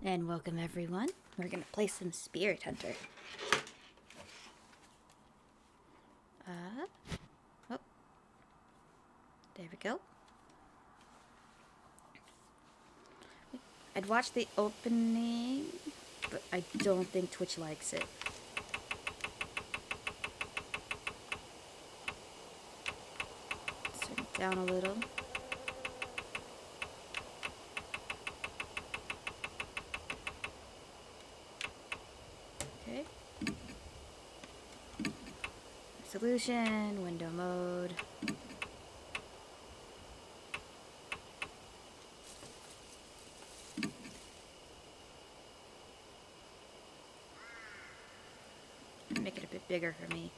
And welcome everyone. We're gonna play some Spirit Hunter. Oh, there we go. I'd watch the opening, but I don't think Twitch likes it. Turn it down a little. Okay. Resolution, window mode. Make it a bit bigger for me.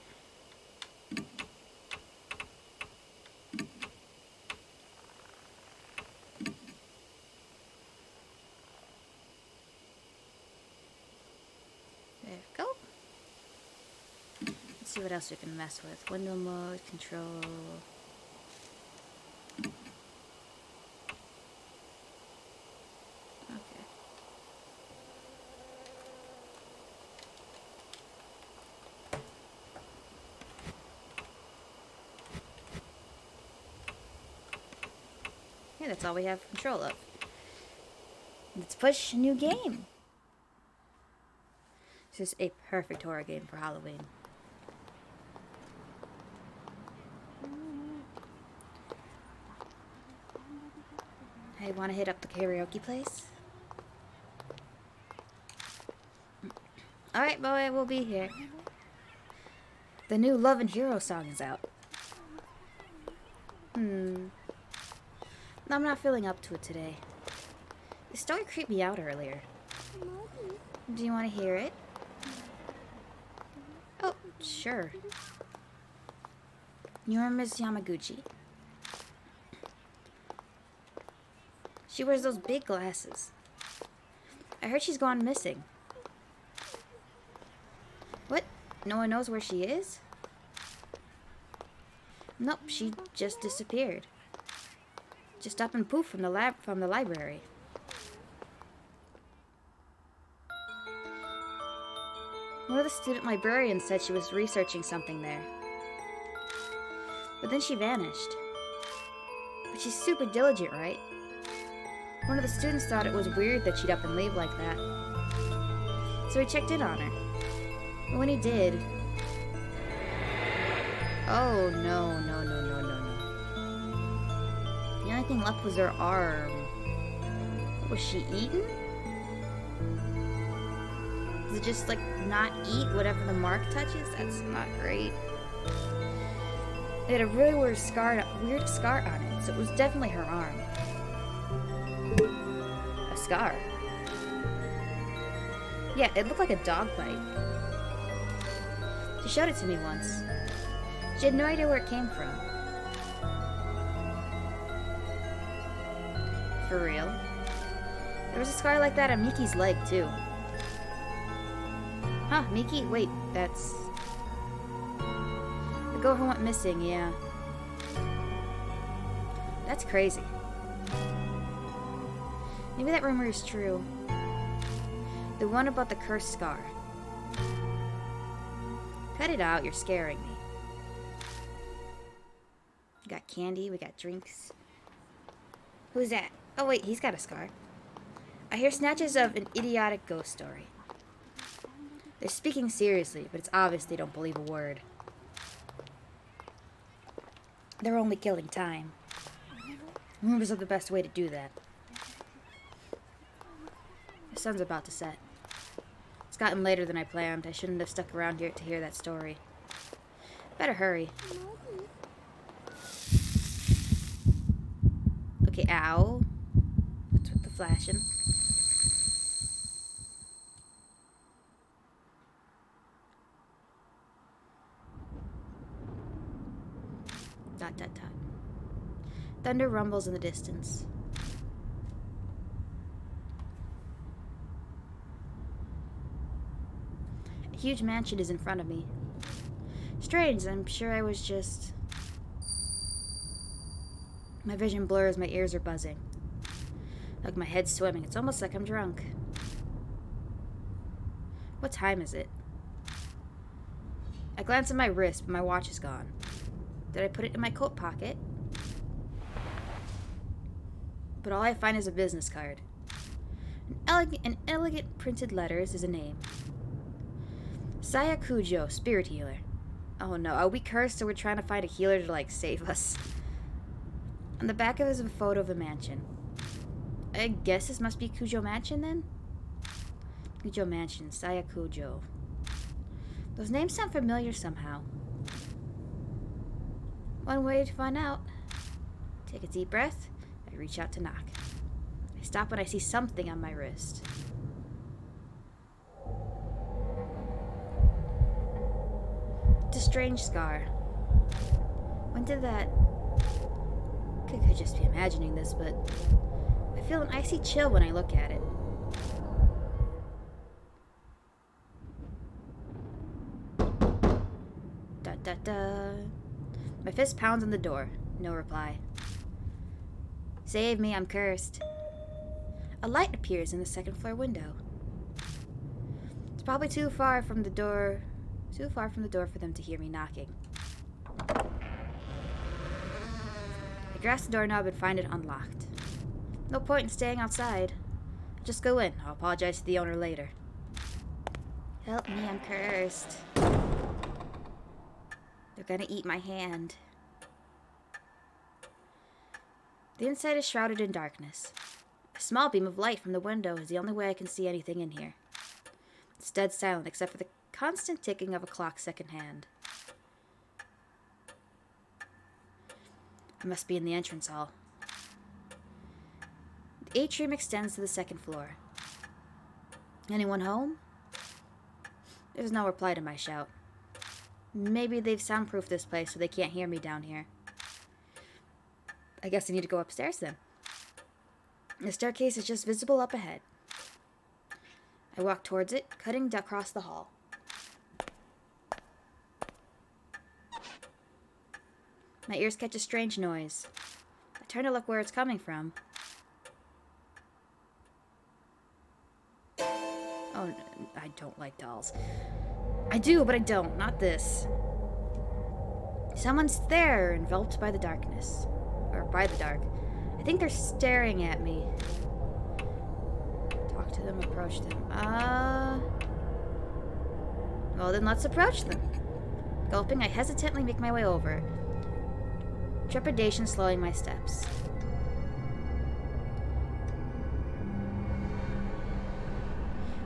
There we go. Let's see what else we can mess with. Window mode, control. Okay. Yeah, that's all we have control of. Let's push a new game. This is a perfect horror game for Halloween. Hey, want to hit up the karaoke place? Alright, boy, we'll be here. The new Love and Hero song is out. I'm not feeling up to it today. The story creeped me out earlier. Do you want to hear it? Oh, sure. You're Miss Yamaguchi. She wears those big glasses. I heard she's gone missing. What? No one knows where she is? Nope, she just disappeared. Just up and poof from the library. One of the student librarians said she was researching something there. But then she vanished. But she's super diligent, right? One of the students thought it was weird that she'd up and leave like that. So he checked in on her. And when he did... Oh, no. The only thing left was her arm. Was she eaten? Does it just, like, not eat whatever the mark touches? That's not great. It had a really weird scar on it, so it was definitely her arm. A scar. Yeah, it looked like a dog bite. She showed it to me once. She had no idea where it came from. For real? There was a scar like that on Miki's leg, too. Huh, Miki? Wait, that's... The girl who went missing, yeah. That's crazy. Maybe that rumor is true. The one about the cursed scar. Cut it out, you're scaring me. We got candy, we got drinks. Who's that? Oh wait, he's got a scar. I hear snatches of an idiotic ghost story. They're speaking seriously, but it's obvious they don't believe a word. They're only killing time. Rumors are the best way to do that. The sun's about to set. It's gotten later than I planned. I shouldn't have stuck around here to hear that story. Better hurry. Okay, ow. What's with the flashing? Dot, dot, dot. Thunder rumbles in the distance. A huge mansion is in front of me. Strange, I'm sure I was just... My vision blurs, my ears are buzzing. Like my head's swimming. It's almost like I'm drunk. What time is it? I glance at my wrist, but my watch is gone. Did I put it in my coat pocket? But all I find is a business card. In elegant printed letters is a name. Saya Kujo, spirit healer. Oh no, are we cursed or we're trying to find a healer to, save us? On the back of it is a photo of a mansion. I guess this must be Kujo Mansion then? Kujo Mansion, Saya Kujo. Those names sound familiar somehow. One way to find out. Take a deep breath. I reach out to knock. I stop when I see something on my wrist. It's a strange scar. When did that... Could just be imagining this, but I feel an icy chill when I look at it. Da da da. My fist pounds on the door. No reply. Save me, I'm cursed. A light appears in the second floor window. It's probably too far from the door for them to hear me knocking. I grasp the doorknob and find it unlocked. No point in staying outside. I'll just go in. I'll apologize to the owner later. Help me, I'm cursed. They're gonna eat my hand. The inside is shrouded in darkness. A small beam of light from the window is the only way I can see anything in here. It's dead silent except for the constant ticking of a clock secondhand. I must be in the entrance hall. The atrium extends to the second floor. Anyone home? There's no reply to my shout. Maybe they've soundproofed this place so they can't hear me down here. I guess I need to go upstairs then. The staircase is just visible up ahead. I walk towards it, cutting across the hall. My ears catch a strange noise. I turn to look where it's coming from. Oh, I don't like dolls. I do, but I don't. Not this. Someone's there, enveloped by the darkness. Or by the dark. I think they're staring at me. Talk to them, approach them. Well, then let's approach them. Gulping, I hesitantly make my way over. Trepidation slowing my steps.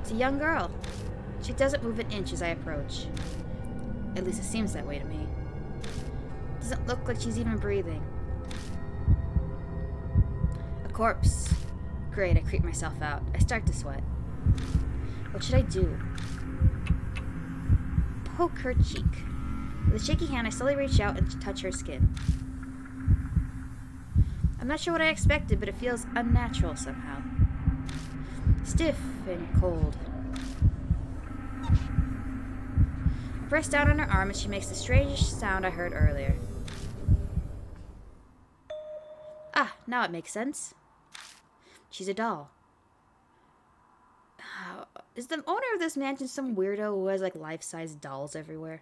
It's a young girl. She doesn't move an inch as I approach. At least it seems that way to me. Doesn't look like she's even breathing. A corpse. Great, I creep myself out. I start to sweat. What should I do? Poke her cheek. With a shaky hand, I slowly reach out and touch her skin. I'm not sure what I expected, but it feels unnatural somehow. Stiff and cold. I press down on her arm and she makes the strangest sound I heard earlier. Ah, now it makes sense. She's a doll. Is the owner of this mansion some weirdo who has life-size dolls everywhere?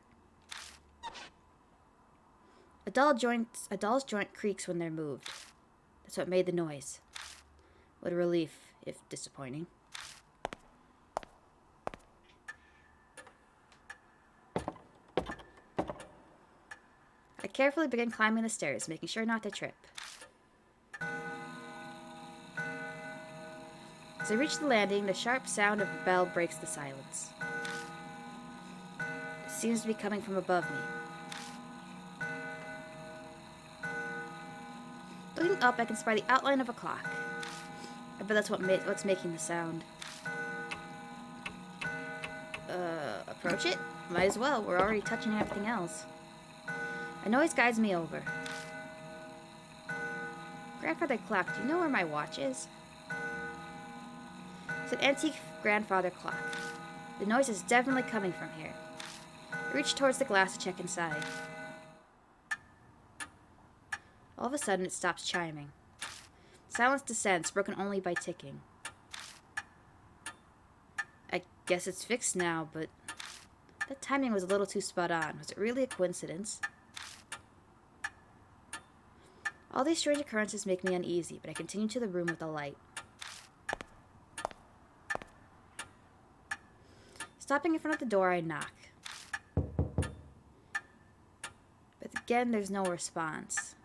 A doll's joint creaks when they're moved. That's what made the noise. What a relief, if disappointing. I carefully begin climbing the stairs, making sure not to trip. As I reach the landing, the sharp sound of a bell breaks the silence. It seems to be coming from above me. Looking up, I can spy the outline of a clock. I bet that's what's making the sound. Approach it? Might as well. We're already touching everything else. A noise guides me over. Grandfather clock, do you know where my watch is? It's an antique grandfather clock. The noise is definitely coming from here. I reach towards the glass to check inside. All of a sudden, it stops chiming. Silence descends, broken only by ticking. I guess it's fixed now, but that timing was a little too spot on. Was it really a coincidence? All these strange occurrences make me uneasy, but I continue to the room with the light. Stopping in front of the door, I knock. But again, there's no response.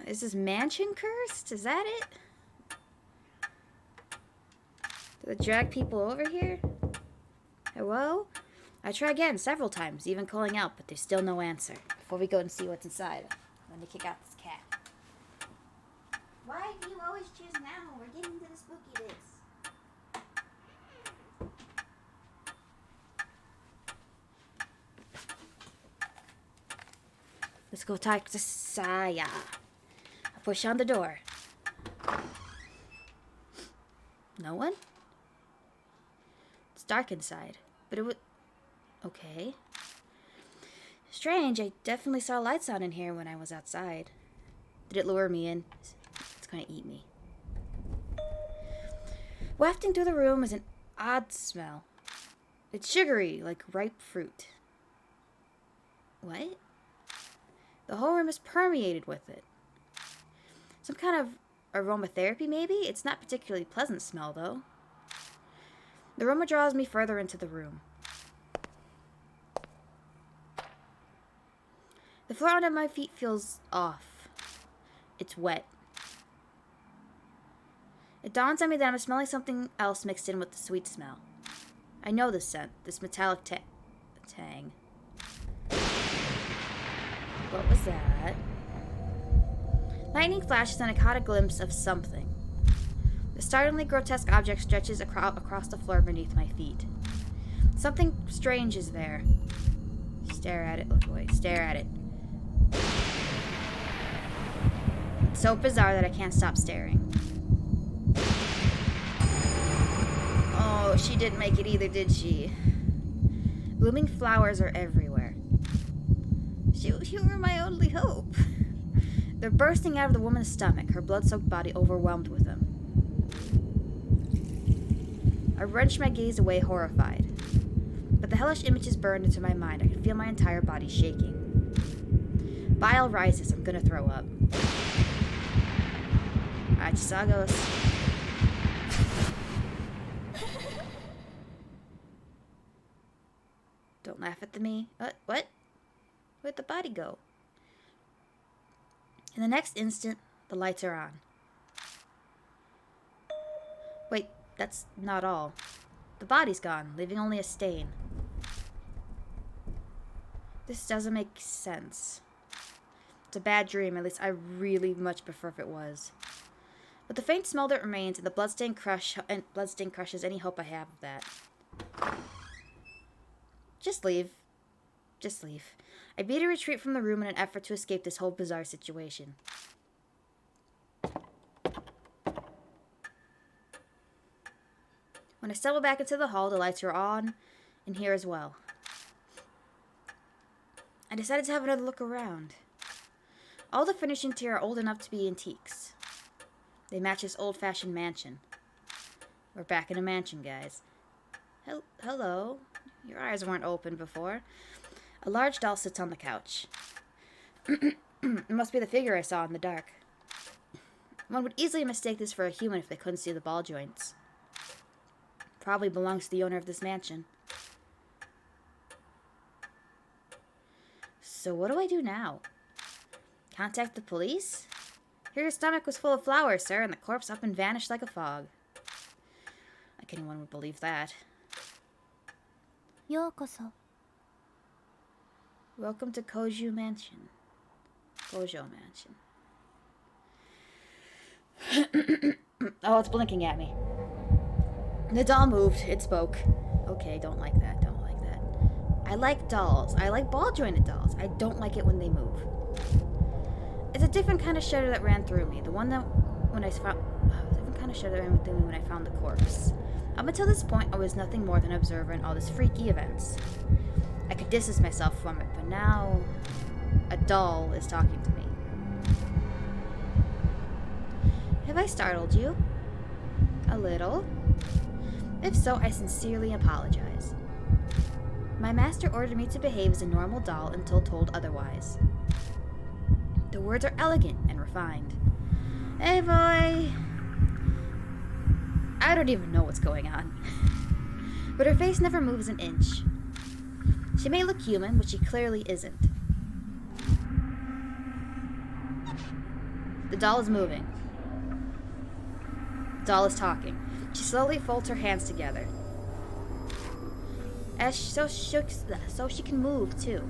Is this mansion cursed? Is that it? Do they drag people over here? Hello? I try again several times, even calling out, but there's still no answer. Before we go and see what's inside, I'm going to kick out this cat. Why do you always choose now? We're getting to the spooky bits. Let's go talk to Saya. I push on the door. No one? It's dark inside, but it would... Okay. Strange, I definitely saw lights on in here when I was outside. Did it lure me in? It's gonna eat me. Wafting through the room is an odd smell. It's sugary, like ripe fruit. What? The whole room is permeated with it. Some kind of aromatherapy, maybe? It's not particularly pleasant smell, though. The aroma draws me further into the room. The floor under my feet feels off. It's wet. It dawns on me that I'm smelling something else mixed in with the sweet smell. I know this scent, this metallic tang. What was that? Lightning flashes and I caught a glimpse of something. The startlingly grotesque object stretches across the floor beneath my feet. Something strange is there. Stare at it, look away, stare at it. It's so bizarre that I can't stop staring. Oh, she didn't make it either, did she? Blooming flowers are everywhere. You were my only hope. They're bursting out of the woman's stomach, her blood-soaked body overwhelmed with them. I wrenched my gaze away, horrified. But the hellish images burned into my mind. I could feel my entire body shaking. Bile rises. I'm gonna throw up. Alright, Chisagos. Don't laugh at me. What? Where'd the body go? In the next instant, the lights are on. Wait, that's not all. The body's gone, leaving only a stain. This doesn't make sense. It's a bad dream, at least I really much prefer if it was. But the faint smell that remains and the bloodstain crushes any hope I have of that. Just leave. Just leave. I beat a retreat from the room in an effort to escape this whole bizarre situation. When I stumble back into the hall, the lights are on in here as well. I decided to have another look around. All the furnishings here are old enough to be antiques. They match this old-fashioned mansion. We're back in a mansion, guys. Hello. Your eyes weren't open before. A large doll sits on the couch. It must be the figure I saw in the dark. One would easily mistake this for a human if they couldn't see the ball joints. Probably belongs to the owner of this mansion. So what do I do now? Contact the police? Here your stomach was full of flowers, sir, and the corpse up and vanished like a fog. Like anyone would believe that. Yokoso. Welcome to Kojo Mansion. Kojo Mansion. Oh, it's blinking at me. The doll moved. It spoke. Okay, don't like that. Don't like that. I like dolls. I like ball-jointed dolls. I don't like it when they move. It's a different kind of shudder that ran through me. The one that when I found... different kind of shudder that ran through me when I found the corpse. Up until this point, I was nothing more than an observer in all these freaky events. I could distance myself from it, but now... a doll is talking to me. Have I startled you? A little? If so, I sincerely apologize. My master ordered me to behave as a normal doll until told otherwise. The words are elegant and refined. Hey, boy. I don't even know what's going on. But her face never moves an inch. She may look human, but she clearly isn't. The doll is moving. The doll is talking. She slowly folds her hands together. So she can move, too.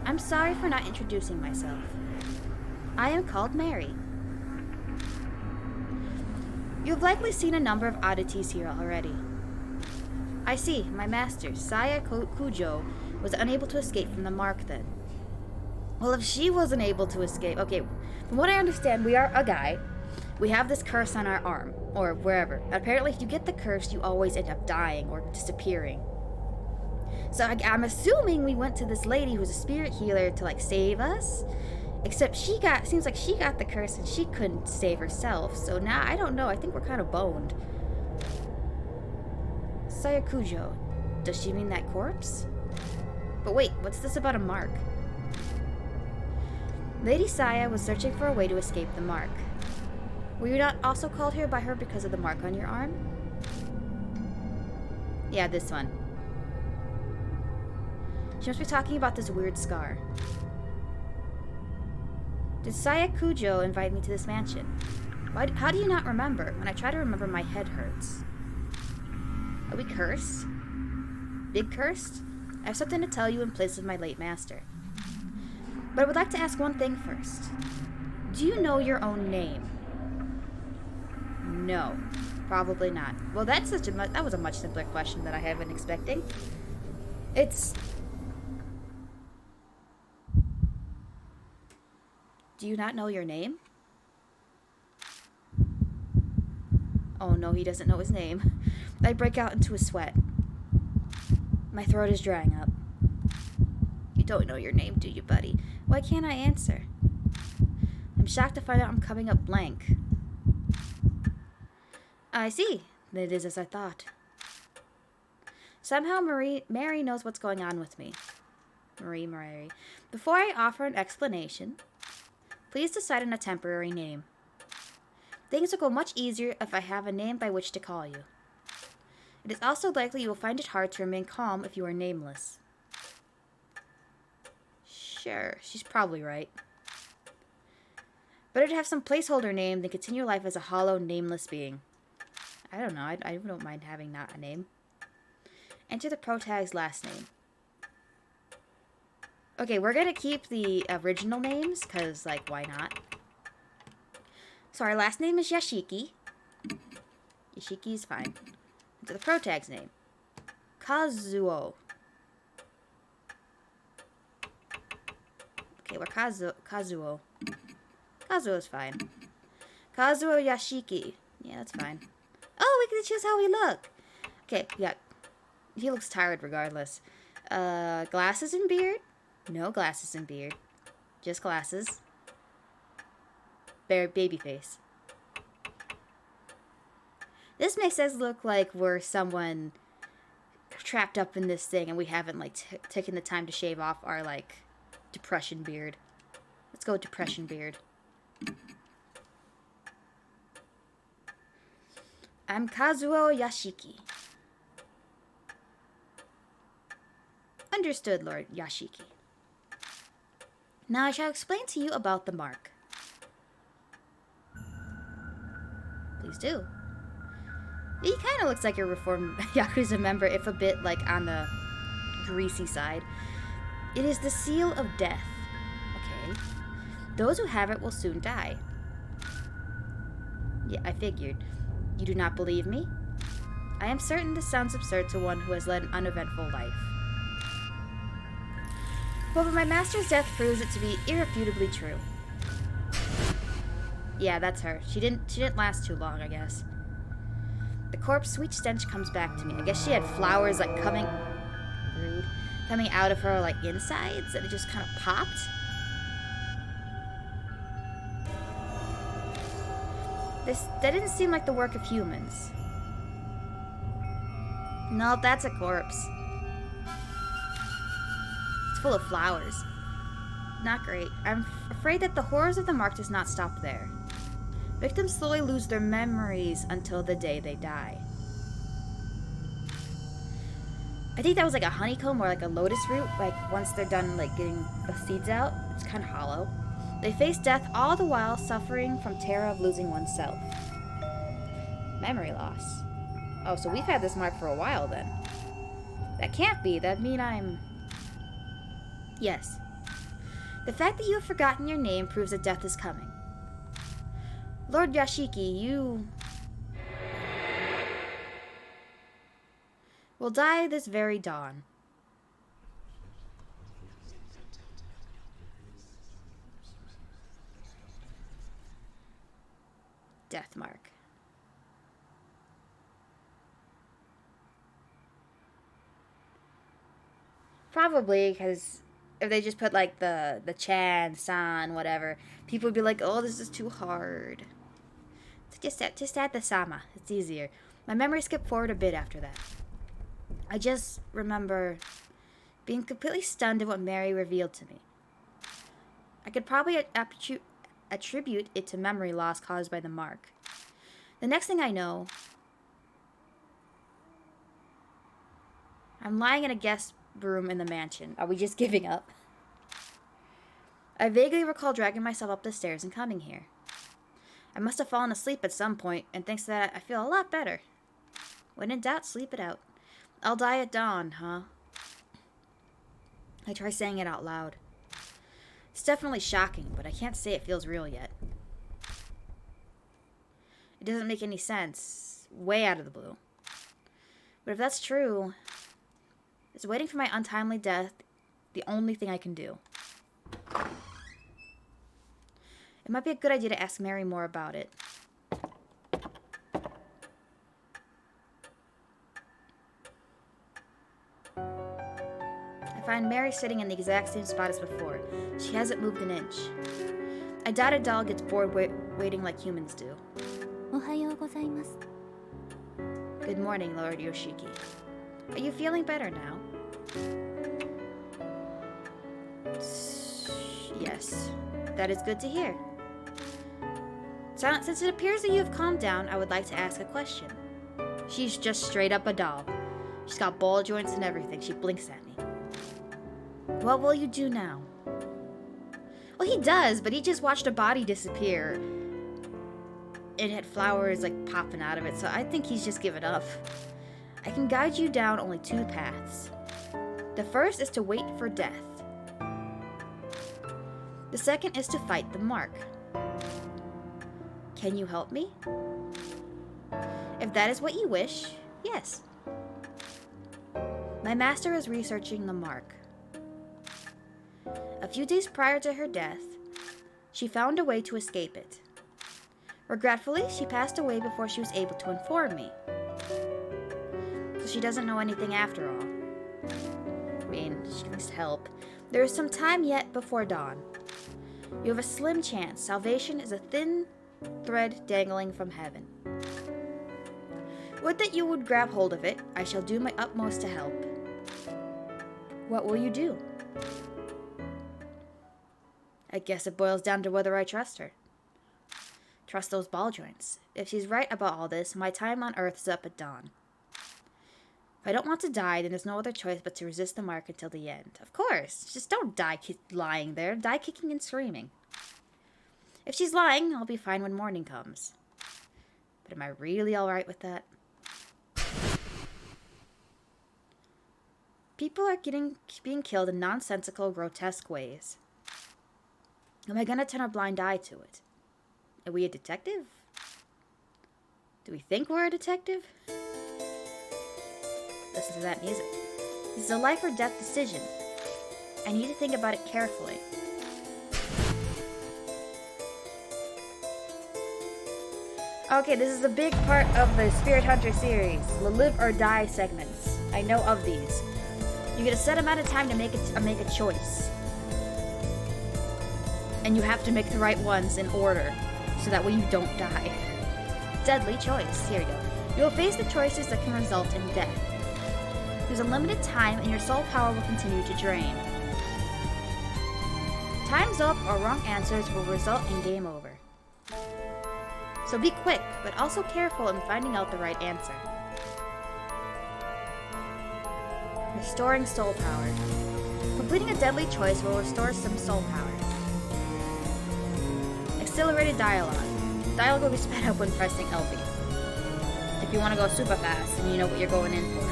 I'm sorry for not introducing myself. I am called Mary. You've likely seen a number of oddities here already. I see, my master, Saya Kujo, was unable to escape from the mark then. Well, if she wasn't able to escape... Okay, from what I understand, we are a guy. We have this curse on our arm, or wherever. Apparently, if you get the curse, you always end up dying or disappearing. So I'm assuming we went to this lady who's a spirit healer to, like, save us. Except seems like she got the curse and she couldn't save herself. So now, I don't know. I think we're kind of boned. Sayakujo. Does she mean that corpse? But wait, what's this about a mark? Lady Saya was searching for a way to escape the mark. Were you not also called here by her because of the mark on your arm? Yeah, this one. She must be talking about this weird scar. Did Sayakujo invite me to this mansion? How do you not remember? When I try to remember, my head hurts. Are we cursed? Big cursed? I have something to tell you in place of my late master. But I would like to ask one thing first. Do you know your own name? No, probably not. Well, that was a much simpler question than I had been expecting. Do you not know your name? Oh no, he doesn't know his name. I break out into a sweat. My throat is drying up. You don't know your name, do you, buddy? Why can't I answer? I'm shocked to find out I'm coming up blank. I see. It is as I thought. Somehow Mary knows what's going on with me. Mary. Before I offer an explanation, please decide on a temporary name. Things will go much easier if I have a name by which to call you. It is also likely you will find it hard to remain calm if you are nameless. Sure, she's probably right. Better to have some placeholder name than continue life as a hollow, nameless being. I don't know, I don't mind having not a name. Enter the protag's last name. Okay, we're gonna keep the original names, because, like, why not? So our last name is Yashiki. Yashiki is fine. Enter the protag's name. Kazuo. Okay, we're Kazuo. Kazuo is fine. Kazuo Yashiki. Yeah, that's fine. Oh, we can choose how we look. Okay, yeah. He looks tired regardless. Glasses and beard? No glasses and beard. Just glasses. Baby face. This makes us look like we're someone trapped up in this thing and we haven't, like, taken the time to shave off our, like, depression beard. Let's go with depression beard. I'm Kazuo Yashiki. Understood, Lord Yashiki. Now I shall explain to you about the mark. Please do. He kind of looks like a reformed Yakuza member, if a bit, like, on the greasy side. It is the seal of death. Okay. Those who have it will soon die. Yeah, I figured. You do not believe me? I am certain this sounds absurd to one who has led an uneventful life. Well, but my master's death proves it to be irrefutably true. Yeah, that's her. She didn't last too long, I guess. The corpse's sweet stench comes back to me. I guess she had flowers, like, coming out of her, like, insides, and it just kind of popped. That didn't seem like the work of humans. No, that's a corpse. It's full of flowers. Not great. I'm afraid that the horrors of the mark does not stop there. Victims slowly lose their memories until the day they die. I think that was like a honeycomb or like a lotus root. Like once they're done like getting the seeds out, it's kind of hollow. They face death all the while suffering from terror of losing oneself. Memory loss. Oh, so we've had this mark for a while then. That can't be. That'd mean I'm... Yes. The fact that you have forgotten your name proves that death is coming. Lord Yashiki, you... will die this very dawn. Death mark. Probably because if they just put like the Chan, San, whatever, people would be like, oh, this is too hard. So just add the Sama. It's easier. My memory skipped forward a bit after that. I just remember being completely stunned at what Mary revealed to me. I could probably attribute it to memory loss caused by the mark. The next thing I know, I'm lying in a guest room in the mansion. Are we just giving up? I vaguely recall dragging myself up the stairs and coming here. I must have fallen asleep at some point, and thanks to that, I feel a lot better. When in doubt, sleep it out. I'll die at dawn, huh? I try saying it out loud. It's definitely shocking, but I can't say it feels real yet. It doesn't make any sense. Way out of the blue. But if that's true, is waiting for my untimely death the only thing I can do? It might be a good idea to ask Mary more about it. I find Mary sitting in the exact same spot as before. She hasn't moved an inch. I doubt a doll gets bored waiting like humans do. Good morning, Lord Yoshiki. Are you feeling better now? Yes, that is good to hear. Since it appears that you have calmed down, I would like to ask a question. She's just straight up a doll. She's got ball joints and everything. She blinks at me. What will you do now? Well, he does, but he just watched a body disappear. It had flowers like popping out of it, so I think he's just given up. I can guide you down only two paths. The first is to wait for death. The second is to fight the mark. Can you help me? If that is what you wish, yes. My master is researching the mark. A few days prior to her death, she found a way to escape it. Regretfully, she passed away before she was able to inform me. So she doesn't know anything after all. I mean, she needs help. There is some time yet before dawn. You have a slim chance. Salvation is a thin thread dangling from heaven. Would that you would grab hold of it. I shall do my utmost to help. What will you do? I guess it boils down to whether I trust her. Trust those ball joints. If she's right about all this, my time on Earth is up at dawn. If I don't want to die, then there's no other choice but to resist the mark until the end. Of course. Just don't die lying there. Die kicking and screaming. If she's lying, I'll be fine when morning comes. But am I really alright with that? People are being killed in nonsensical, grotesque ways. Am I gonna turn a blind eye to it? Are we a detective? Do we think we're a detective? Listen to that music. This is a life or death decision. I need to think about it carefully. Okay, this is a big part of the Spirit Hunter series, the live or die segments. I know of these. You get a set amount of time to make a choice. And you have to make the right ones in order, so that way you don't die. deadly choice. Here we go. You will face the choices that can result in death. There's a limited time and your soul power will continue to drain. Time's up or wrong answers will result in game over. So be quick, but also careful in finding out the right answer. Restoring soul power. Completing a deadly choice will restore some soul power. Accelerated dialogue. Dialogue will be sped up when pressing LB. If you want to go super fast and you know what you're going in for.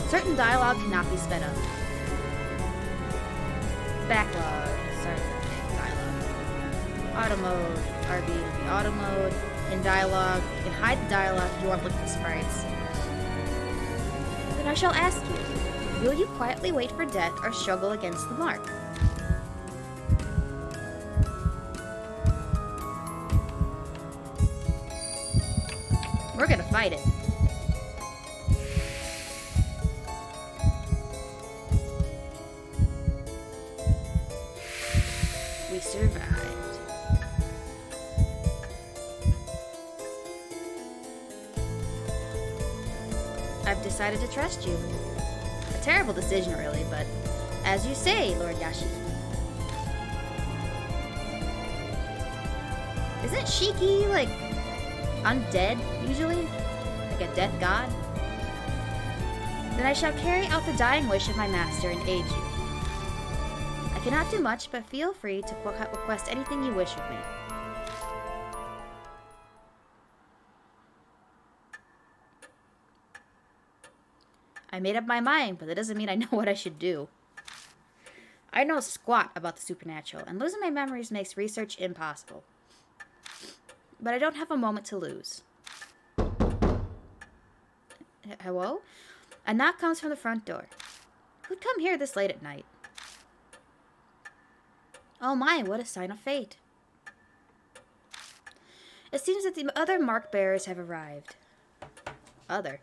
Certain dialogue cannot be sped up. Backlog. Sorry, dialogue. Auto mode. RB will be auto mode. In dialogue, you can hide the dialogue if you want to look at the sprites. Then I shall ask you, will you quietly wait for death or struggle against the mark? We're gonna fight it. We survived. I've decided to trust you. A terrible decision, really, but as you say, Lord Yashiki. Isn't Shiki, like, undead, usually? Like a death god? Then I shall carry out the dying wish of my master and aid you. I cannot do much, but feel free to request anything you wish of me. I made up my mind, but that doesn't mean I know what I should do. I know squat about the supernatural, and losing my memories makes research impossible. But I don't have a moment to lose. Hello? A knock comes from the front door. Who'd come here this late at night? Oh my, what a sign of fate. It seems that the other mark bearers have arrived. Other.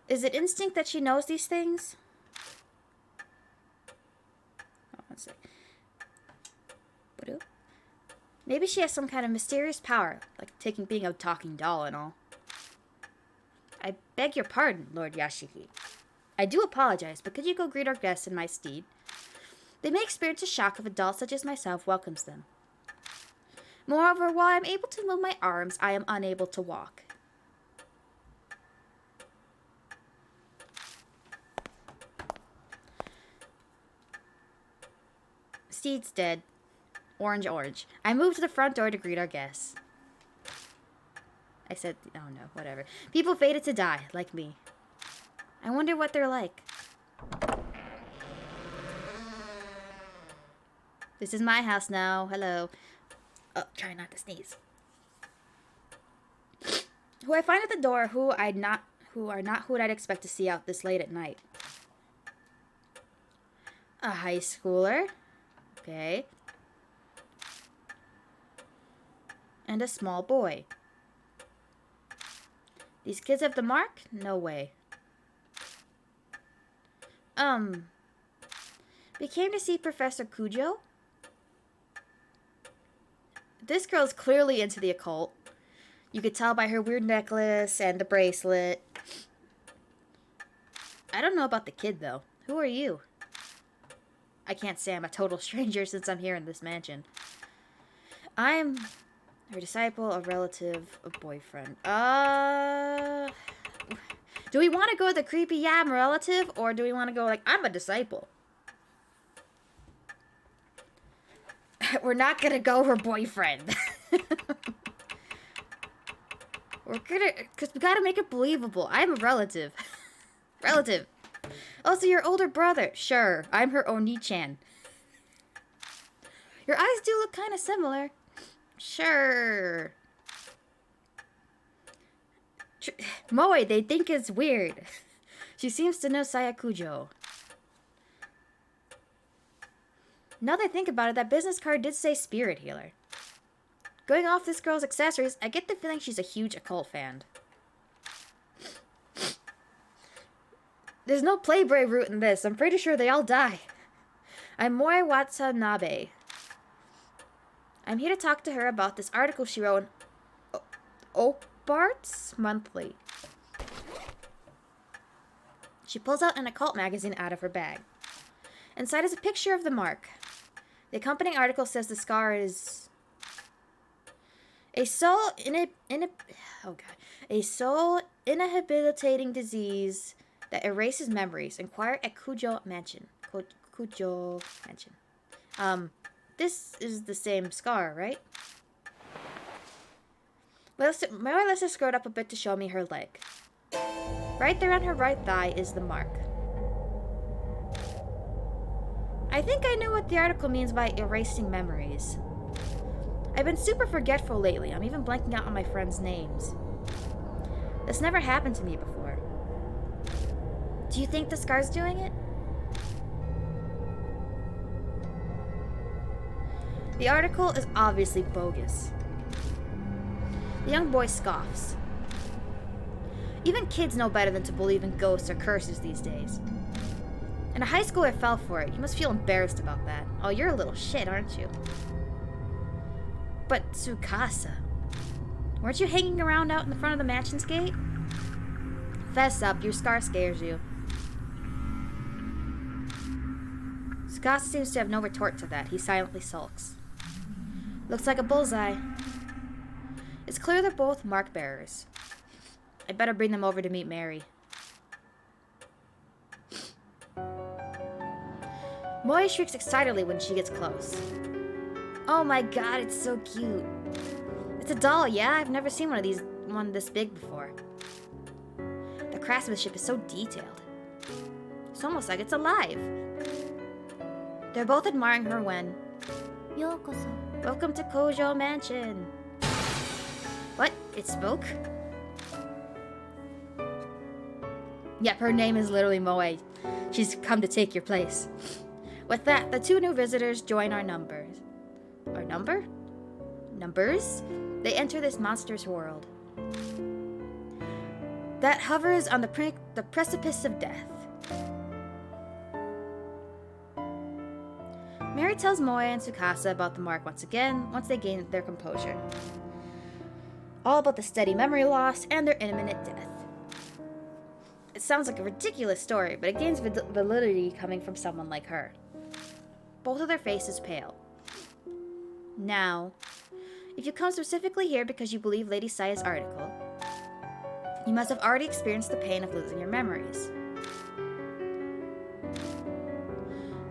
Is it instinct that she knows these things? Oh, one sec. Maybe she has some kind of mysterious power, like being a talking doll and all. I beg your pardon, Lord Yashiki. I do apologize, but could you go greet our guests in my stead? They may experience a shock if a doll such as myself welcomes them. Moreover, while I am able to move my arms, I am unable to walk. Steed's dead. Orange, orange. I moved to the front door to greet our guests. I said, oh no, whatever. People fated to die, like me. I wonder what they're like. This is my house now. Hello. Oh, try not to sneeze. Who I find at the door, who are not who I'd expect to see out this late at night. A high schooler. Okay. And a small boy. These kids have the mark? No way. We came to see Professor Kujo. This girl's clearly into the occult. You could tell by her weird necklace and the bracelet. I don't know about the kid, though. Who are you? I can't say I'm a total stranger since I'm here in this mansion. I'm her disciple, a relative, a boyfriend. Do we want to go with the creepy yam relative, or do we want to go like, I'm a disciple? We're not gonna go her boyfriend. Because we gotta make it believable. I'm a relative. Relative. Oh, so your older brother. Sure, I'm her Oni-chan. Your eyes do look kind of similar. Sure. Moe, they think it's weird. She seems to know Sayakujo. Now that I think about it, that business card did say spirit healer. Going off this girl's accessories, I get the feeling she's a huge occult fan. There's no Playboy route in this. I'm pretty sure they all die. I'm Moi Watanabe. I'm here to talk to her about this article she wrote in Oparts Monthly. She pulls out an occult magazine out of her bag. Inside is a picture of the mark. The accompanying article says the scar is a soul inhabilitating disease that erases memories. Inquire at Kujo Mansion. Kujo Mansion. This is the same scar, right? Mary lifts her skirt up a bit to show me her leg. Right there on her right thigh is the mark. I think I know what the article means by erasing memories. I've been super forgetful lately. I'm even blanking out on my friends' names. This never happened to me before. Do you think the scar's doing it? The article is obviously bogus. The young boy scoffs. Even kids know better than to believe in ghosts or curses these days. And a high schooler fell for it. You must feel embarrassed about that. Oh, you're a little shit, aren't you? But Tsukasa, weren't you hanging around out in the front of the mansion's gate? Fess up, your scar scares you. Tsukasa seems to have no retort to that. He silently sulks. Looks like a bullseye. It's clear they're both mark bearers. I'd better bring them over to meet Mary. Moi shrieks excitedly when she gets close. Oh my god, it's so cute. It's a doll, yeah? I've never seen one this big before. The craftsmanship is so detailed. It's almost like it's alive. They're both admiring her when... Yokoso. Welcome to Kujo Mansion. What? It spoke? Yep, her name is literally Moe. She's come to take your place. With that, the two new visitors join our numbers. Our number? Numbers? They enter this monster's world that hovers on the precipice of death. Mary tells Moe and Tsukasa about the mark once again, once they gain their composure. All about the steady memory loss and their imminent death. It sounds like a ridiculous story, but it gains validity coming from someone like her. Both of their faces pale. Now, if you come specifically here because you believe Lady Saya's article, you must have already experienced the pain of losing your memories.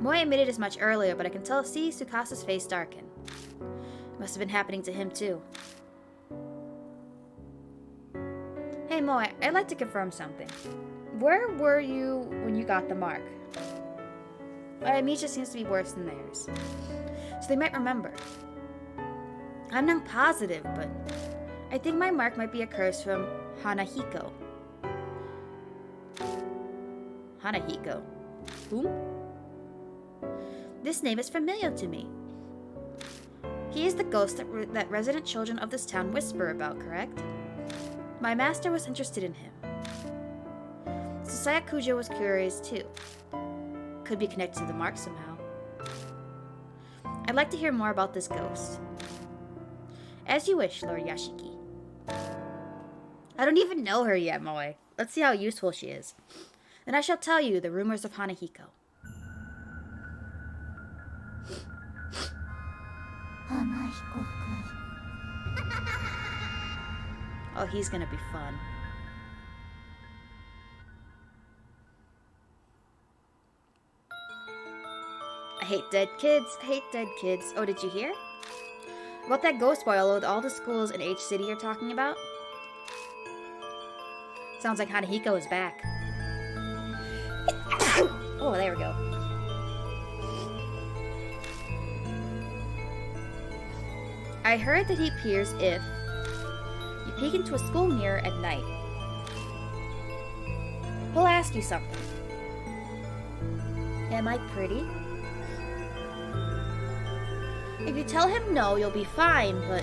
Moe admitted as much earlier, but I can see Tsukasa's face darken. It must have been happening to him too. Hey Moe, I'd like to confirm something. Where were you when you got the mark? My amnesia seems to be worse than theirs, so they might remember. I'm not positive, but I think my mark might be a curse from Hanahiko. Hanahiko? Whom? This name is familiar to me. He is the ghost that resident children of this town whisper about, correct? My master was interested in him. Saya Kujo was curious too. Could be connected to the mark somehow. I'd like to hear more about this ghost. As you wish, Lord Yashiki. I don't even know her yet, Moe. Let's see how useful she is. Then I shall tell you the rumors of Hanahiko. Oh, he's gonna be fun. I hate dead kids. I hate dead kids. Oh, did you hear? About that ghost boy all the schools in H City are talking about? Sounds like Hanahiko is back. Oh, there we go. I heard that he appears if you peek into a school mirror at night. He'll ask you something. Am I pretty? If you tell him no, you'll be fine, but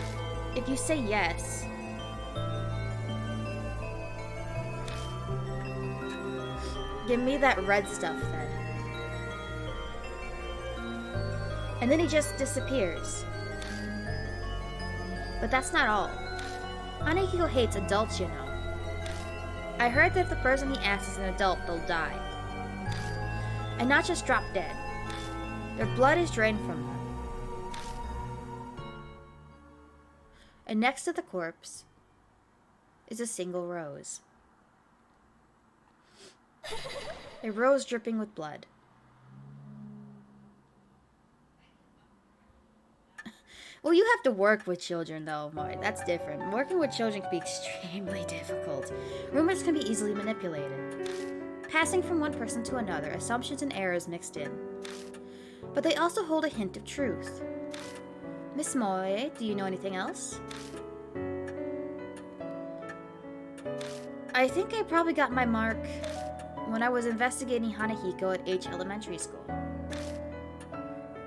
if you say yes... Give me that red stuff, then. And then he just disappears. But that's not all. Hanahiko hates adults, you know. I heard that if the person he asks is an adult, they'll die. And not just drop dead. Their blood is drained from them. And next to the corpse is a single rose. A rose dripping with blood. Well, you have to work with children, though, Moy. That's different. Working with children can be extremely difficult. Rumors can be easily manipulated. Passing from one person to another, assumptions and errors mixed in. But they also hold a hint of truth. Miss Moy, do you know anything else? I think I probably got my mark when I was investigating Hanahiko at H Elementary School.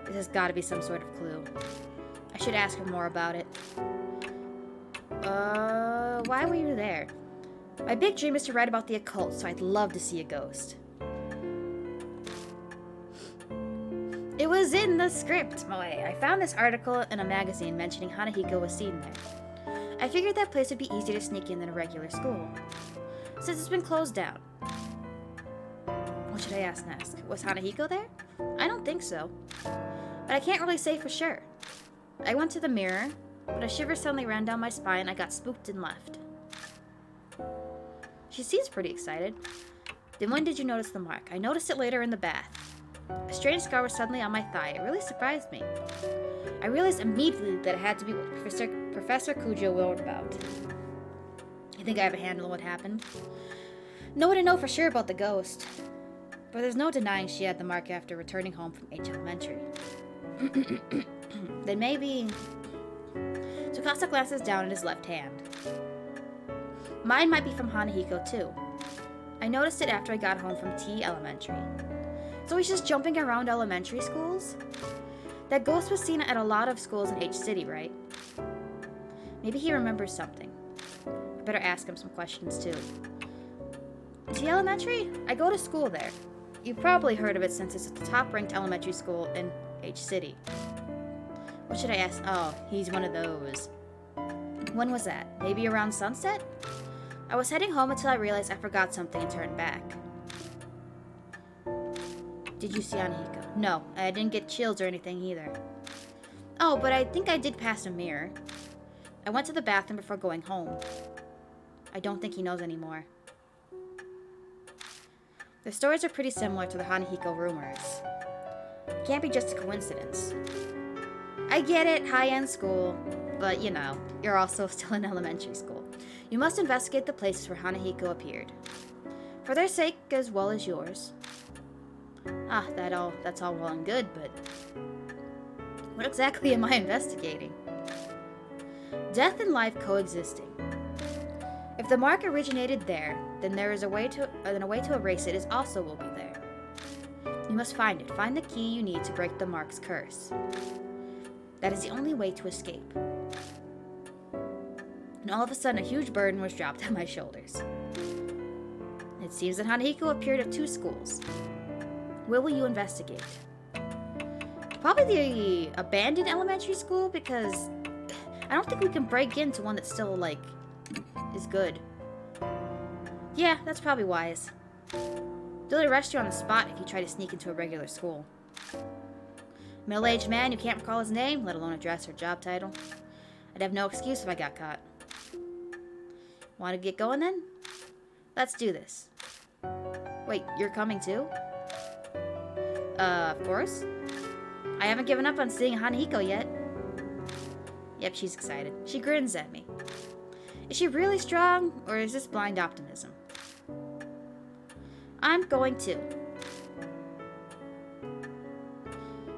This has got to be some sort of clue. I should ask her more about it. Why were you there? My big dream is to write about the occult, so I'd love to see a ghost. It was in the script, Moe. I found this article in a magazine mentioning Hanahiko was seen there. I figured that place would be easier to sneak in than a regular school, since it's been closed down. What should I ask next? Was Hanahiko there? I don't think so, but I can't really say for sure. I went to the mirror, but a shiver suddenly ran down my spine. I got spooked and left. She seems pretty excited. Then when did you notice the mark? I noticed it later in the bath. A strange scar was suddenly on my thigh. It really surprised me. I realized immediately that it had to be what Professor Kujo wrote about. You think I have a handle on what happened? No one to know for sure about the ghost. But there's no denying she had the mark after returning home from H Elementary. Then maybe... Tsukasa glances down at his left hand. Mine might be from Hanahiko too. I noticed it after I got home from T Elementary. So he's just jumping around elementary schools? That ghost was seen at a lot of schools in H City, right? Maybe he remembers something. I better ask him some questions too. T Elementary? I go to school there. You've probably heard of it since it's the top-ranked elementary school in H City. What should I ask? Oh, he's one of those. When was that? Maybe around sunset? I was heading home until I realized I forgot something and turned back. Did you see Hanahiko? No, I didn't get chills or anything either. Oh, but I think I did pass a mirror. I went to the bathroom before going home. I don't think he knows anymore. The stories are pretty similar to the Hanahiko rumors. It can't be just a coincidence. I get it, high-end school, but you know, you're also still in elementary school. You must investigate the places where Hanahiko appeared. For their sake as well as yours. That's all well and good, but what exactly am I investigating? Death and life coexisting. If the mark originated there, then there is a way to erase it also will be there. You must find it. Find the key you need to break the mark's curse. That is the only way to escape. And all of a sudden, a huge burden was dropped on my shoulders. It seems that Hanahiko appeared at 2 schools. Where will you investigate? Probably the abandoned elementary school, because I don't think we can break into one that still, is good. Yeah, that's probably wise. They'll arrest you on the spot if you try to sneak into a regular school. Middle-aged man who can't recall his name, let alone address or job title. I'd have no excuse if I got caught. Want to get going then? Let's do this. Wait, you're coming too? Of course. I haven't given up on seeing Hanahiko yet. Yep, she's excited. She grins at me. Is she really strong, or is this blind optimism? I'm going too.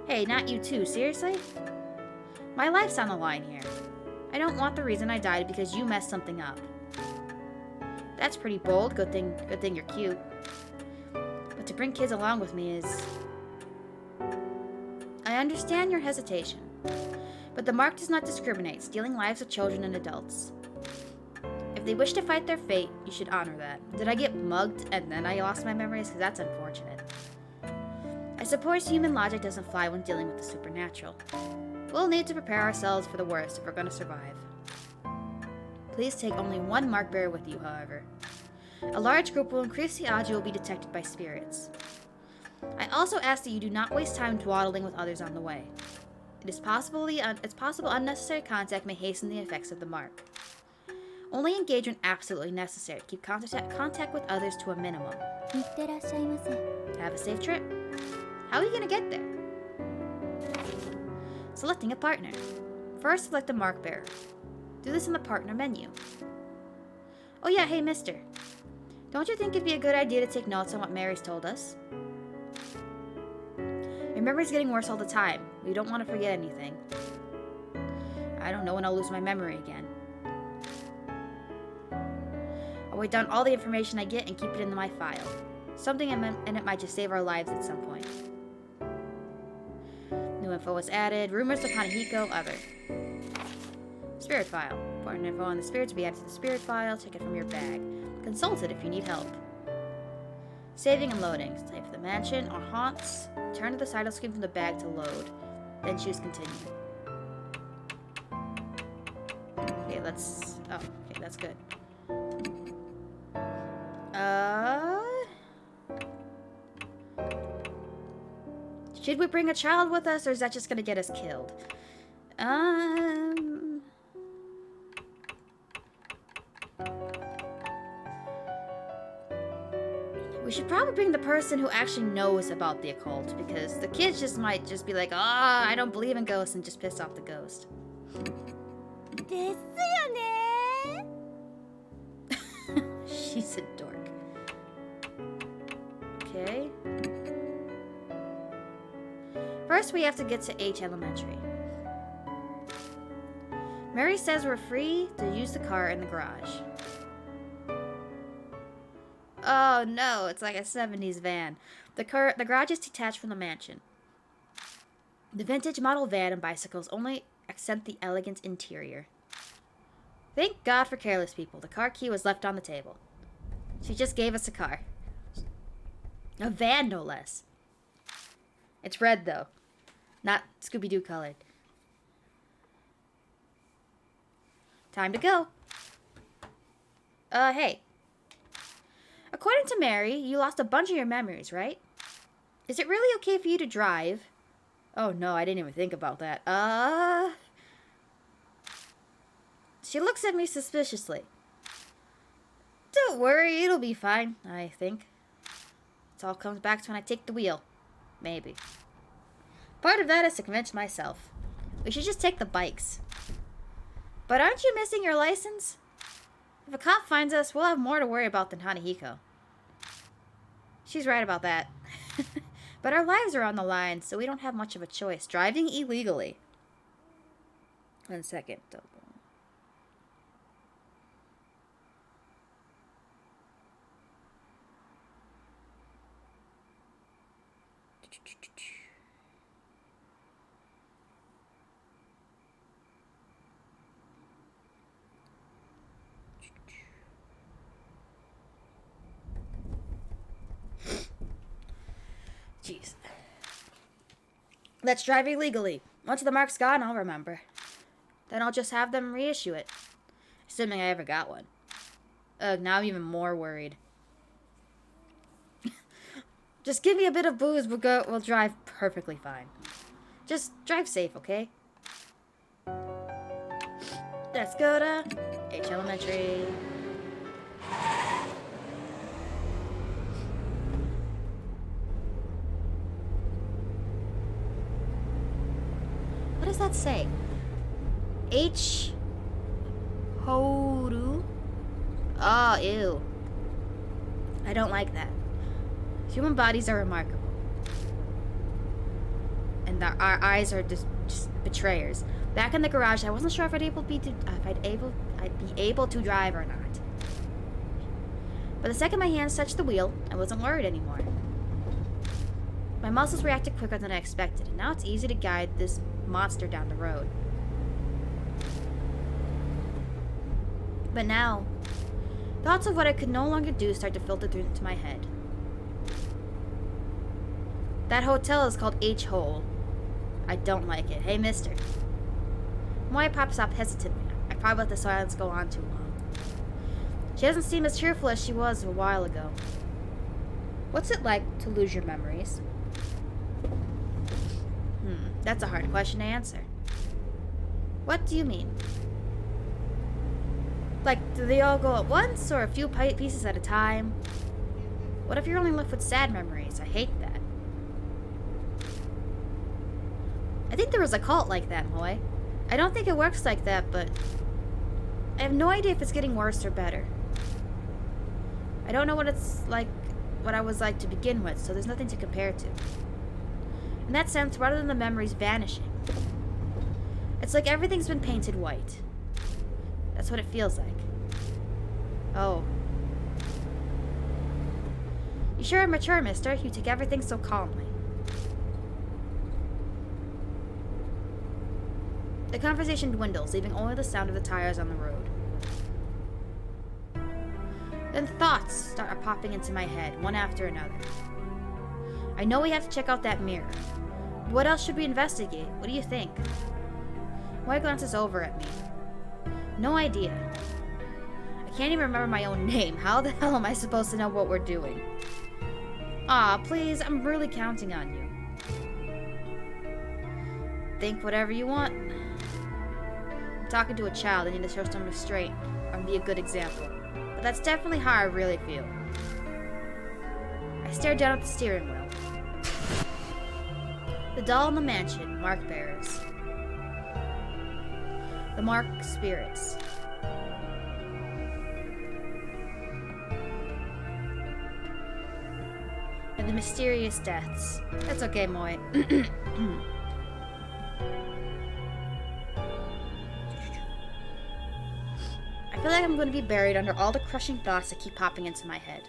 Hey, not you too, seriously? My life's on the line here. I don't want the reason I died because you messed something up. That's pretty bold. Good thing you're cute. But to bring kids along with me is... I understand your hesitation. But the mark does not discriminate, stealing lives of children and adults. If they wish to fight their fate, you should honor that. Did I get mugged and then I lost my memories? Because that's unfortunate. I suppose human logic doesn't fly when dealing with the supernatural. We'll need to prepare ourselves for the worst if we're going to survive. Please take only one mark bearer with you, however. A large group will increase the odds you will be detected by spirits. I also ask that you do not waste time dawdling with others on the way. It's possible unnecessary contact may hasten the effects of the mark. Only engage when absolutely necessary. Keep contact with others to a minimum. Have a safe trip. How are you gonna get there? Selecting a partner. First, select a mark bearer. Do this in the partner menu. Oh yeah, hey mister. Don't you think it'd be a good idea to take notes on what Mary's told us? Your memory's getting worse all the time. We don't want to forget anything. I don't know when I'll lose my memory again. I'll write down all the information I get and keep it in my file. Something in it might just save our lives at some point. New info was added. Rumors of Hanahiko, other. Spirit file. Important info on the spirits will be added to the spirit file. Take it from your bag. Consult it if you need help. Saving and loading. Type for the mansion or haunts. Turn to the title screen from the bag to load. Then choose continue. Okay, let's... Oh, okay, that's good. Should we bring a child with us, or is that just gonna get us killed? We should probably bring the person who actually knows about the occult, because the kids just might just be like, I don't believe in ghosts, and just piss off the ghost. She's a dork. Okay. First, we have to get to H Elementary. Mary says we're free to use the car in the garage. Oh no, it's like a 70s van. The garage is detached from the mansion. The vintage model van and bicycles only accent the elegant interior. Thank God for careless people. The car key was left on the table. She just gave us a car. A van, no less. It's red, though. Not Scooby-Doo colored. Time to go. Hey. According to Mary, you lost a bunch of your memories, right? Is it really okay for you to drive? Oh no, I didn't even think about that. She looks at me suspiciously. Don't worry, it'll be fine, I think. It all comes back to when I take the wheel. Maybe. Part of that is to convince myself. We should just take the bikes. But aren't you missing your license? If a cop finds us, we'll have more to worry about than Hanahiko. She's right about that. But our lives are on the line, so we don't have much of a choice. Driving illegally. 1 second. Jeez. Let's drive illegally. Once the mark's gone, I'll remember. Then I'll just have them reissue it. Assuming I ever got one. Now I'm even more worried. Just give me a bit of booze, we'll drive perfectly fine. Just drive safe, okay? Let's go to H Elementary. What does that say? H. Horu? Oh, ew. I don't like that. Human bodies are remarkable. And our eyes are just betrayers. Back in the garage, I wasn't sure if I'd be able to drive or not. But the second my hands touched the wheel, I wasn't worried anymore. My muscles reacted quicker than I expected, and now it's easy to guide this monster down the road. But now, thoughts of what I could no longer do start to filter through into my head. That hotel is called H-Hole. I don't like it. Hey, mister. Moe pops up hesitantly. I probably let the silence go on too long. She doesn't seem as cheerful as she was a while ago. What's it like to lose your memories? That's a hard question to answer. What do you mean? Like, do they all go at once, or a few pieces at a time? What if you're only left with sad memories? I hate that. I think there was a cult like that, Moe. I don't think it works like that, but I have no idea if it's getting worse or better. I don't know what it's like, what I was like to begin with, so there's nothing to compare to. In that sense, rather than the memories vanishing, it's like everything's been painted white. That's what it feels like. Oh. You sure are mature, mister. You take everything so calmly. The conversation dwindles, leaving only the sound of the tires on the road. Then thoughts start popping into my head, one after another. I know we have to check out that mirror. What else should we investigate? What do you think? Moe glances over at me. No idea. I can't even remember my own name. How the hell am I supposed to know what we're doing? Aw, please, I'm really counting on you. Think whatever you want. I'm talking to a child. I need to show some restraint and be a good example. But that's definitely how I really feel. I stare down at the steering wheel. The doll in the mansion, mark bearers. The mark spirits. And the mysterious deaths. That's okay, Moe. I feel like I'm going to be buried under all the crushing thoughts that keep popping into my head.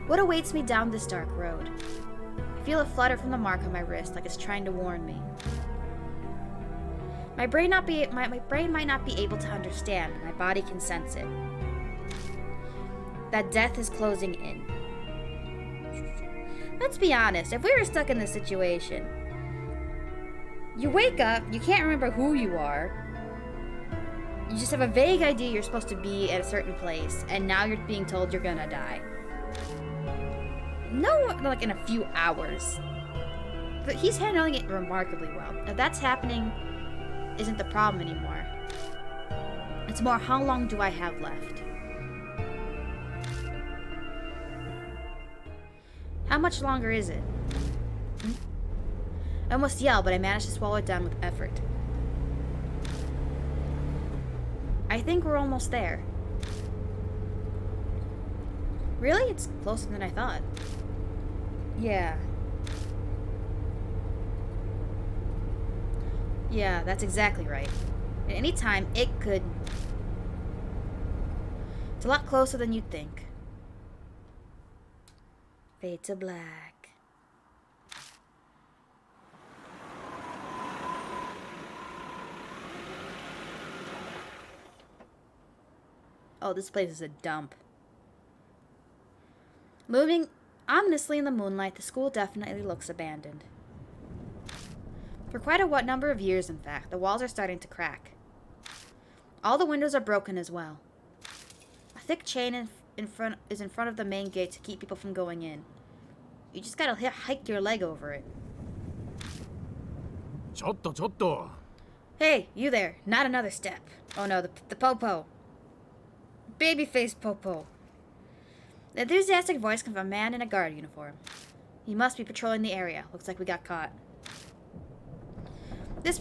What awaits me down this dark road? I feel a flutter from the mark on my wrist, like it's trying to warn me. My brain might not be able to understand, but my body can sense it. That death is closing in. Let's be honest, if we were stuck in this situation, you wake up, you can't remember who you are, you just have a vague idea you're supposed to be at a certain place, and now you're being told you're gonna die. No, like in a few hours. But he's handling it remarkably well. If that's happening, isn't the problem anymore. It's more, how long do I have left? How much longer is it? I almost yelled, but I managed to swallow it down with effort. I think we're almost there. Really? It's closer than I thought. Yeah. Yeah, that's exactly right. At any time, it could... It's a lot closer than you'd think. Fade to black. Oh, this place is a dump. Moving ominously in the moonlight, the school definitely looks abandoned. For quite a number of years, in fact, the walls are starting to crack. All the windows are broken as well. A thick chain is in front of the main gate to keep people from going in. You just gotta hike your leg over it. Chotto. Hey, you there. Not another step. Oh no, the Popo. Babyface Popo. The enthusiastic voice comes from a man in a guard uniform. He must be patrolling the area. Looks like we got caught. This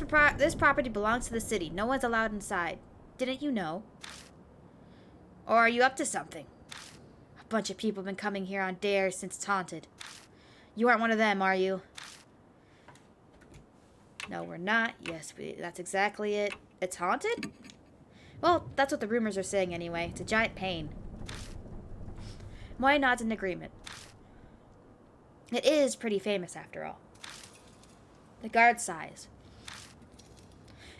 property belongs to the city. No one's allowed inside. Didn't you know? Or are you up to something? A bunch of people have been coming here on dares since it's haunted. You aren't one of them, are you? No, we're not. Yes, that's exactly it. It's haunted? Well, that's what the rumors are saying anyway. It's a giant pain. Moe nods in agreement. It is pretty famous, after all. The guard sighs.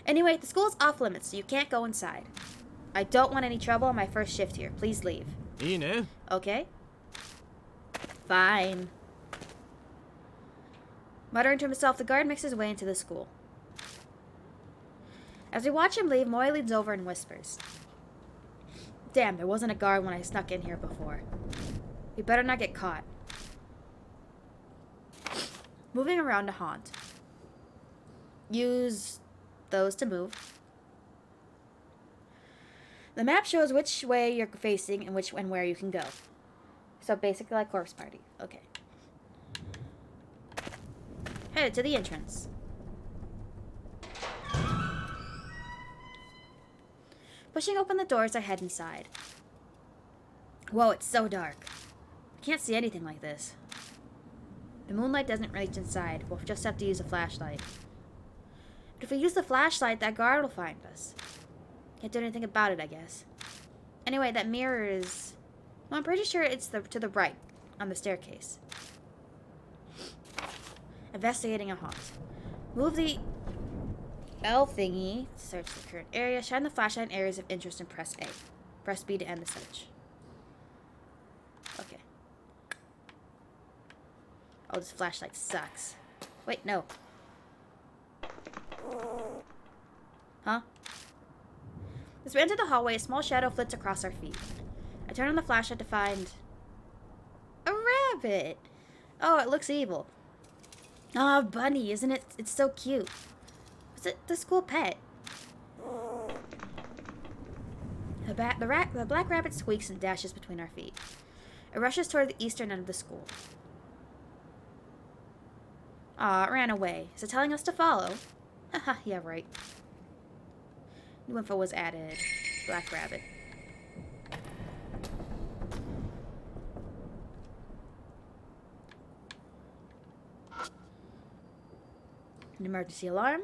Anyway, the school's off limits, so you can't go inside. I don't want any trouble on my first shift here. Please leave. いいね。 Okay? Fine. Muttering to himself, the guard makes his way into the school. As we watch him leave, Moy leans over and whispers. Damn, there wasn't a guard when I snuck in here before. We better not get caught. Moving around to haunt. Use those to move. The map shows which way you're facing and which and where you can go. So basically like Corpse Party. Okay. Headed to the entrance. Pushing open the doors, I head inside. Whoa, it's so dark. I can't see anything like this. The moonlight doesn't reach inside. We'll just have to use a flashlight. But if we use the flashlight, that guard will find us. Can't do anything about it, I guess. Anyway, that mirror is... Well, I'm pretty sure it's to the right, on the staircase. Investigating a haunt. Move the L thingy to search the current area. Shine the flashlight in areas of interest and press A. Press B to end the search. Okay. Oh, this flashlight sucks. Wait, no. Huh? As we enter the hallway, a small shadow flits across our feet. I turn on the flashlight to find... a rabbit! Oh, it looks evil. Oh, Bunny, isn't it? It's so cute. Is it the school pet? The black rabbit squeaks and dashes between our feet. It rushes toward the eastern end of the school. Aw, it ran away. Is it telling us to follow? Haha, yeah, right. New info was added. Black rabbit. An emergency alarm.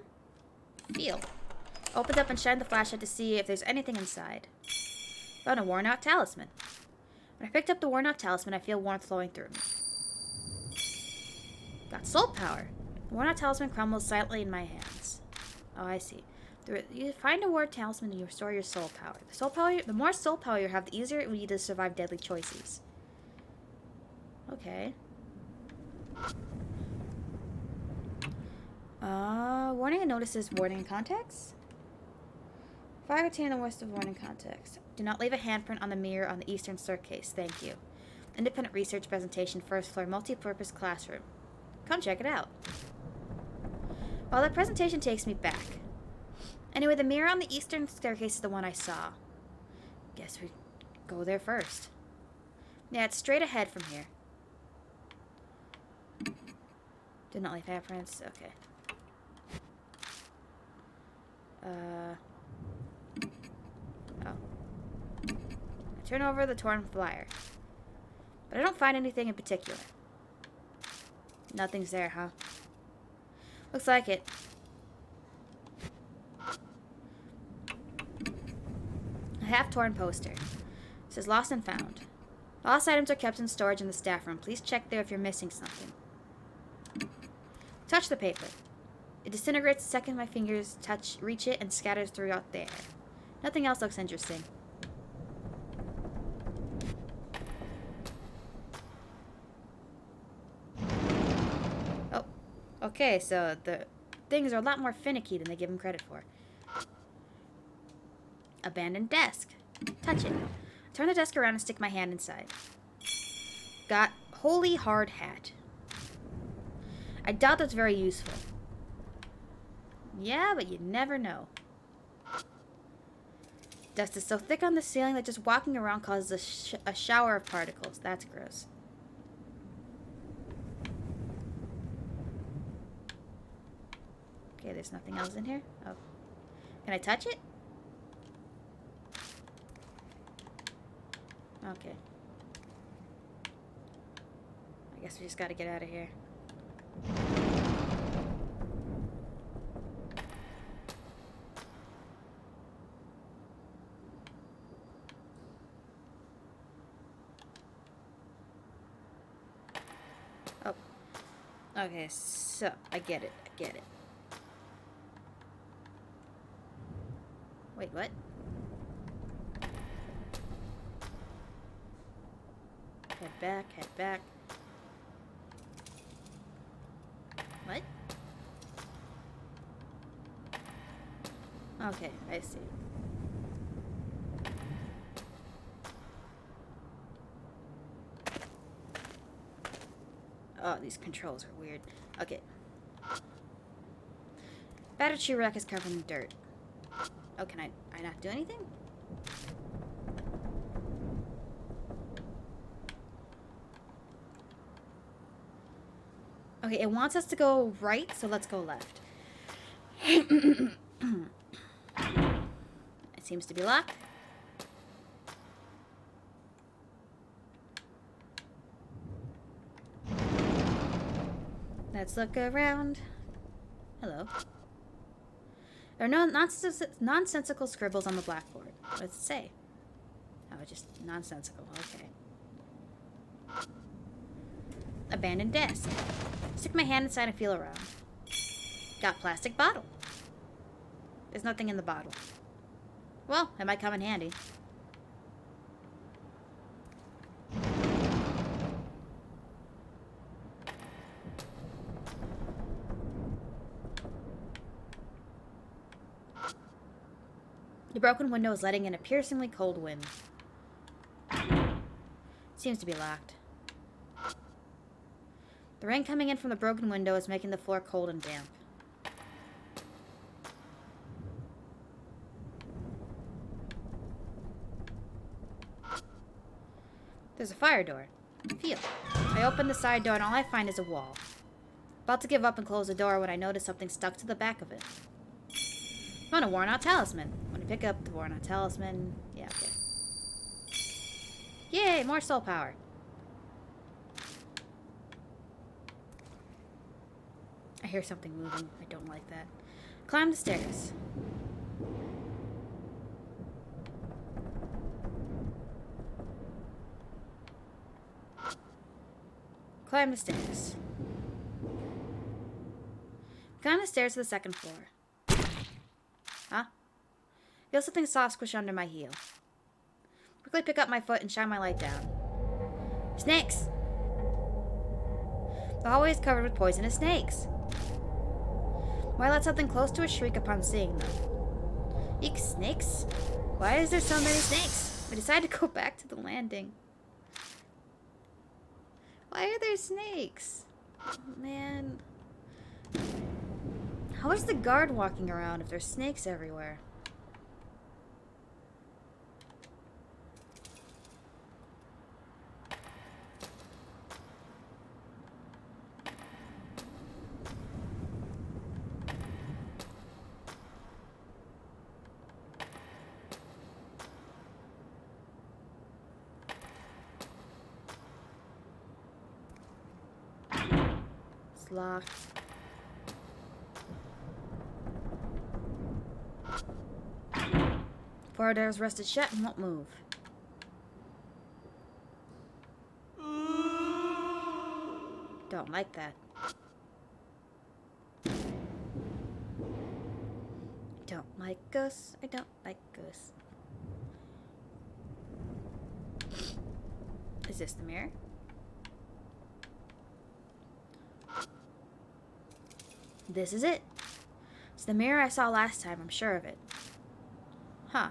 Feel. Opened up and shined the flashlight to see if there's anything inside. Found a worn-out talisman. When I picked up the worn-out talisman, I feel warmth flowing through me. Got soul power. The worn-out talisman crumbles silently in my hands. Oh, I see. You find a worn talisman and you restore your soul power. The more soul power you have, the easier it will be to survive deadly choices. Okay. Warning and notices, warning and context. Fire retain the worst of warning context. Do not leave a handprint on the mirror on the eastern staircase. Thank you. Independent research presentation, first floor, multi-purpose classroom. Come check it out. Well, that presentation takes me back. Anyway, the mirror on the eastern staircase is the one I saw. Guess we go there first. Yeah, it's straight ahead from here. Did not leave handprints. Okay. Oh. I turn over the torn flyer. But I don't find anything in particular. Nothing's there, huh? Looks like it. A half-torn poster. It says lost and found. Lost items are kept in storage in the staff room. Please check there if you're missing something. Touch the paper. It disintegrates the second my fingers reach it and scatters throughout the air. Nothing else looks interesting. Oh, okay, so the things are a lot more finicky than they give them credit for. Abandoned desk. Touch it. Turn the desk around and stick my hand inside. Got holy hard hat. I doubt that's very useful. Yeah, but you never know. Dust is so thick on the ceiling that just walking around causes a shower of particles. That's gross. Okay, there's nothing else in here. Oh. Can I touch it? Okay. I guess we just gotta get out of here. Oh. Okay, so I get it. I get it. Wait, what? Head back, head back. What? Okay, I see. Oh, these controls are weird. Okay. Battered shoe rack is covered in dirt. Oh, can I not do anything? Okay, it wants us to go right, so let's go left. It seems to be locked. Let's look around. Hello. There are no nonsensical scribbles on the blackboard. What does it say? Oh, just nonsensical. Okay. Abandoned desk. Stick my hand inside and feel around. Got plastic bottle. There's nothing in the bottle. Well, it might come in handy. The broken window is letting in a piercingly cold wind. Seems to be locked. The rain coming in from the broken window is making the floor cold and damp. There's a fire door. Feel. I open the side door and all I find is a wall. About to give up and close the door when I notice something stuck to the back of it. Found a worn-out talisman. When I pick up the worn-out talisman... Yeah, okay. Yay, more soul power. I hear something moving. I don't like that. Climb the stairs. Climb the stairs. Climb the stairs to the second floor. Huh? Feel something soft squish under my heel. Quickly pick up my foot and shine my light down. Snakes! The hallway is covered with poisonous snakes. Why let something close to us shriek upon seeing them? Eek, snakes? Why is there so many snakes? I decide to go back to the landing. Why are there snakes? Oh, man. How is the guard walking around if there's snakes everywhere? It's locked. Four doors rested shut and won't move. Don't like that. Don't like ghosts. I don't like ghosts. Is this the mirror? This is it. It's the mirror I saw last time, I'm sure of it. Huh.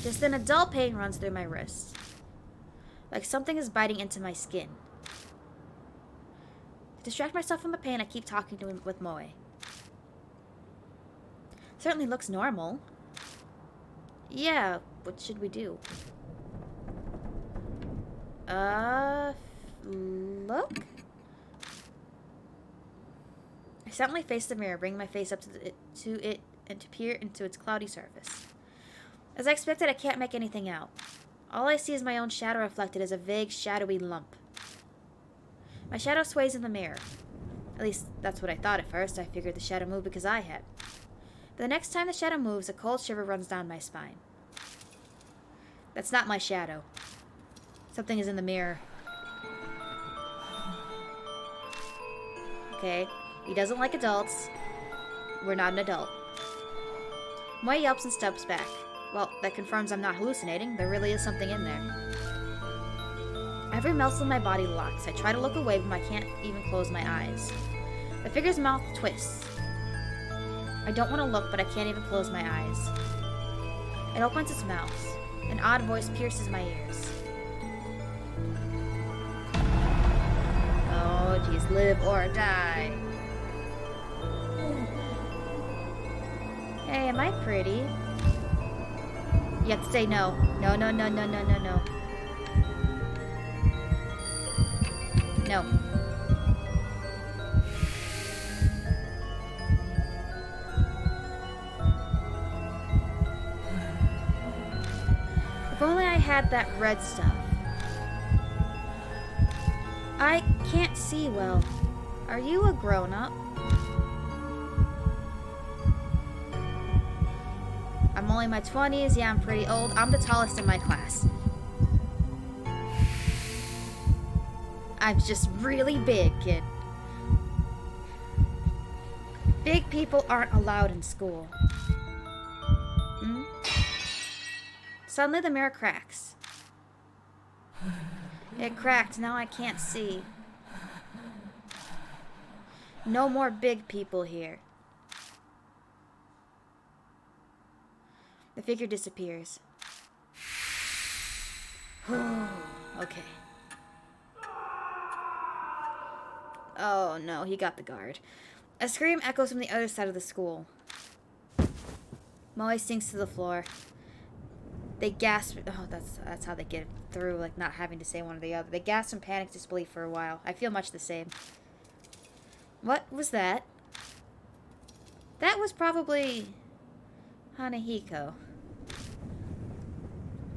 Just then a dull pain runs through my wrist. Like something is biting into my skin. To distract myself from the pain, I keep talking to him with Moe. Certainly looks normal. Yeah, what should we do? Look? I silently face the mirror, bringing my face up to it and to peer into its cloudy surface. As I expected, I can't make anything out. All I see is my own shadow reflected as a vague, shadowy lump. My shadow sways in the mirror. At least, that's what I thought at first. I figured the shadow moved because I had. But the next time the shadow moves, a cold shiver runs down my spine. That's not my shadow. Something is in the mirror. Okay. He doesn't like adults. We're not an adult. Moe yelps and steps back. Well, that confirms I'm not hallucinating. There really is something in there. I Every muscle in my body locks. I try to look away, but I can't even close my eyes. The figure's mouth twists. I don't want to look, but I can't even close my eyes. It opens its mouth. An odd voice pierces my ears. Oh, geez, live or die. Hey, am I pretty? You have to say no. No, no, no, no, no, no, no. No. If only I had that red stuff. I can't see well. Are you a grown-up? I'm only in my 20s. Yeah, I'm pretty old. I'm the tallest in my class. I'm just really big, kid. Big people aren't allowed in school. Suddenly the mirror cracks. It cracked. Now I can't see. No more big people here. The figure disappears. Okay. Oh no, he got the guard. A scream echoes from the other side of the school. Molly sinks to the floor. They gasp. Oh, that's how they get through, like not having to say one or the other. They gasp in panic disbelief for a while. I feel much the same. What was that? That was probably Hanahiko.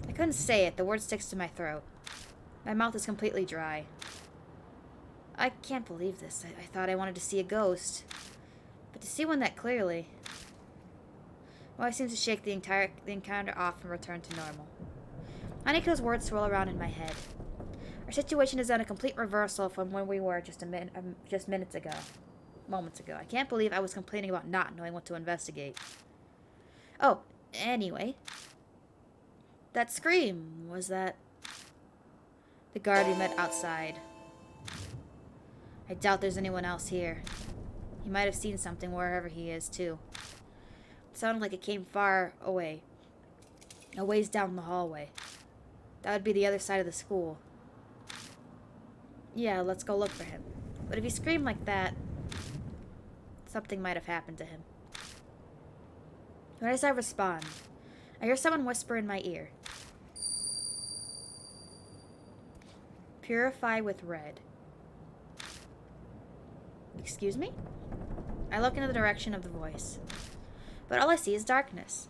I couldn't say it. The word sticks to my throat. My mouth is completely dry. I can't believe this. I thought I wanted to see a ghost. But to see one that clearly... Well, I seem to shake the encounter off and return to normal. Hanahiko's words swirl around in my head. Our situation is on a complete reversal from when we were just minutes ago. Moments ago. I can't believe I was complaining about not knowing what to investigate. Oh, anyway. That scream, was that... the guard we met outside. I doubt there's anyone else here. He might have seen something wherever he is, too. It sounded like it came far away. A ways down the hallway. That would be the other side of the school. Yeah, let's go look for him. But if he screamed like that, something might have happened to him. Right as I respond, I hear someone whisper in my ear. Purify with red. Excuse me? I look in the direction of the voice, but all I see is darkness.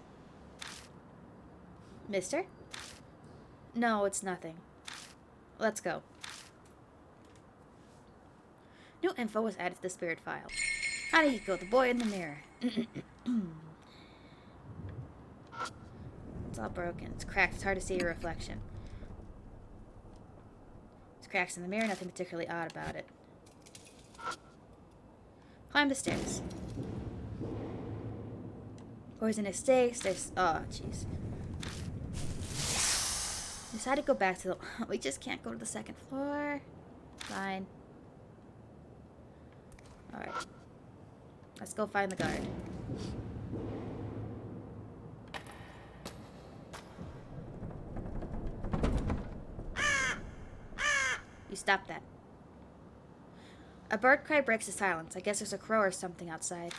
Mister? No, it's nothing. Let's go. New info was added to the spirit file. Hanahiko, the boy in the mirror. It's all broken. It's cracked. It's hard to see your reflection. There's cracks in the mirror, nothing particularly odd about it. Climb the stairs. Poisonous stakes. There's... oh, jeez. Decided to go back to the... we just can't go to the second floor. Fine. Alright. Let's go find the guard. You stop that. A bird cry breaks the silence. I guess there's a crow or something outside.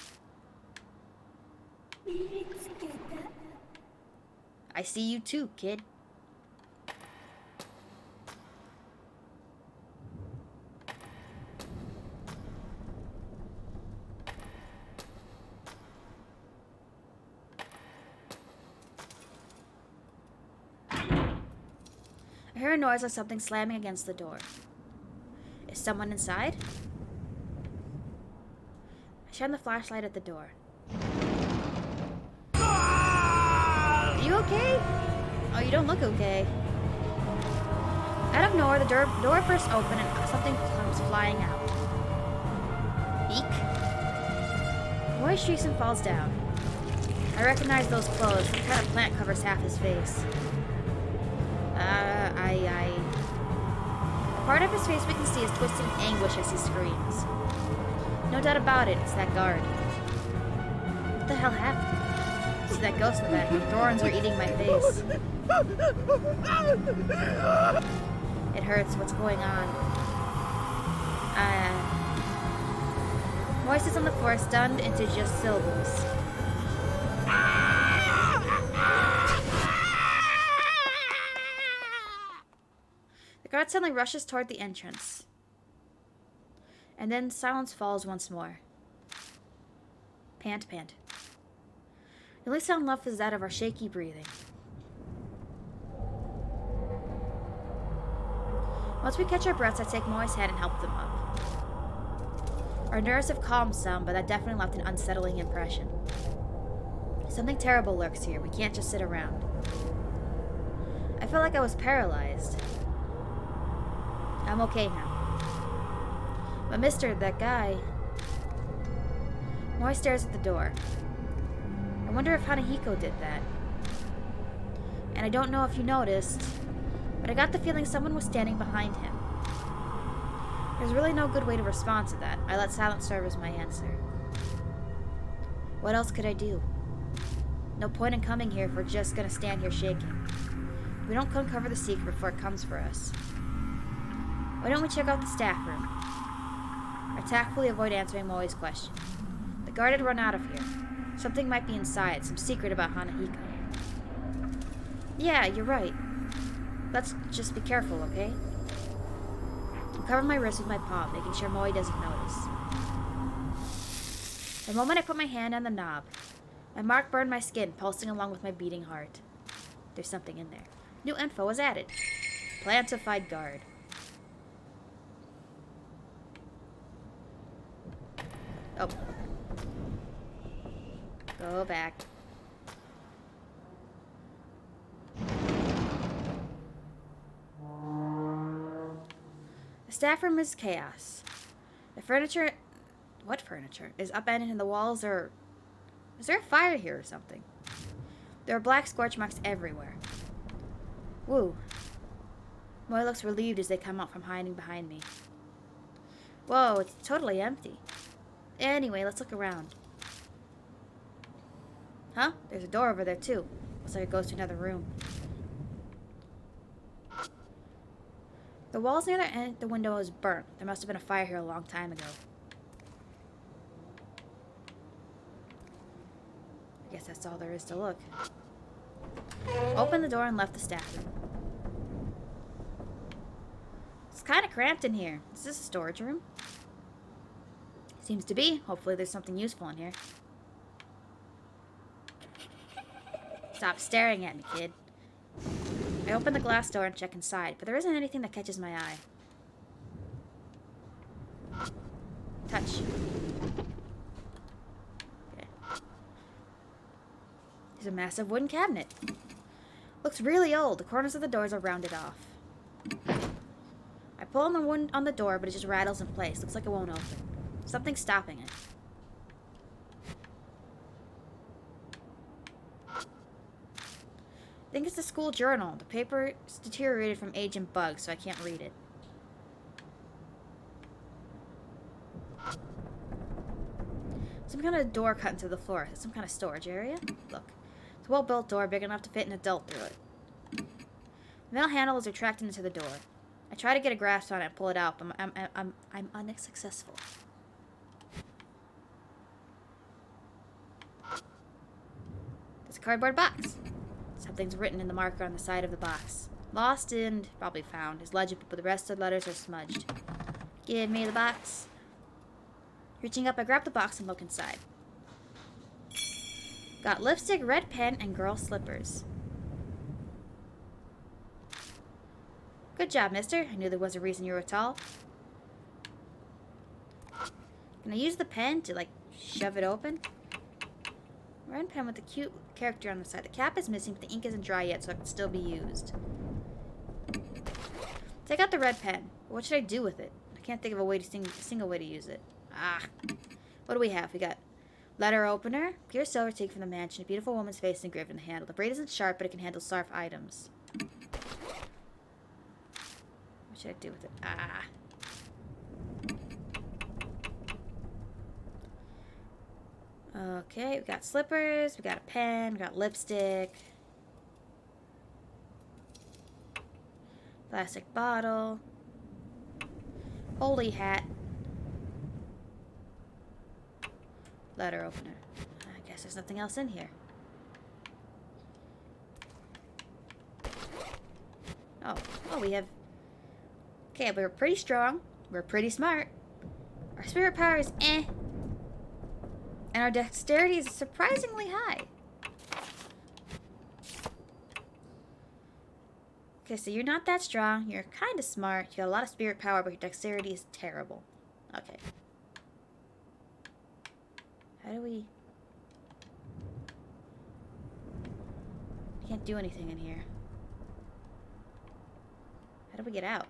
I see you too, kid. I hear a noise like something slamming against the door. Is someone inside? I shine the flashlight at the door. Are you okay? Oh, you don't look okay. Out of nowhere, the door bursts open and something comes flying out. Eek. The boy shrieks and falls down. I recognize those clothes. Some kind of plant covers half his face. part of his face we can see is twisted in anguish as he screams. No doubt about it, it's that guard. What the hell happened? See that ghost in the back. Thorns are eating my face. It hurts. What's going on? Moist is on the floor, stunned into just syllables. The guard suddenly rushes toward the entrance. And then silence falls once more. Pant, pant. The only sound left is that of our shaky breathing. Once we catch our breaths, I take Moi's hand and help them up. Our nerves have calmed some, but that definitely left an unsettling impression. Something terrible lurks here. We can't just sit around. I felt like I was paralyzed. I'm okay now. But mister, that guy... Moi stares at the door. I wonder if Hanahiko did that. And I don't know if you noticed, but I got the feeling someone was standing behind him. There's really no good way to respond to that. I let silence serve as my answer. What else could I do? No point in coming here if we're just gonna stand here shaking. We don't uncover the secret before it comes for us. Why don't we check out the staff room? I tactfully avoid answering Moi's question. The guard had run out of here. Something might be inside, some secret about Hanahiko. Yeah, you're right. Let's just be careful, okay? I cover my wrist with my palm, making sure Moi doesn't notice. The moment I put my hand on the knob, my mark burned my skin, pulsing along with my beating heart. There's something in there. New info was added. Plantified guard. Oh. Go back. The staff room is chaos. The furniture... What furniture? Is upended and the walls are... Is there a fire here or something? There are black scorch marks everywhere. Woo. Moi looks relieved as they come out from hiding behind me. Whoa, it's totally empty. Anyway, let's look around. Huh? There's a door over there, too. Looks like it goes to another room. The walls near the end of the window is burnt. There must have been a fire here a long time ago. I guess that's all there is to look. Opened the door and left the staff room. It's kind of cramped in here. Is this a storage room? Seems to be. Hopefully there's something useful in here. Stop staring at me, kid. I open the glass door and check inside, but there isn't anything that catches my eye. Touch. Okay. There's a massive wooden cabinet. Looks really old. The corners of the doors are rounded off. I pull on the door, but it just rattles in place. Looks like it won't open. Something's stopping it. I think it's the school journal. The paper is deteriorated from age and bugs, so I can't read it. Some kind of door cut into the floor. Some kind of storage area? Look. It's a well-built door, big enough to fit an adult through it. The metal handle is retracted into the door. I try to get a grasp on it and pull it out, but I'm unsuccessful. There's a cardboard box. Something's written in the marker on the side of the box. Lost and probably found is legible, but the rest of the letters are smudged. Give me the box. Reaching up, I grab the box and look inside. Got lipstick, red pen, and girl slippers. Good job, mister. I knew there was a reason you were tall. Can I use the pen to, like, shove it open? Red pen with a cute character on the side. The cap is missing, but the ink isn't dry yet, so it can still be used. Take out the red pen. What should I do with it? I can't think of a single way to use it. Ah. What do we have? We got letter opener, pure silver take from the mansion, a beautiful woman's face engraved in the handle. The braid isn't sharp, but it can handle sharp items. What should I do with it? Ah. Okay, we got slippers, we got a pen, we got lipstick. Plastic bottle. Holy hat. Letter opener. I guess there's nothing else in here. Oh, we have... Okay, we're pretty strong. We're pretty smart. Our spirit power is eh. And our dexterity is surprisingly high. Okay, so you're not that strong. You're kind of smart. You got a lot of spirit power, but your dexterity is terrible. Okay. How do we... Can't do anything in here. How do we get out?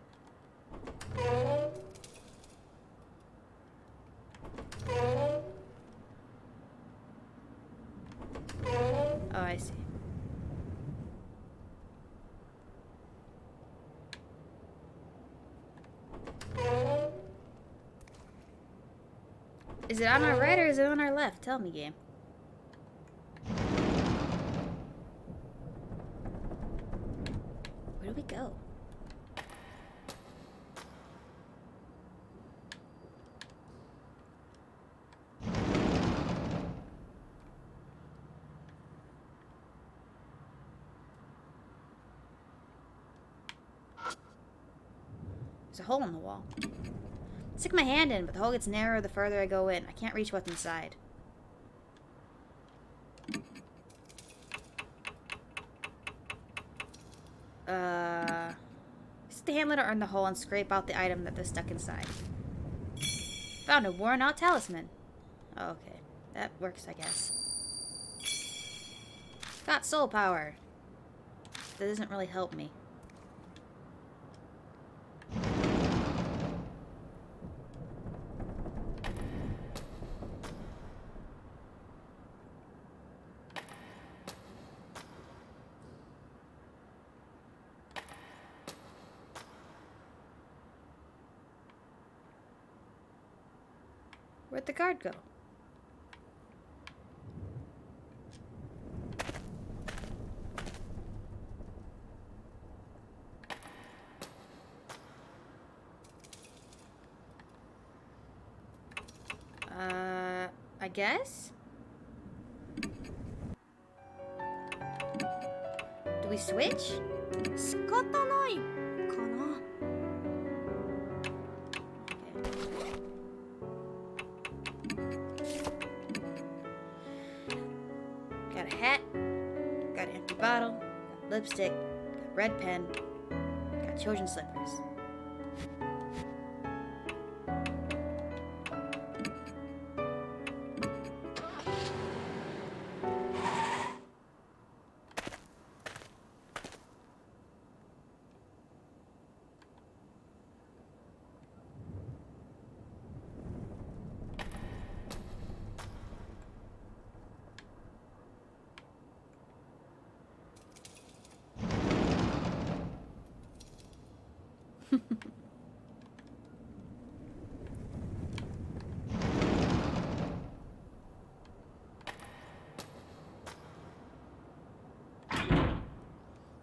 Oh, I see. Is it on our right or is it on our left? Tell me, game. Where do we go? There's a hole in the wall. Stick my hand in, but the hole gets narrower the further I go in. I can't reach what's inside. Use the hand to earn the hole and scrape out the item that is stuck inside. Found a worn out talisman. Oh, okay. That works, I guess. Got soul power. That doesn't really help me. Where'd the guard go? I guess? Do we switch? 仕方ないかな。Got a hat, got an empty bottle, got lipstick, got red pen, got children's slippers.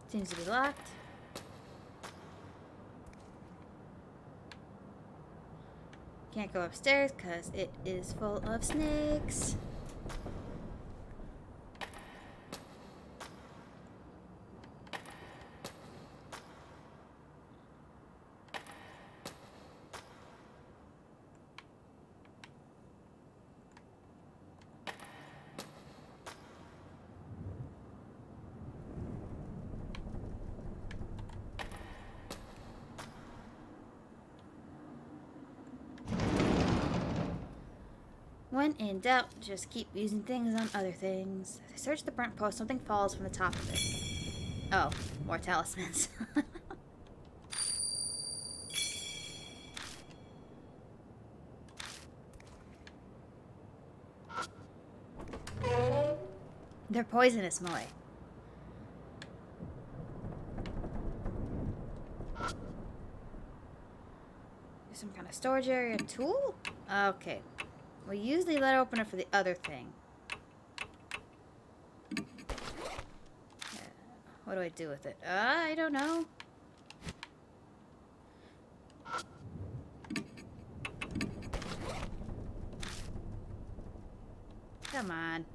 Seems to be locked. Can't go upstairs because it is full of snakes. When in doubt, just keep using things on other things. As I search the burnt post, something falls from the top of it. Oh, more talismans. They're poisonous, Moe. storage area tool? Okay. We use the letter opener for the other thing. What do I do with it? I don't know. Come on.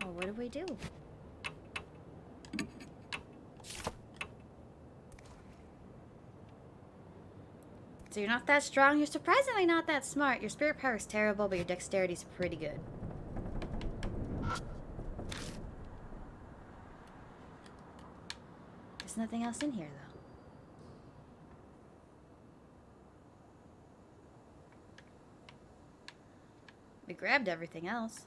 Well, what do we do? So you're not that strong, you're surprisingly not that smart. Your spirit power is terrible, but your dexterity is pretty good. There's nothing else in here, though. We grabbed everything else.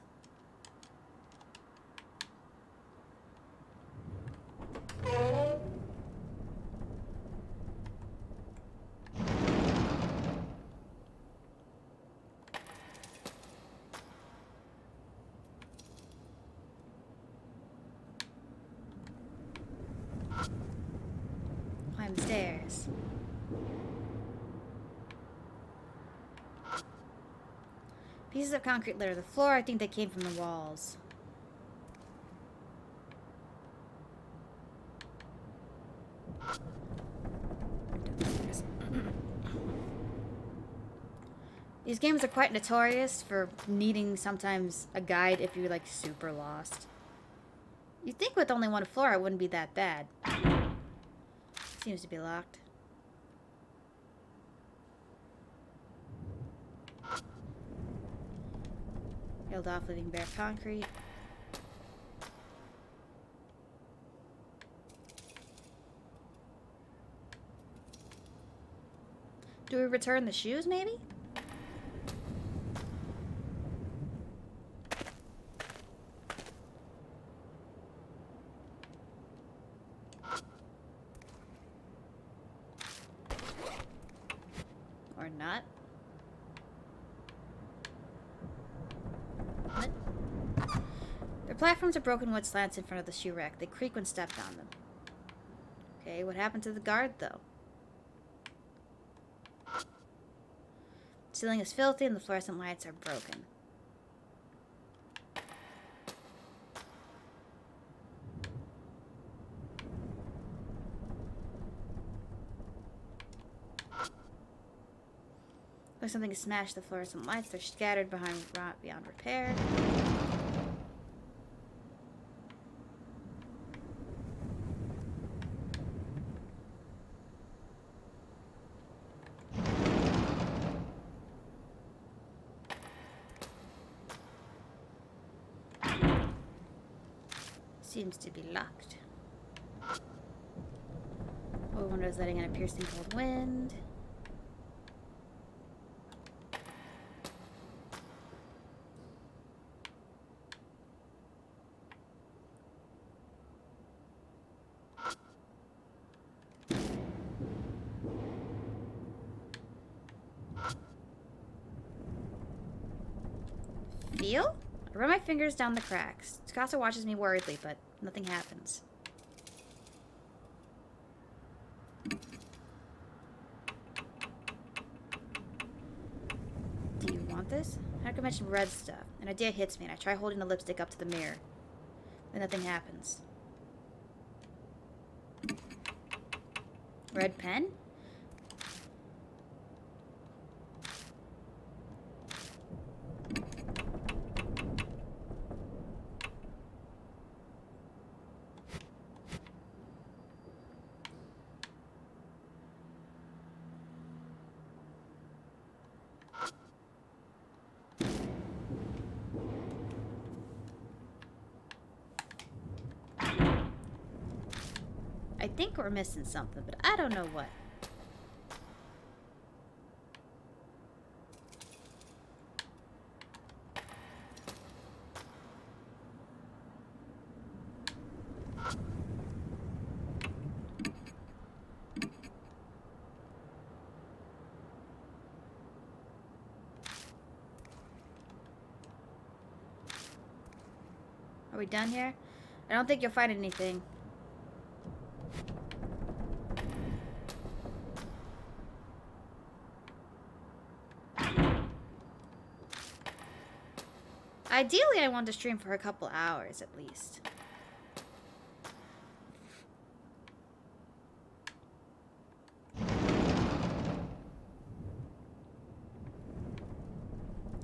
Climb the stairs. Pieces of concrete litter the floor. I think they came from the walls. These games are quite notorious for needing sometimes a guide if you're like super lost. You'd think with only one floor it wouldn't be that bad. Seems to be locked. Peeled off, leaving bare concrete. Do we return the shoes, maybe? Or not? What? Their platforms are broken wood slants in front of the shoe rack. They creak when stepped on them. Okay, what happened to the guard, though? The ceiling is filthy and the fluorescent lights are broken. Looks like something smashed the fluorescent lights. They're scattered beyond repair. Seems to be locked. Oh, windows letting in a piercing cold wind. Feel? I run my fingers down the cracks. Tsukasa watches me worriedly, but nothing happens. Do you want this? Hanukkah mentioned red stuff. An idea hits me, and I try holding the lipstick up to the mirror. But nothing happens. Red pen? I think we're missing something, but I don't know what. Are we done here? I don't think you'll find anything. Ideally, I want to stream for a couple hours at least.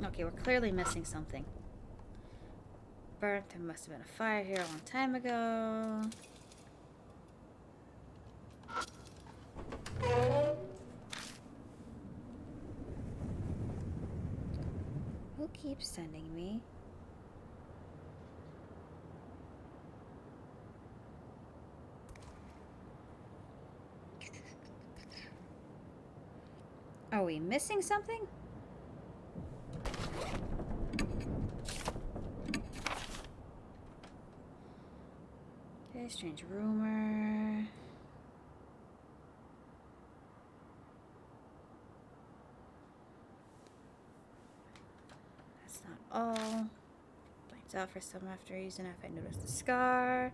Okay, we're clearly missing something. Burnt. There must have been a fire here a long time ago. Who keeps sending me? Are we missing something? Okay, strange rumor. That's not all. Points out for some after reason if I notice the scar.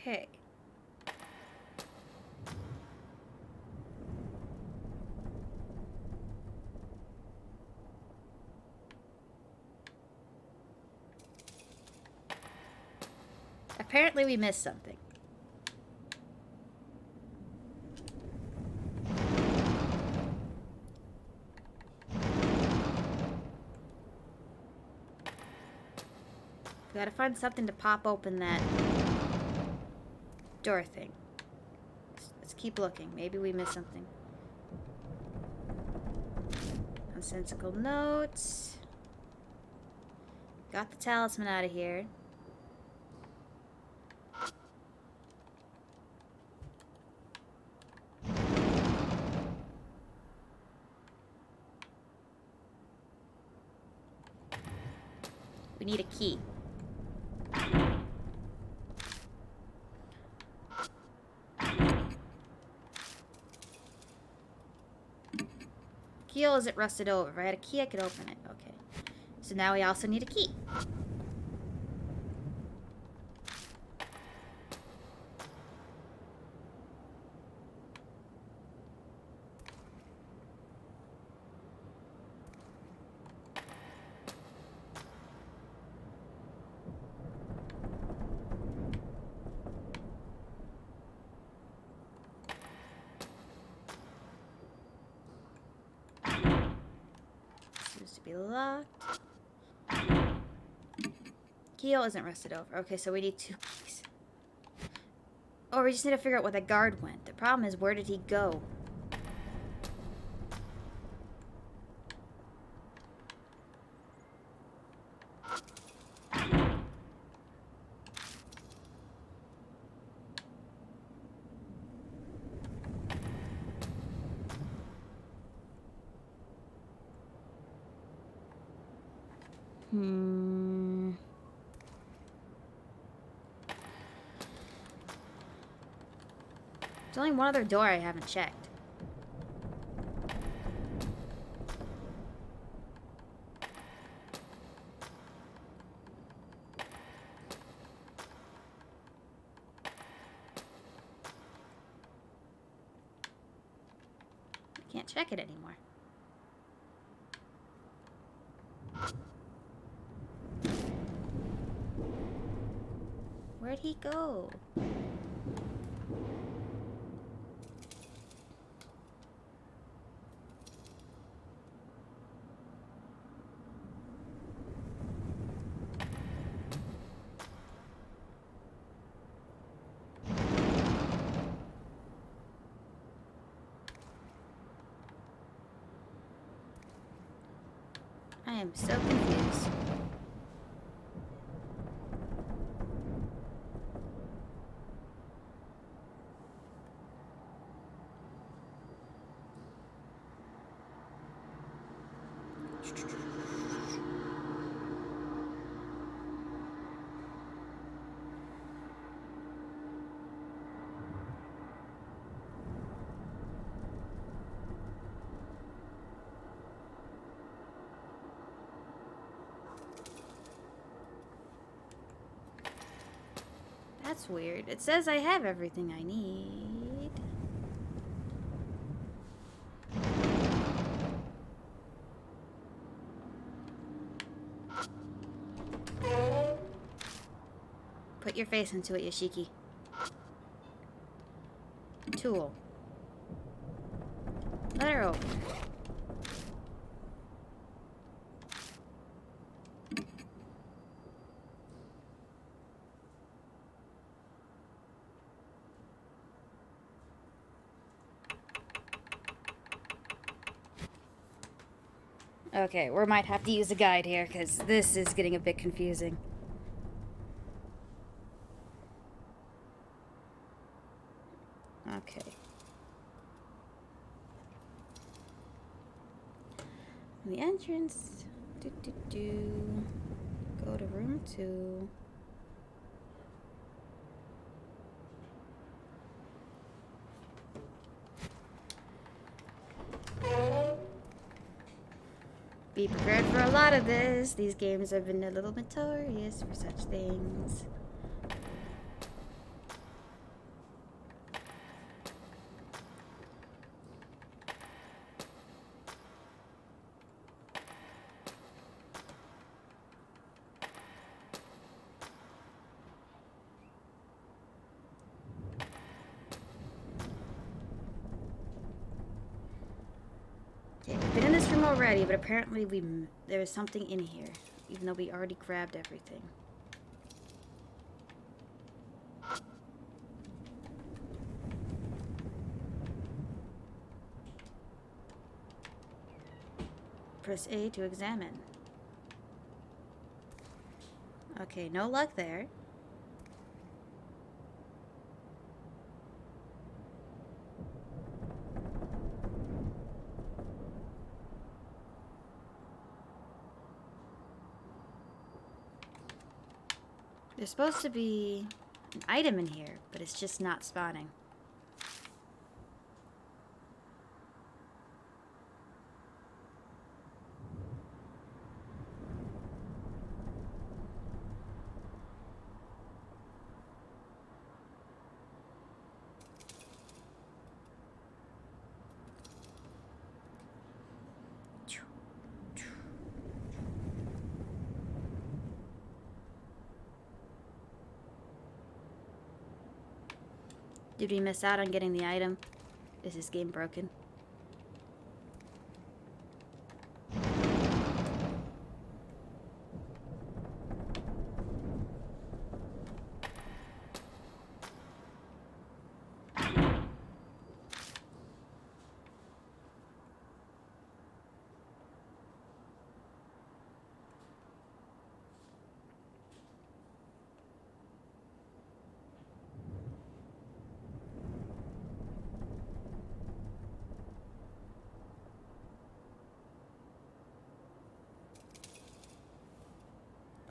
Okay. Apparently we missed something. We gotta find something to pop open that door thing. Let's keep looking. Maybe we missed something. Nonsensical notes. Got the talisman out of here. We need a key. Keel isn't rusted over. If I had a key, I could open it. Okay. So now we also need a key. Seems to be locked. Keel isn't rusted over. Okay, so we need 2 keys. Or we just need to figure out where the guard went. The problem is, where did he go? There's only one other door I haven't checked. I can't check it anymore. Where'd he go? I am so confused. That's weird. It says I have everything I need. Put your face into it, Yoshiki. Tool. Let her open. Okay, we might have to use a guide here, because this is getting a bit confusing. Okay. The entrance. Go to room 2. Be prepared for a lot of this. These games have been a little notorious for such things. Okay, we've been in this room already, but apparently there's something in here, even though we already grabbed everything. Press A to examine. Okay, no luck there. There's supposed to be an item in here, but it's just not spawning. Did we miss out on getting the item? Is this game broken?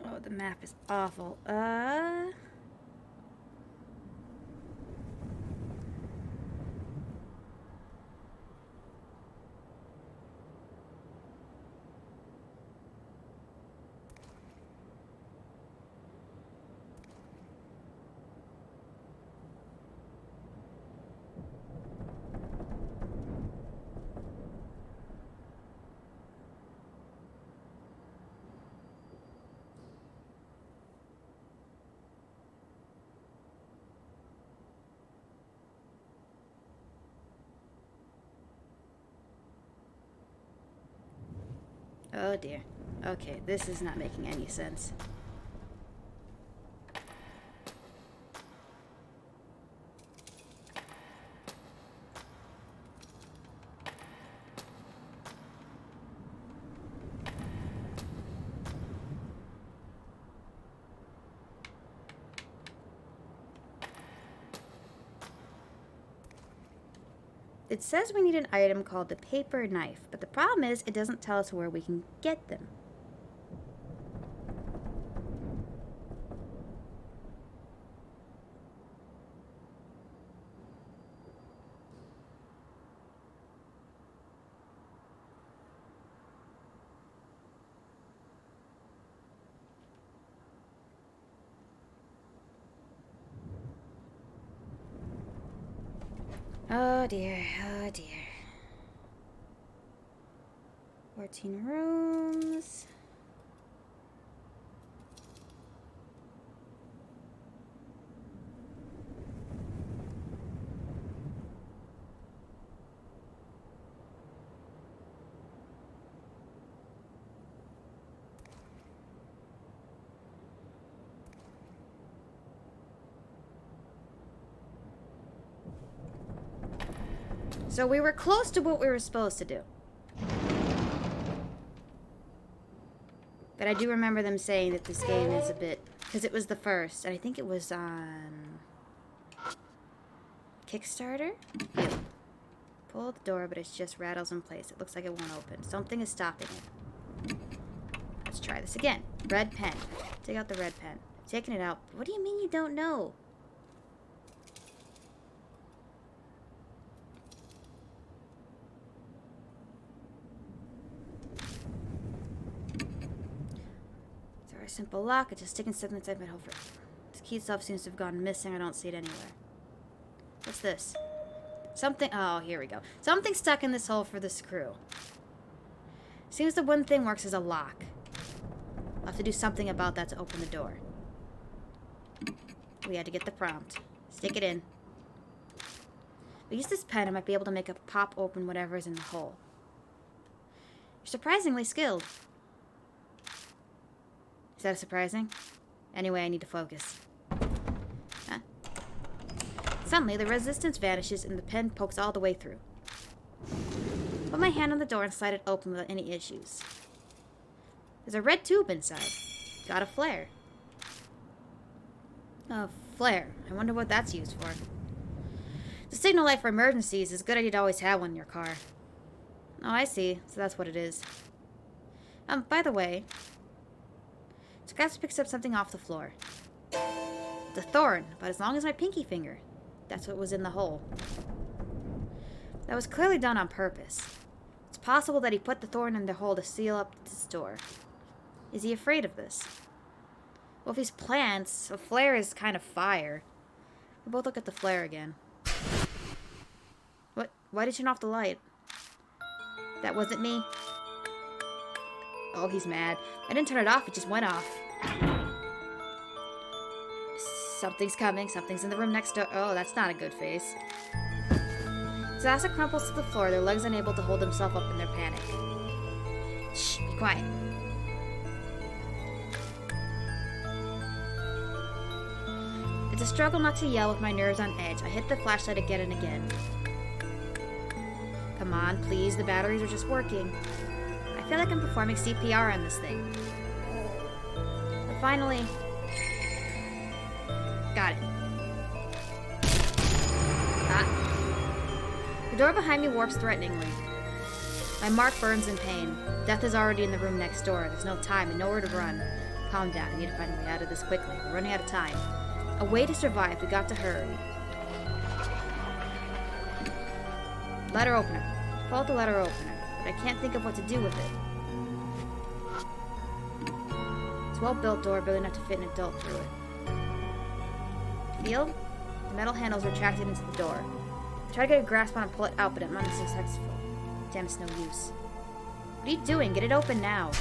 Oh, the map is awful. Oh dear. Okay, this is not making any sense. It says we need an item called the paper knife, but the problem is it doesn't tell us where we can get them. Oh dear, oh dear. 14 rooms. So we were close to what we were supposed to do. But I do remember them saying that this game is a bit... Because it was the first, and I think it was on... Kickstarter? Yeah. Pull the door, but it just rattles in place. It looks like it won't open. Something is stopping it. Let's try this again. Red pen. Take out the red pen. Taking it out. What do you mean you don't know? A simple lock. It's just sticking something inside my holster. This key itself seems to have gone missing. I don't see it anywhere. What's this? Something. Oh, here we go. Something stuck in this hole for the screw. Seems the one thing works as a lock. I'll have to do something about that to open the door. We had to get the prompt. Stick it in. If I use this pen, I might be able to make it pop open whatever is in the hole. You're surprisingly skilled. Is that surprising? Anyway, I need to focus. Huh? Suddenly, the resistance vanishes and the pen pokes all the way through. Put my hand on the door and slide it open without any issues. There's a red tube inside. Got a flare. A flare. I wonder what that's used for. The signal light for emergencies is a good idea to always have one in your car. Oh, I see. So that's what it is. By the way... Scraps picks up something off the floor. The thorn, about as long as my pinky finger. That's what was in the hole. That was clearly done on purpose. It's possible that he put the thorn in the hole to seal up this door. Is he afraid of this? Well, if he's plants, a flare is kind of fire. We both look at the flare again. What? Why did you turn off the light? That wasn't me. Oh, he's mad. I didn't turn it off, it just went off. Something's coming. Something's in the room next door. Oh, that's not a good face. Zaza crumples to the floor, their legs unable to hold himself up in their panic. Shh, be quiet. It's a struggle not to yell with my nerves on edge. I hit the flashlight again and again. Come on, please. The batteries are just working. I feel like I'm performing CPR on this thing. But finally... Got it. Ah. The door behind me warps threateningly. My mark burns in pain. Death is already in the room next door. There's no time and nowhere to run. Calm down. I need to find a way out of this quickly. We're running out of time. A way to survive. We got to hurry. Letter opener. Pull out the letter opener. But I can't think of what to do with it. It's a well-built door, big enough to fit an adult through it. Feel? The metal handles retracted into the door. I try to get a grasp on it and pull it out, but I'm unsuccessful. Damn, it's no use. What are you doing? Get it open now.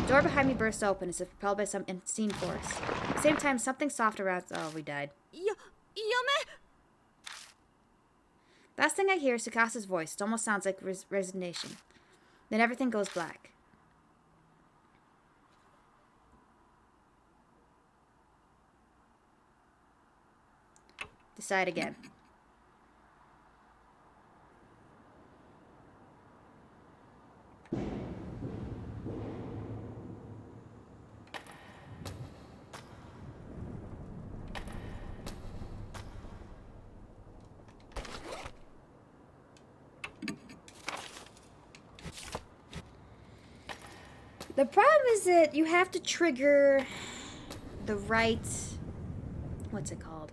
The door behind me bursts open as if propelled by some unseen force. At the same time, something soft around... Oh, we died. Yame! Last thing I hear is Tsukasa's voice. It almost sounds like resignation. Then everything goes black. Decide again. The problem is that you have to trigger the right... What's it called?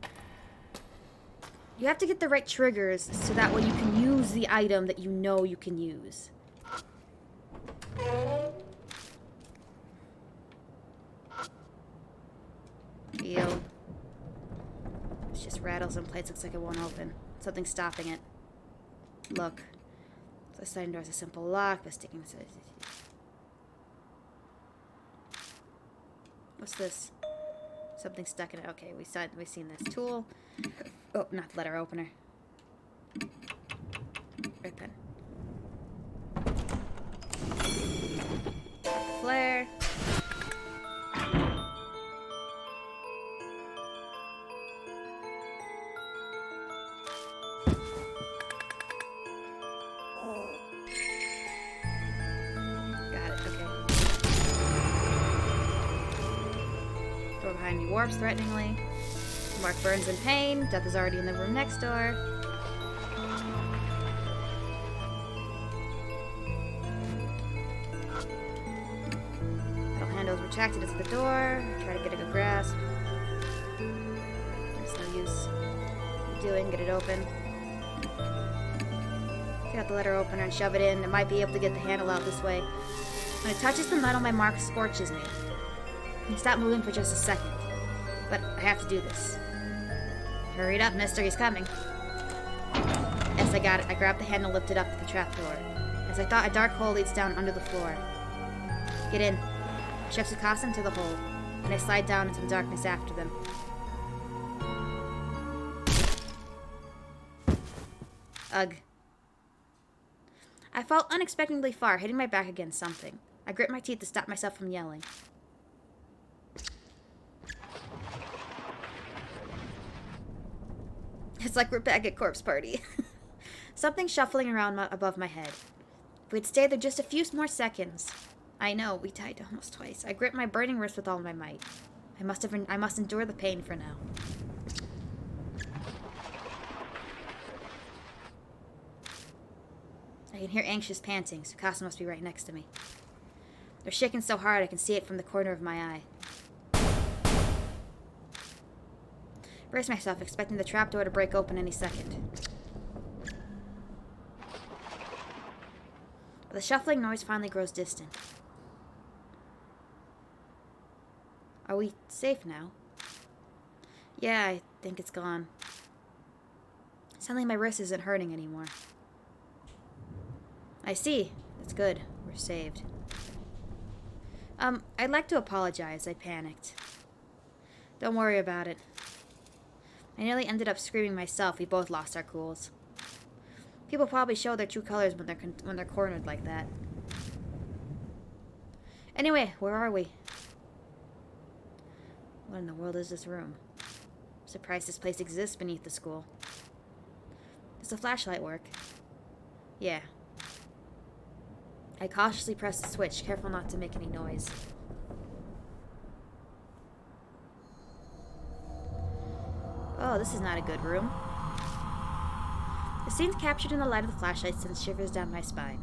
You have to get the right triggers so that way you can use the item that you know you can use. Feel. It's just rattles and plates. Looks like it won't open. Something's stopping it. Look. The sliding door is a simple lock, but sticking to it. What's this? Something stuck in it. Okay, we've seen this tool. Oh, not the letter opener. Red pen. Flare. Behind me warps threateningly. Mark burns in pain. Death is already in the room next door. Metal handles retracted at the door. Try to get a good grasp. There's no use. What are you doing? Get it open. Get out the letter opener and shove it in. I might be able to get the handle out this way. When it touches the metal, my mark scorches me. He stopped moving for just a second. But I have to do this. Hurry it up, mister. He's coming. Yes, I got it. I grabbed the handle and lifted up the trapdoor. As I thought, a dark hole leads down under the floor. Get in. I shove Tsukasa into the hole, and I slide down into the darkness after them. Ugh. I fall unexpectedly far, hitting my back against something. I grit my teeth to stop myself from yelling. It's like we're back at Corpse Party. Something shuffling around above my head. If we'd stayed there just a few more seconds. I know, we died almost twice. I grip my burning wrist with all my might. I must endure the pain for now. I can hear anxious panting. Tsukasa must be right next to me. They're shaking so hard I can see it from the corner of my eye. Brace myself, expecting the trapdoor to break open any second. But the shuffling noise finally grows distant. Are we safe now? Yeah, I think it's gone. Suddenly my wrist isn't hurting anymore. I see. That's good. We're saved. I'd like to apologize. I panicked. Don't worry about it. I nearly ended up screaming myself. We both lost our cools. People probably show their true colors when they're cornered like that. Anyway, where are we? What in the world is this room? I'm surprised this place exists beneath the school. Does the flashlight work? Yeah. I cautiously press the switch, careful not to make any noise. Oh, this is not a good room. The scenes captured in the light of the flashlight sends shivers down my spine.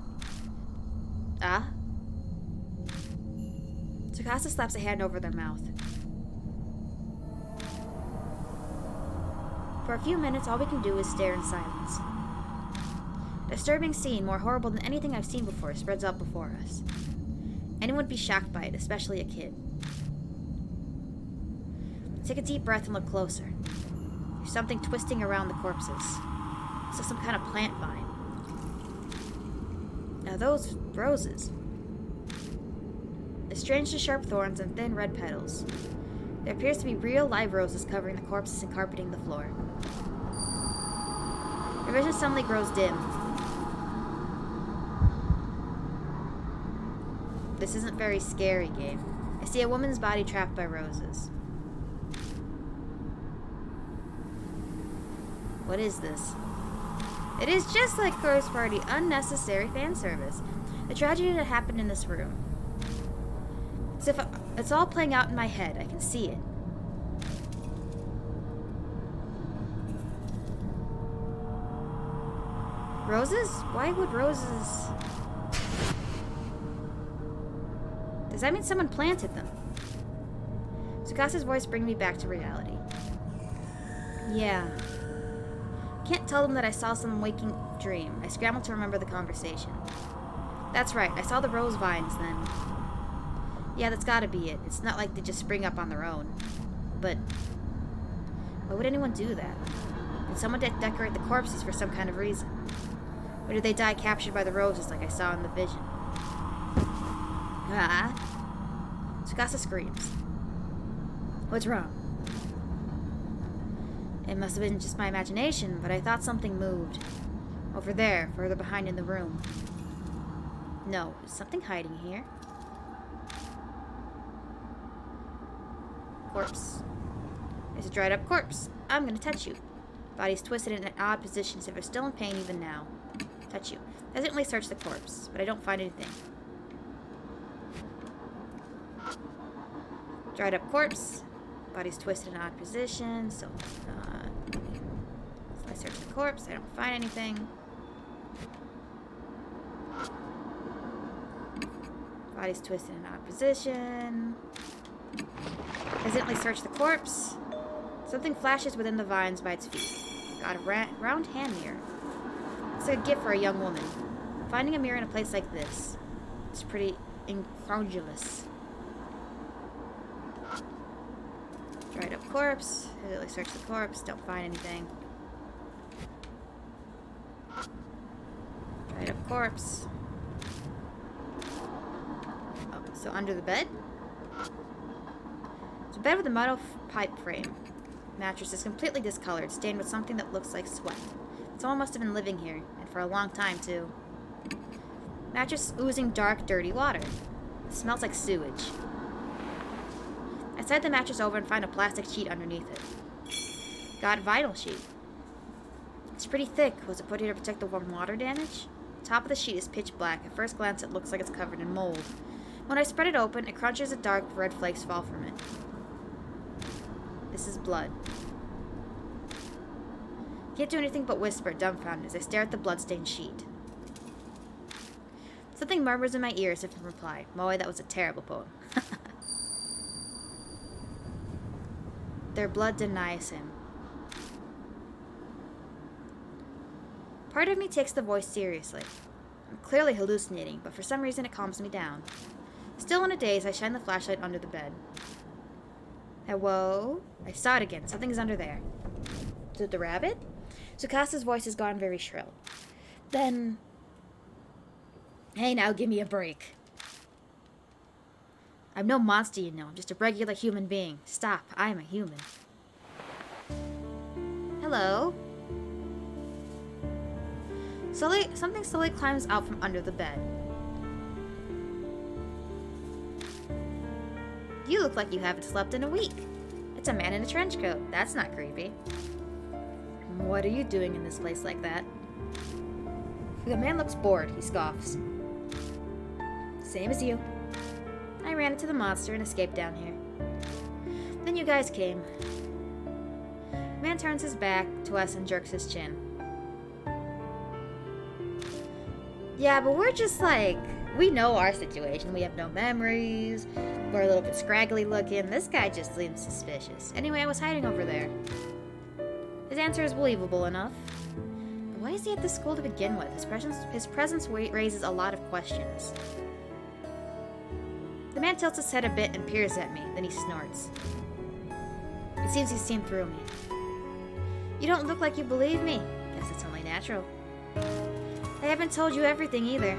Ah? Tsukasa slaps a hand over their mouth. For a few minutes, all we can do is stare in silence. A disturbing scene, more horrible than anything I've seen before, spreads out before us. Anyone would be shocked by it, especially a kid. Take a deep breath and look closer. There's something twisting around the corpses. It's like some kind of plant vine. Now those roses. They're strangely sharp thorns and thin red petals. There appears to be real live roses covering the corpses and carpeting the floor. The vision suddenly grows dim. This isn't very scary, game. I see a woman's body trapped by roses. What is this? It is just like Corpse Party, unnecessary fan service. The tragedy that happened in this room. It's if it's all playing out in my head. I can see it. Roses? Why would roses... Does that mean someone planted them? Tsukasa's voice brings me back to reality. Yeah. Can't tell them that I saw some waking dream. I scrambled to remember the conversation. That's right, I saw the rose vines then. Yeah, that's gotta be it. It's not like they just spring up on their own. But why would anyone do that? Did someone decorate the corpses for some kind of reason? Or did they die captured by the roses like I saw in the vision? Ah. Tsukasa screams. What's wrong? It must have been just my imagination, but I thought something moved. Over there, further behind in the room. No, is something hiding here? Corpse. It's a dried up corpse. I'm gonna touch you. Body's twisted in an odd position as if it's still in pain even now. Touch you. Hesitantly search the corpse, but I don't find anything. Dried up corpse. Body's twisted in an odd position, so I search the corpse. I don't find anything. Body's twisted in an odd position. Hesitantly search the corpse. Something flashes within the vines by its feet. Got a round hand mirror. It's like a gift for a young woman. Finding a mirror in a place like this. It's pretty incredulous. Dried up corpse. Hesitantly search the corpse. Don't find anything. Dried up corpse. Oh, so under the bed? It's a bed with a metal pipe frame. Mattress is completely discolored, stained with something that looks like sweat. Someone must have been living here, and for a long time, too. Mattress oozing dark, dirty water. It smells like sewage. I slide the mattress over and find a plastic sheet underneath it. Got a vinyl sheet. It's pretty thick. Was it put here to protect the warm water damage? The top of the sheet is pitch black. At first glance, it looks like it's covered in mold. When I spread it open, it crunches and dark red flakes fall from it. This is blood. Can't do anything but whisper, dumbfounded, as I stare at the blood-stained sheet. Something murmurs in my ear as if in reply. Moe, that was a terrible poem. Their blood denies him. Part of me takes the voice seriously. I'm clearly hallucinating, but for some reason it calms me down. Still in a daze, I shine the flashlight under the bed. Hello? I saw it again. Something's under there. Is it the rabbit? Tsukasa's voice has gone very shrill. Then... Hey, now give me a break. I'm no monster, you know. I'm just a regular human being. Stop. I'm a human. Hello? Something slowly climbs out from under the bed. You look like you haven't slept in a week. It's a man in a trench coat. That's not creepy. What are you doing in this place like that? The man looks bored. He scoffs. Same as you. I ran into the monster and escaped down here. Then you guys came. The man turns his back to us and jerks his chin. Yeah, but we're just like... We know our situation. We have no memories. We're a little bit scraggly looking. This guy just seems suspicious. Anyway, I was hiding over there. His answer is believable enough. But why is he at this school to begin with? His presence raises a lot of questions. The man tilts his head a bit and peers at me. Then he snorts. It seems he's seen through me. You don't look like you believe me. Guess it's only natural. I haven't told you everything either.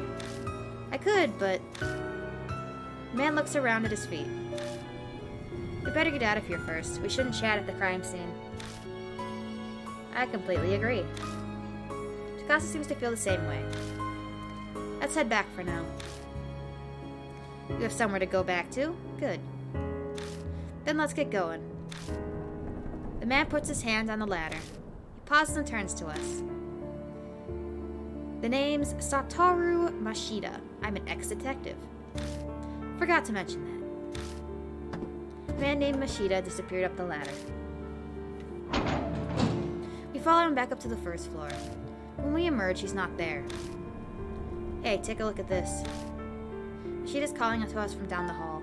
I could, but... The man looks around at his feet. We better get out of here first. We shouldn't chat at the crime scene. I completely agree. Tsukasa seems to feel the same way. Let's head back for now. You have somewhere to go back to? Good. Then let's get going. The man puts his hand on the ladder. He pauses and turns to us. The name's Satoru Mashida. I'm an ex-detective. Forgot to mention that. The man named Mashida disappeared up the ladder. We follow him back up to the first floor. When we emerge, he's not there. Hey, take a look at this. Mashida's calling to us from down the hall.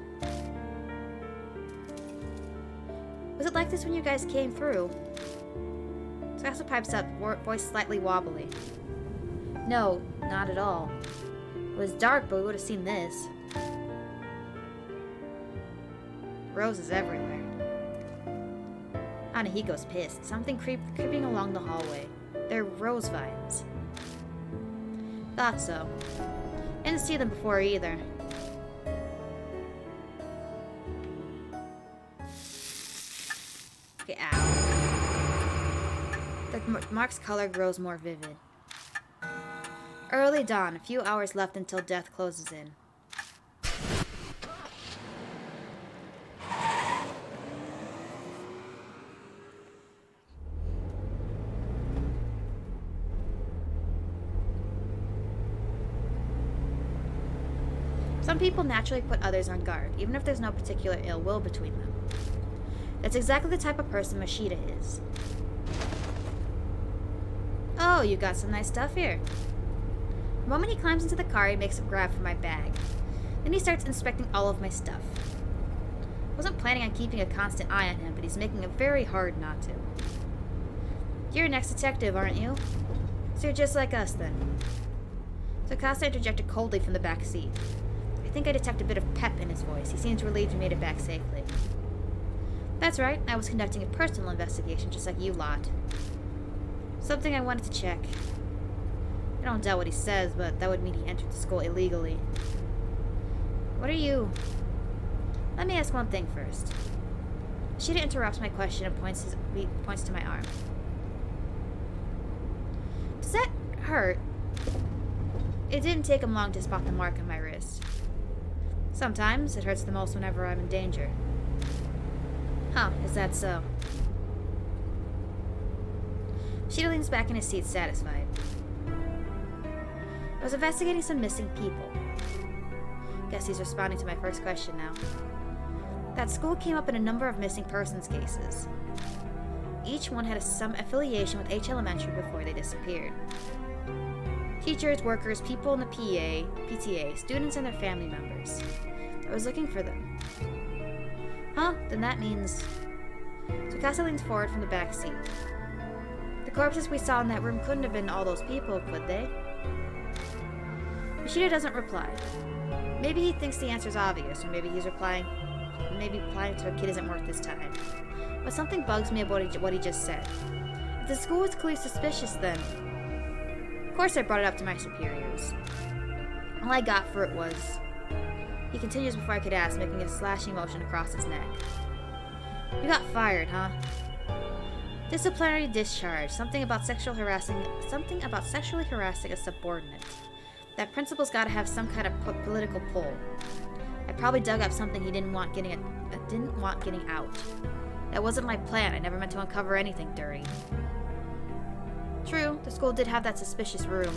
Was it like this when you guys came through? Tsukasa pipes up, voice slightly wobbly. No, not at all. It was dark, but we would have seen this. Roses everywhere. Anahiko's pissed. Something creeping along the hallway. They're rose vines. Thought so. Didn't see them before either. Okay, ow. The mark's color grows more vivid. Early dawn, a few hours left until death closes in. Some people naturally put others on guard, even if there's no particular ill will between them. That's exactly the type of person Mashida is. Oh, you got some nice stuff here. The moment he climbs into the car, he makes a grab for my bag. Then he starts inspecting all of my stuff. I wasn't planning on keeping a constant eye on him, but he's making it very hard not to. You're an ex-detective, aren't you? So you're just like us, then. Tsukasa interjected coldly from the back seat. I think I detect a bit of pep in his voice. He seems relieved he made it back safely. That's right, I was conducting a personal investigation just like you lot. Something I wanted to check. I don't doubt what he says, but that would mean he entered the school illegally. What are you... Let me ask one thing first. Shida interrupts my question and points to my arm. Does that hurt? It didn't take him long to spot the mark on my wrist. Sometimes it hurts the most whenever I'm in danger. Huh, is that so? Shida leans back in his seat, satisfied. I was investigating some missing people. Guess he's responding to my first question now. That school came up in a number of missing persons cases. Each one had some affiliation with H Elementary before they disappeared. Teachers, workers, people in the PTA, students and their family members. I was looking for them. Huh? Then that means... Tsukasa leans forward from the back seat. The corpses we saw in that room couldn't have been all those people, could they? Mashida doesn't reply. Maybe he thinks the answer's obvious, or maybe he's replying to a kid isn't worth his time. But something bugs me about what he just said. If the school was clearly suspicious, then... Of course I brought it up to my superiors. All I got for it was... He continues before I could ask, making a slashing motion across his neck. You got fired, huh? Disciplinary discharge. Something about sexually harassing a subordinate. That principal's gotta have some kind of political pull. I probably dug up something he didn't want getting out. That wasn't my plan. I never meant to uncover anything dirty. True, the school did have that suspicious room.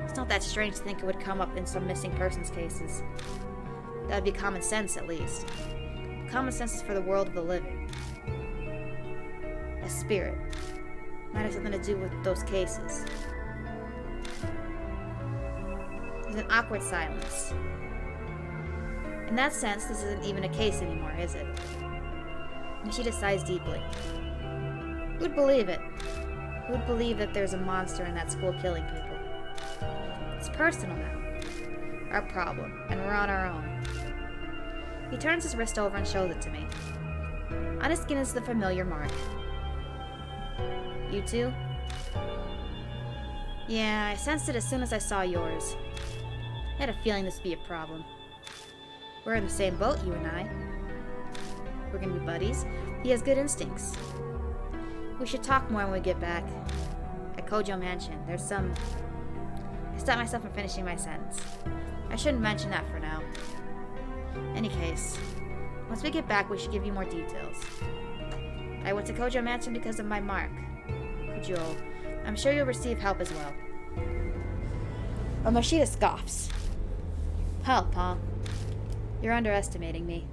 It's not that strange to think it would come up in some missing persons cases. That would be common sense, at least. Common sense is for the world of the living. A spirit. Might have something to do with those cases. There's an awkward silence. In that sense, this isn't even a case anymore, is it? Nishida sighs deeply. Who'd believe it? Who'd believe that there's a monster in that school killing people? It's personal now. Our problem, and we're on our own. He turns his wrist over and shows it to me. On his skin is the familiar mark. You too? Yeah, I sensed it as soon as I saw yours. I had a feeling this would be a problem. We're in the same boat, you and I. We're gonna be buddies. He has good instincts. We should talk more when we get back. At Kojo Mansion, there's some... I stopped myself from finishing my sentence. I shouldn't mention that for now. Any case, once we get back, we should give you more details. I went to Kojo Mansion because of my mark. Kujo, I'm sure you'll receive help as well. Mashida scoffs. Help, huh? You're underestimating me.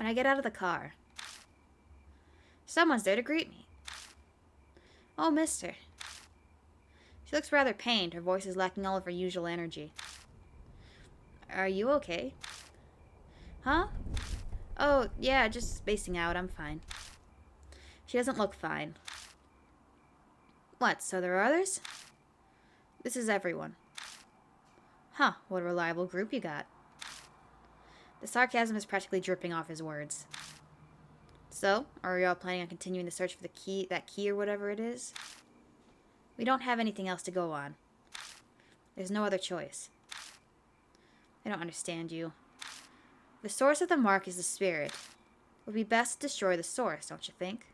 when I get out of the car. Someone's there to greet me. Oh, mister. She looks rather pained. Her voice is lacking all of her usual energy. Are you okay? Huh? Oh, yeah, just spacing out. I'm fine. She doesn't look fine. What, so there are others? This is everyone. Huh, what a reliable group you got. The sarcasm is practically dripping off his words. So, are we all planning on continuing the search for that key or whatever it is? We don't have anything else to go on. There's no other choice. I don't understand you. The source of the mark is the spirit. It would be best to destroy the source, don't you think?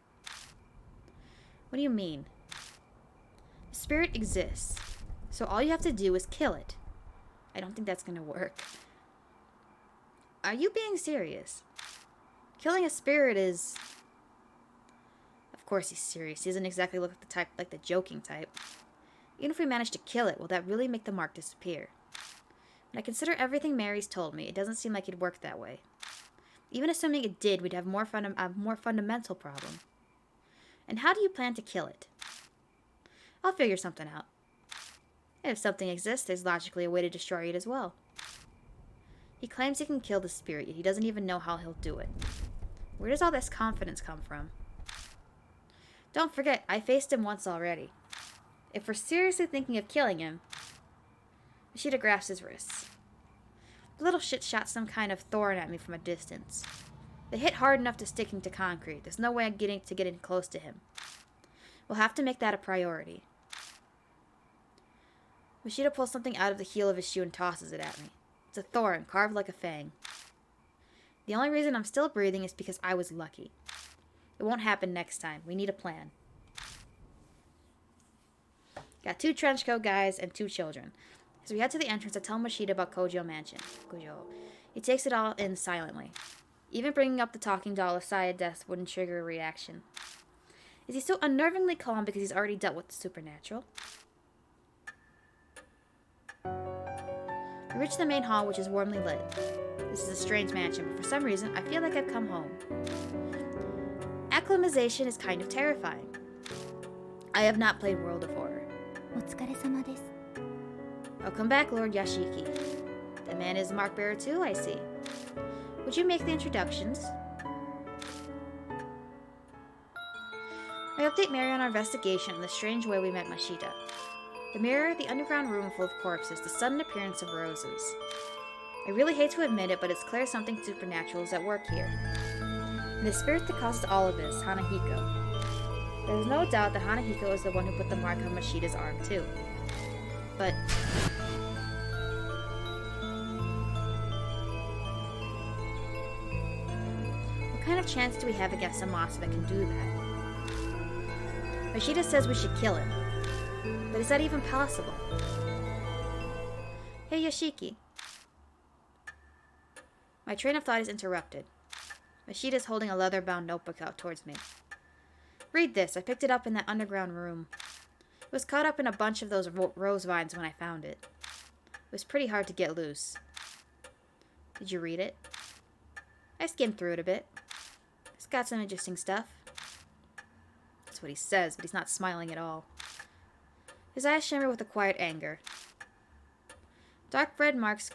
What do you mean? The spirit exists, so all you have to do is kill it. I don't think that's gonna work. Are you being serious? Killing a spirit is... Of course he's serious. He doesn't exactly look like the joking type. Even if we manage to kill it, will that really make the mark disappear? When I consider everything Mary's told me, it doesn't seem like it'd work that way. Even assuming it did, we'd have a more fundamental problem. And how do you plan to kill it? I'll figure something out. And if something exists, there's logically a way to destroy it as well. He claims he can kill the spirit, yet he doesn't even know how he'll do it. Where does all this confidence come from? Don't forget, I faced him once already. If we're seriously thinking of killing him... Machida grasps his wrists. The little shit shot some kind of thorn at me from a distance. They hit hard enough to stick into concrete. There's no way I'm getting close to him. We'll have to make that a priority. Machida pulls something out of the heel of his shoe and tosses it at me. It's a thorn, carved like a fang. The only reason I'm still breathing is because I was lucky. It won't happen next time. We need a plan. Got 2 trenchcoat guys and 2 children. As we head to the entrance, I tell Machida about Kojo Mansion. He takes it all in silently. Even bringing up the talking doll of Saya Death wouldn't trigger a reaction. Is he so unnervingly calm because he's already dealt with the supernatural? We reach the main hall, which is warmly lit. This is a strange mansion, but for some reason, I feel like I've come home. Acclimatization is kind of terrifying. I have not played World of Horror. お疲れ様です。 Welcome back, Lord Yashiki. The man is Mark Bearer too, I see. Would you make the introductions? I update Mary on our investigation and the strange way we met Machida. The mirror, the underground room full of corpses, the sudden appearance of roses. I really hate to admit it, but it's clear something supernatural is at work here. And the spirit that causes all of this, Hanahiko. There is no doubt that Hanahiko is the one who put the mark on Machida's arm too. But... what kind of chance do we have against a monster that can do that? Machida says we should kill him. But is that even possible? Hey, Yashiki. My train of thought is interrupted. Machida's holding a leather-bound notebook out towards me. Read this. I picked it up in that underground room. It was caught up in a bunch of those rose vines when I found it. It was pretty hard to get loose. Did you read it? I skimmed through it a bit. It's got some interesting stuff. That's what he says, but he's not smiling at all. His eyes shimmer with a quiet anger. Dark red marks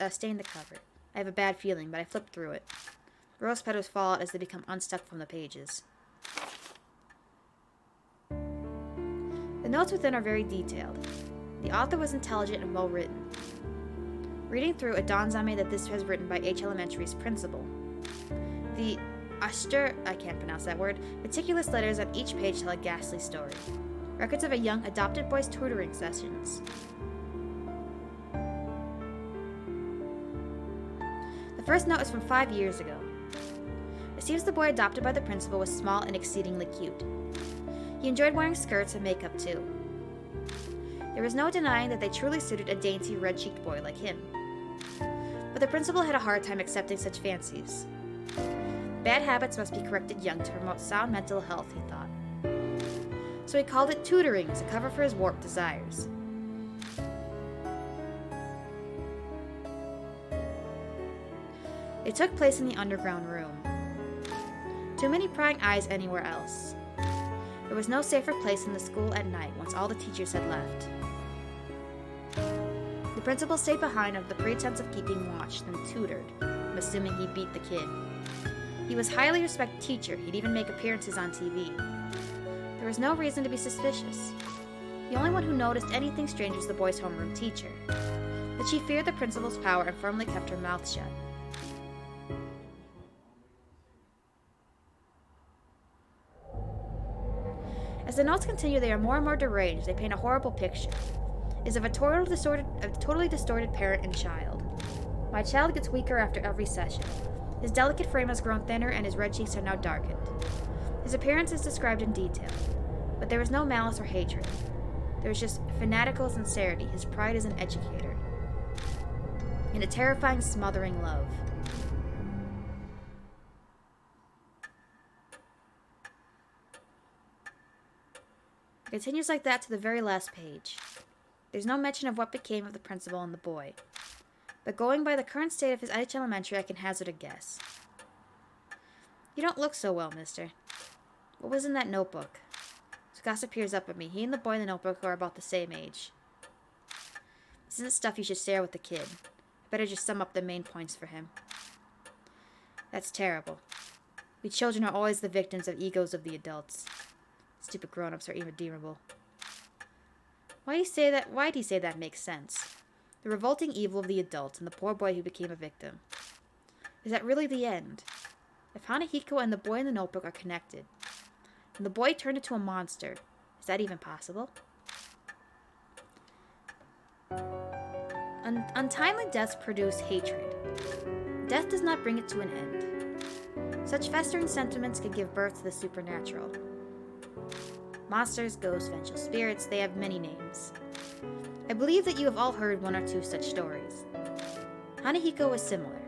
stain the cover. I have a bad feeling, but I flip through it. Rose petals fall out as they become unstuck from the pages. The notes within are very detailed. The author was intelligent and well written. Reading through, it dawns on me that this was written by H Elementary's principal. The I can't pronounce that word, meticulous letters on each page tell a ghastly story. Records of a young adopted boy's tutoring sessions. The first note is from 5 years ago. It seems the boy adopted by the principal was small and exceedingly cute. He enjoyed wearing skirts and makeup too. There was no denying that they truly suited a dainty, red-cheeked boy like him. But the principal had a hard time accepting such fancies. Bad habits must be corrected young to promote sound mental health, he thought. So he called it tutoring as a cover for his warped desires. It took place in the underground room. Too many prying eyes anywhere else. There was no safer place in the school at night once all the teachers had left. The principal stayed behind under the pretense of keeping watch, then tutored. I'm assuming he beat the kid. He was a highly respected teacher. He'd even make appearances on TV. There was no reason to be suspicious. The only one who noticed anything strange was the boys' homeroom teacher. But she feared the principal's power and firmly kept her mouth shut. As the notes continue, they are more and more deranged. They paint a horrible picture. It is of a totally distorted parent and child. My child gets weaker after every session. His delicate frame has grown thinner and his red cheeks are now darkened. His appearance is described in detail, but there is no malice or hatred. There is just fanatical sincerity, his pride as an educator, and a terrifying, smothering love. It continues like that to the very last page. There's no mention of what became of the principal and the boy. But going by the current state of his H Elementary, I can hazard a guess. You don't look so well, mister. What was in that notebook? Tsukasa peers up at me. He and the boy in the notebook are about the same age. This isn't stuff you should share with the kid. I better just sum up the main points for him. That's terrible. We children are always the victims of egos of the adults. Stupid grown-ups are irredeemable. Why do you say that makes sense? The revolting evil of the adults and the poor boy who became a victim. Is that really the end? If Hanahiko and the boy in the notebook are connected, and the boy turned into a monster, is that even possible? Untimely deaths produce hatred. Death does not bring it to an end. Such festering sentiments can give birth to the supernatural. Monsters, ghosts, vengeful spirits, they have many names. I believe that you have all heard one or two such stories. Hanahiko was similar.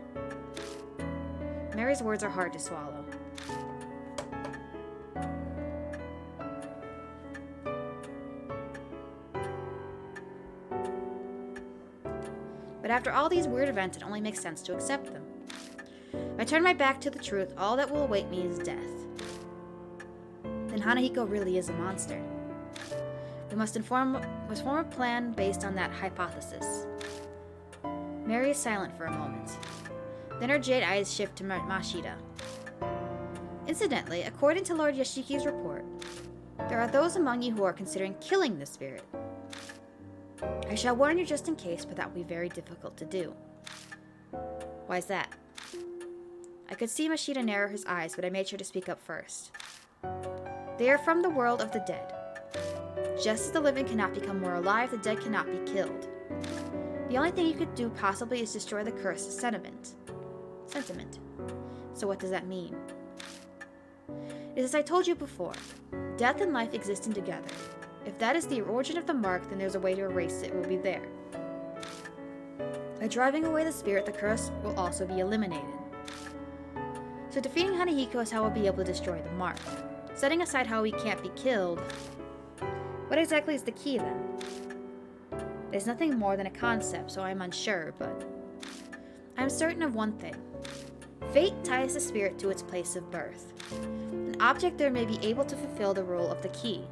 Mary's words are hard to swallow. But after all these weird events, it only makes sense to accept them. If I turn my back to the truth, all that will await me is death. Then Hanahiko really is a monster. We must form a plan based on that hypothesis. Mary is silent for a moment. Then her jade eyes shift to Mashida. Incidentally, according to Lord Yashiki's report, there are those among you who are considering killing the spirit. I shall warn you just in case, but that will be very difficult to do. Why is that? I could see Mashida narrow his eyes, but I made sure to speak up first. They are from the world of the dead. Just as the living cannot become more alive, the dead cannot be killed. The only thing you could do possibly is destroy the cursed sentiment. So what does that mean? It is as I told you before, death and life existing together. If that is the origin of the mark, then there's a way to erase it. It will be there. By driving away the spirit, the curse will also be eliminated. So defeating Hanahiko is how we'll be able to destroy the mark. Setting aside how he can't be killed, what exactly is the key then? There's nothing more than a concept, so I'm unsure, but I'm certain of one thing. Fate ties the spirit to its place of birth. An object there may be able to fulfill the role of the key.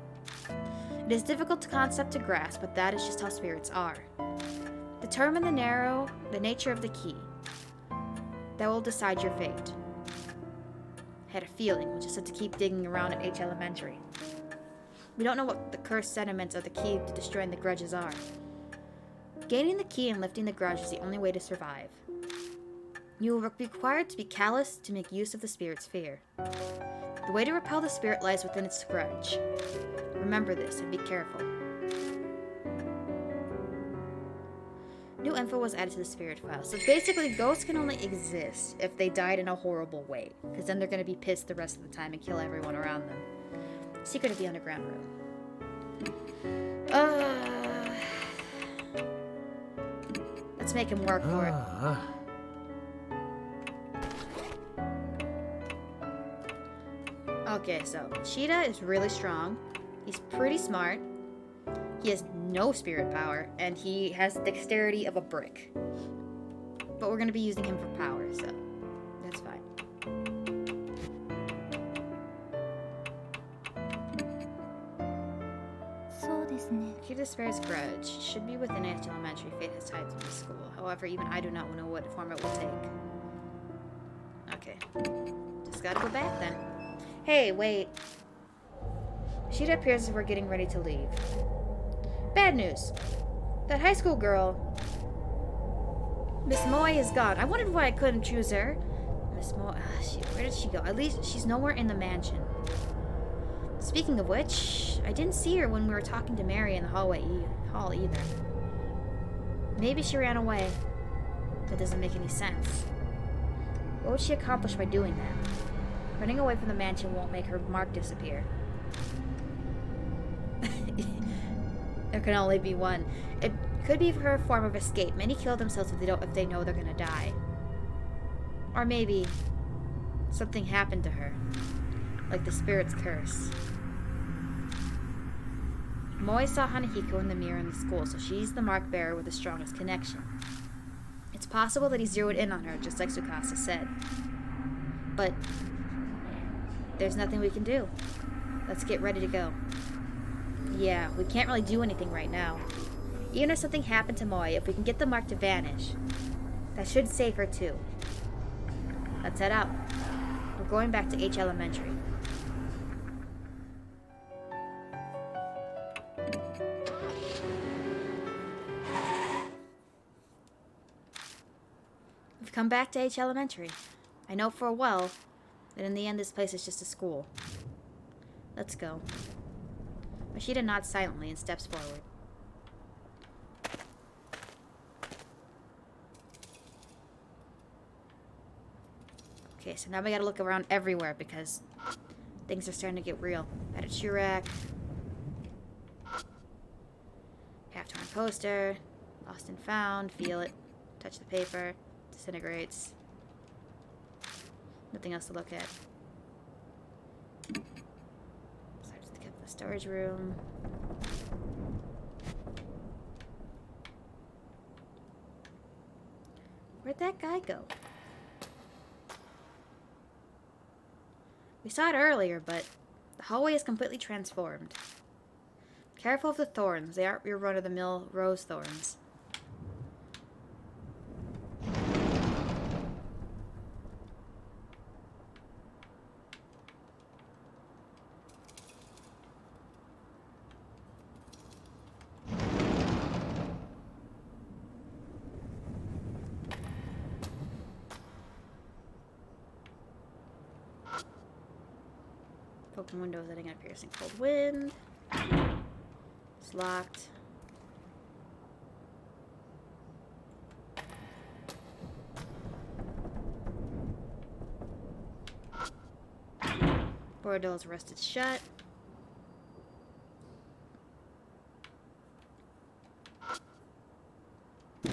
It is difficult to concept to grasp, but that is just how spirits are. Determine the nature of the key. That will decide your fate. I had a feeling, we just had to keep digging around at H Elementary. We don't know what the cursed sentiments of the key to destroying the grudges are. Gaining the key and lifting the grudge is the only way to survive. You will be required to be callous to make use of the spirit's fear. The way to repel the spirit lies within its grudge. Remember this and be careful. New info was added to the spirit file. So basically, ghosts can only exist if they died in a horrible way, because then they're going to be pissed the rest of the time and kill everyone around them. Secret of the underground room. Let's make him work for it. Okay, so Cheetah is really strong. He's pretty smart. He has no spirit power, and he has the dexterity of a brick. But we're going to be using him for power, so Mashida's Fair's grudge should be within H Elementary. Fate has tied to the school. However, even I do not know what form it will take. Okay. Just gotta go back then. Hey, wait. Mashida appears as we're getting ready to leave. Bad news. That high school girl, Miss Moy, is gone. I wondered why I couldn't choose her. Miss Moy, where did she go? At least she's nowhere in the mansion. Speaking of which, I didn't see her when we were talking to Mary in the hall either. Maybe she ran away. That doesn't make any sense. What would she accomplish by doing that? Running away from the mansion won't make her mark disappear. There can only be one. It could be her form of escape. Many kill themselves if they know they're gonna die. Or maybe something happened to her, like the spirit's curse. Moy saw Hanahiko in the mirror in the school, so she's the mark bearer with the strongest connection. It's possible that he zeroed in on her, just like Tsukasa said. But there's nothing we can do. Let's get ready to go. Yeah, we can't really do anything right now. Even if something happened to Moy, if we can get the mark to vanish, that should save her too. Let's head out. We're going back to H Elementary. We've come back to H Elementary. I know for a while that in the end this place is just a school. Let's go. Mashida nods silently and steps forward. Okay, so now we gotta look around everywhere because things are starting to get real. Attitude rack. Half-torn poster. Lost and found. Feel it. Touch the paper. Disintegrates. Nothing else to look at. The storage room. Where'd that guy go? We saw it earlier, but the hallway is completely transformed. Careful of the thorns. They aren't your run-of-the-mill rose thorns. Open windows letting in a piercing cold wind. It's locked. Bordeaux's rusted shut.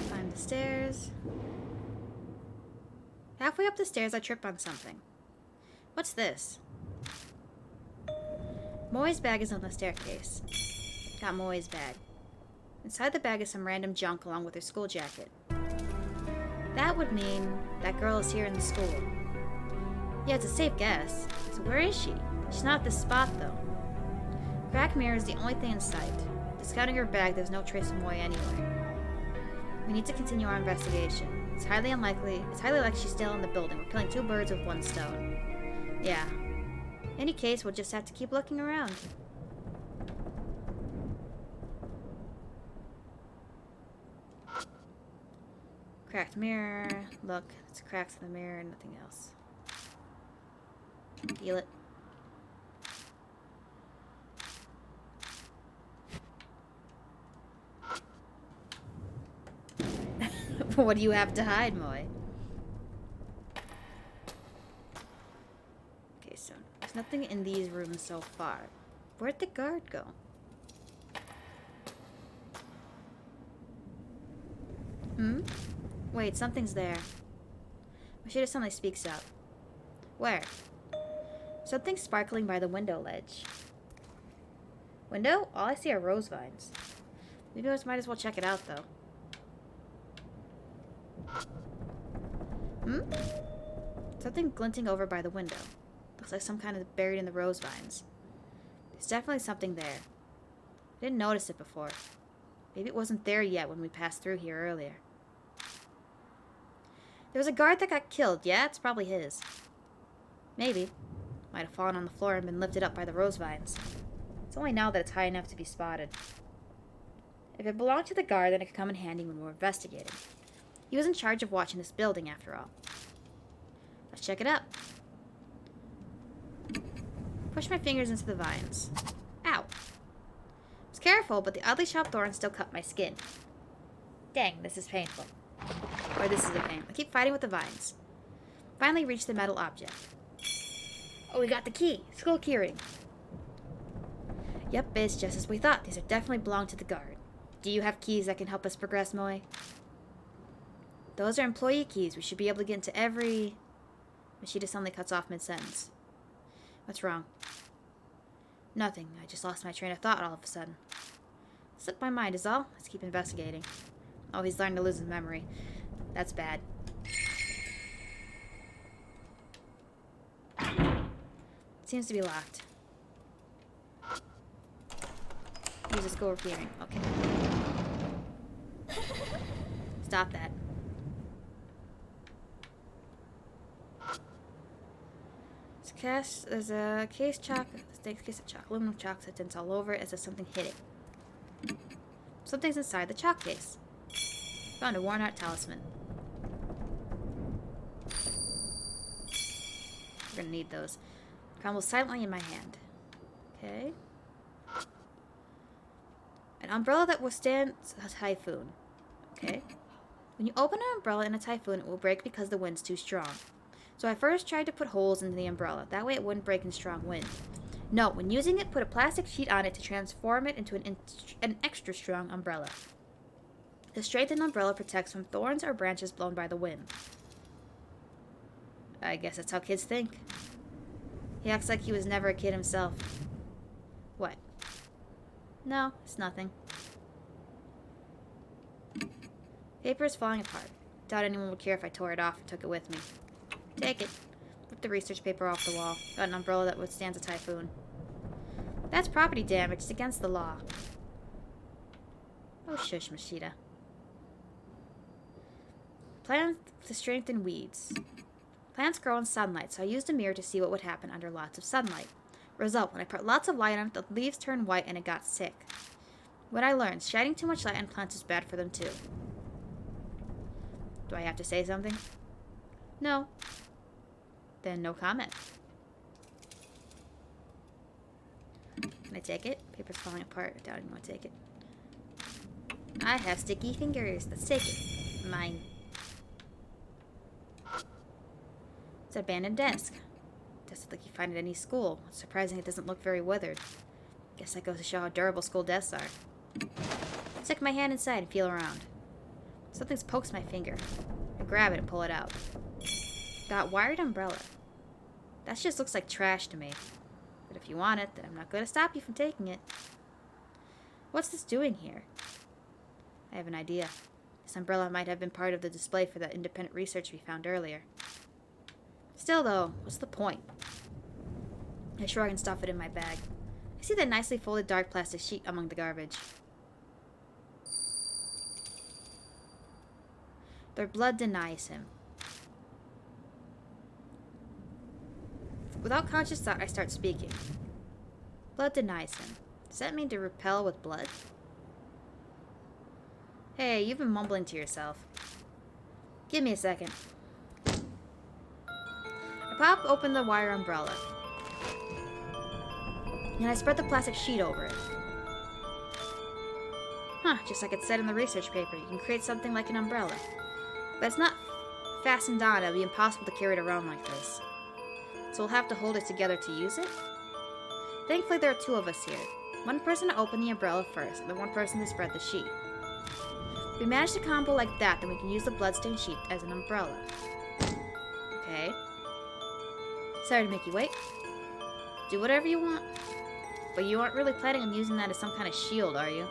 Climb the stairs. Halfway up the stairs, I trip on something. What's this? Moy's bag is on the staircase. Got Moy's bag. Inside the bag is some random junk along with her school jacket. That would mean that girl is here in the school. Yeah, it's a safe guess. So where is she? She's not at this spot, though. Cracked mirror is the only thing in sight. Discounting her bag, there's no trace of Moy anywhere. We need to continue our investigation. It's highly likely she's still in the building. We're killing two birds with one stone. Yeah. In any case, we'll just have to keep looking around. Cracked mirror. Look, it's cracks in the mirror and nothing else. Feel it. What do you have to hide, Moy? Okay, so there's nothing in these rooms so far. Where'd the guard go? Wait, something's there. Mashida suddenly speaks up. Where? Something sparkling by the window ledge. Window? All I see are rose vines. Maybe I might as well check it out, though. Something glinting over by the window. Looks like some kind of buried in the rose vines. There's definitely something there. I didn't notice it before. Maybe it wasn't there yet when we passed through here earlier. There was a guard that got killed. Yeah, it's probably his. Maybe. Might have fallen on the floor and been lifted up by the rose vines. It's only now that it's high enough to be spotted. If it belonged to the guard, then it could come in handy when we're investigating. He was in charge of watching this building, after all. Let's check it out. Push my fingers into the vines. Ow. I was careful, but the oddly sharp thorns still cut my skin. Dang, this is painful. Or this is a pain. I keep fighting with the vines. Finally reached the metal object. Oh, we got the key. School keyring. Yep, it's just as we thought. These are definitely belong to the guard. Do you have keys that can help us progress, Moe? Those are employee keys. We should be able to get into every... Mashita suddenly cuts off mid-sentence. What's wrong? Nothing. I just lost my train of thought all of a sudden. Slipped my mind is all. Let's keep investigating. Oh, he's learned to lose his memory. That's bad. Seems to be locked. Use a school keyring. Okay. Stop that. There's a case chalk, case of chalk, aluminum chalk that tints all over it as if something hit it. Something's inside the chalk case. Found a worn out talisman. We're gonna need those. Crumbles silently in my hand. Okay. An umbrella that withstands a typhoon. Okay. When you open an umbrella in a typhoon, it will break because the wind's too strong. So I first tried to put holes into the umbrella. That way it wouldn't break in strong wind. No, when using it, put a plastic sheet on it to transform it into an extra strong umbrella. The strengthened umbrella protects from thorns or branches blown by the wind. I guess that's how kids think. He acts like he was never a kid himself. What? No, it's nothing. Paper is falling apart. Doubt anyone would care if I tore it off and took it with me. Take it. Rip the research paper off the wall. Got an umbrella that withstands a typhoon. That's property damage. It's against the law. Oh, shush, Mashita. Plants to strengthen weeds. Plants grow in sunlight, so I used a mirror to see what would happen under lots of sunlight. Result, when I put lots of light on it, the leaves turned white and it got sick. What I learned, shining too much light on plants is bad for them too. Do I have to say something? No. Then no comment. Can I take it? Paper's falling apart. I doubt anyone would take it. I have sticky fingers. Let's take it. Mine. It's an abandoned desk. Doesn't look like you find it at any school. It's surprising it doesn't look very withered. Guess that goes to show how durable school desks are. Stick my hand inside and feel around. Something's pokes my finger. I grab it and pull it out. Got wired umbrella. That just looks like trash to me. But if you want it, then I'm not going to stop you from taking it. What's this doing here? I have an idea. This umbrella might have been part of the display for that independent research we found earlier. Still, though, what's the point? I shrug and stuff it in my bag. I see that nicely folded dark plastic sheet among the garbage. Their blood denies him. Without conscious thought, I start speaking. Blood denies him. Does that mean to repel with blood? Hey, you've been mumbling to yourself. Give me a second. I pop open the wire umbrella. And I spread the plastic sheet over it. Huh, just like it said in the research paper, you can create something like an umbrella. But it's not fastened on, it'll be impossible to carry it around like this. So we'll have to hold it together to use it? Thankfully there are two of us here. One person to open the umbrella first, and then one person to spread the sheet. If we manage to combo like that, then we can use the bloodstained sheet as an umbrella. Okay. Sorry to make you wait. Do whatever you want. But you aren't really planning on using that as some kind of shield, are you?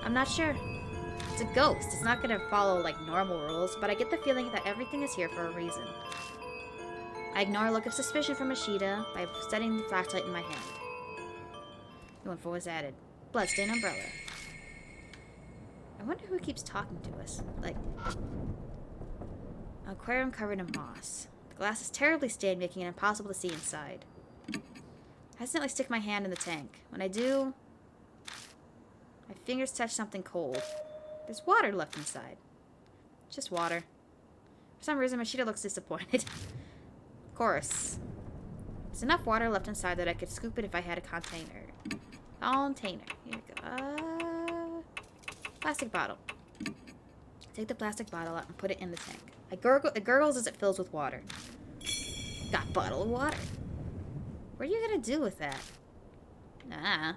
I'm not sure. It's a ghost. It's not going to follow, like, normal rules, but I get the feeling that everything is here for a reason. I ignore a look of suspicion from Mashita by setting the flashlight in my hand. New info was added. bloodstained umbrella. I wonder who keeps talking to us. Like, an aquarium covered in moss. The glass is terribly stained, making it impossible to see inside. I accidentally stick my hand in the tank. When I do, my fingers touch something cold. There's water left inside. Just water. For some reason, Mashita looks disappointed. Of course. There's enough water left inside that I could scoop it if I had a container. Container. Here we go. Plastic bottle. Take the plastic bottle out and put it in the tank. It gurgles as it fills with water. Got bottle of water. What are you gonna do with that? Nah.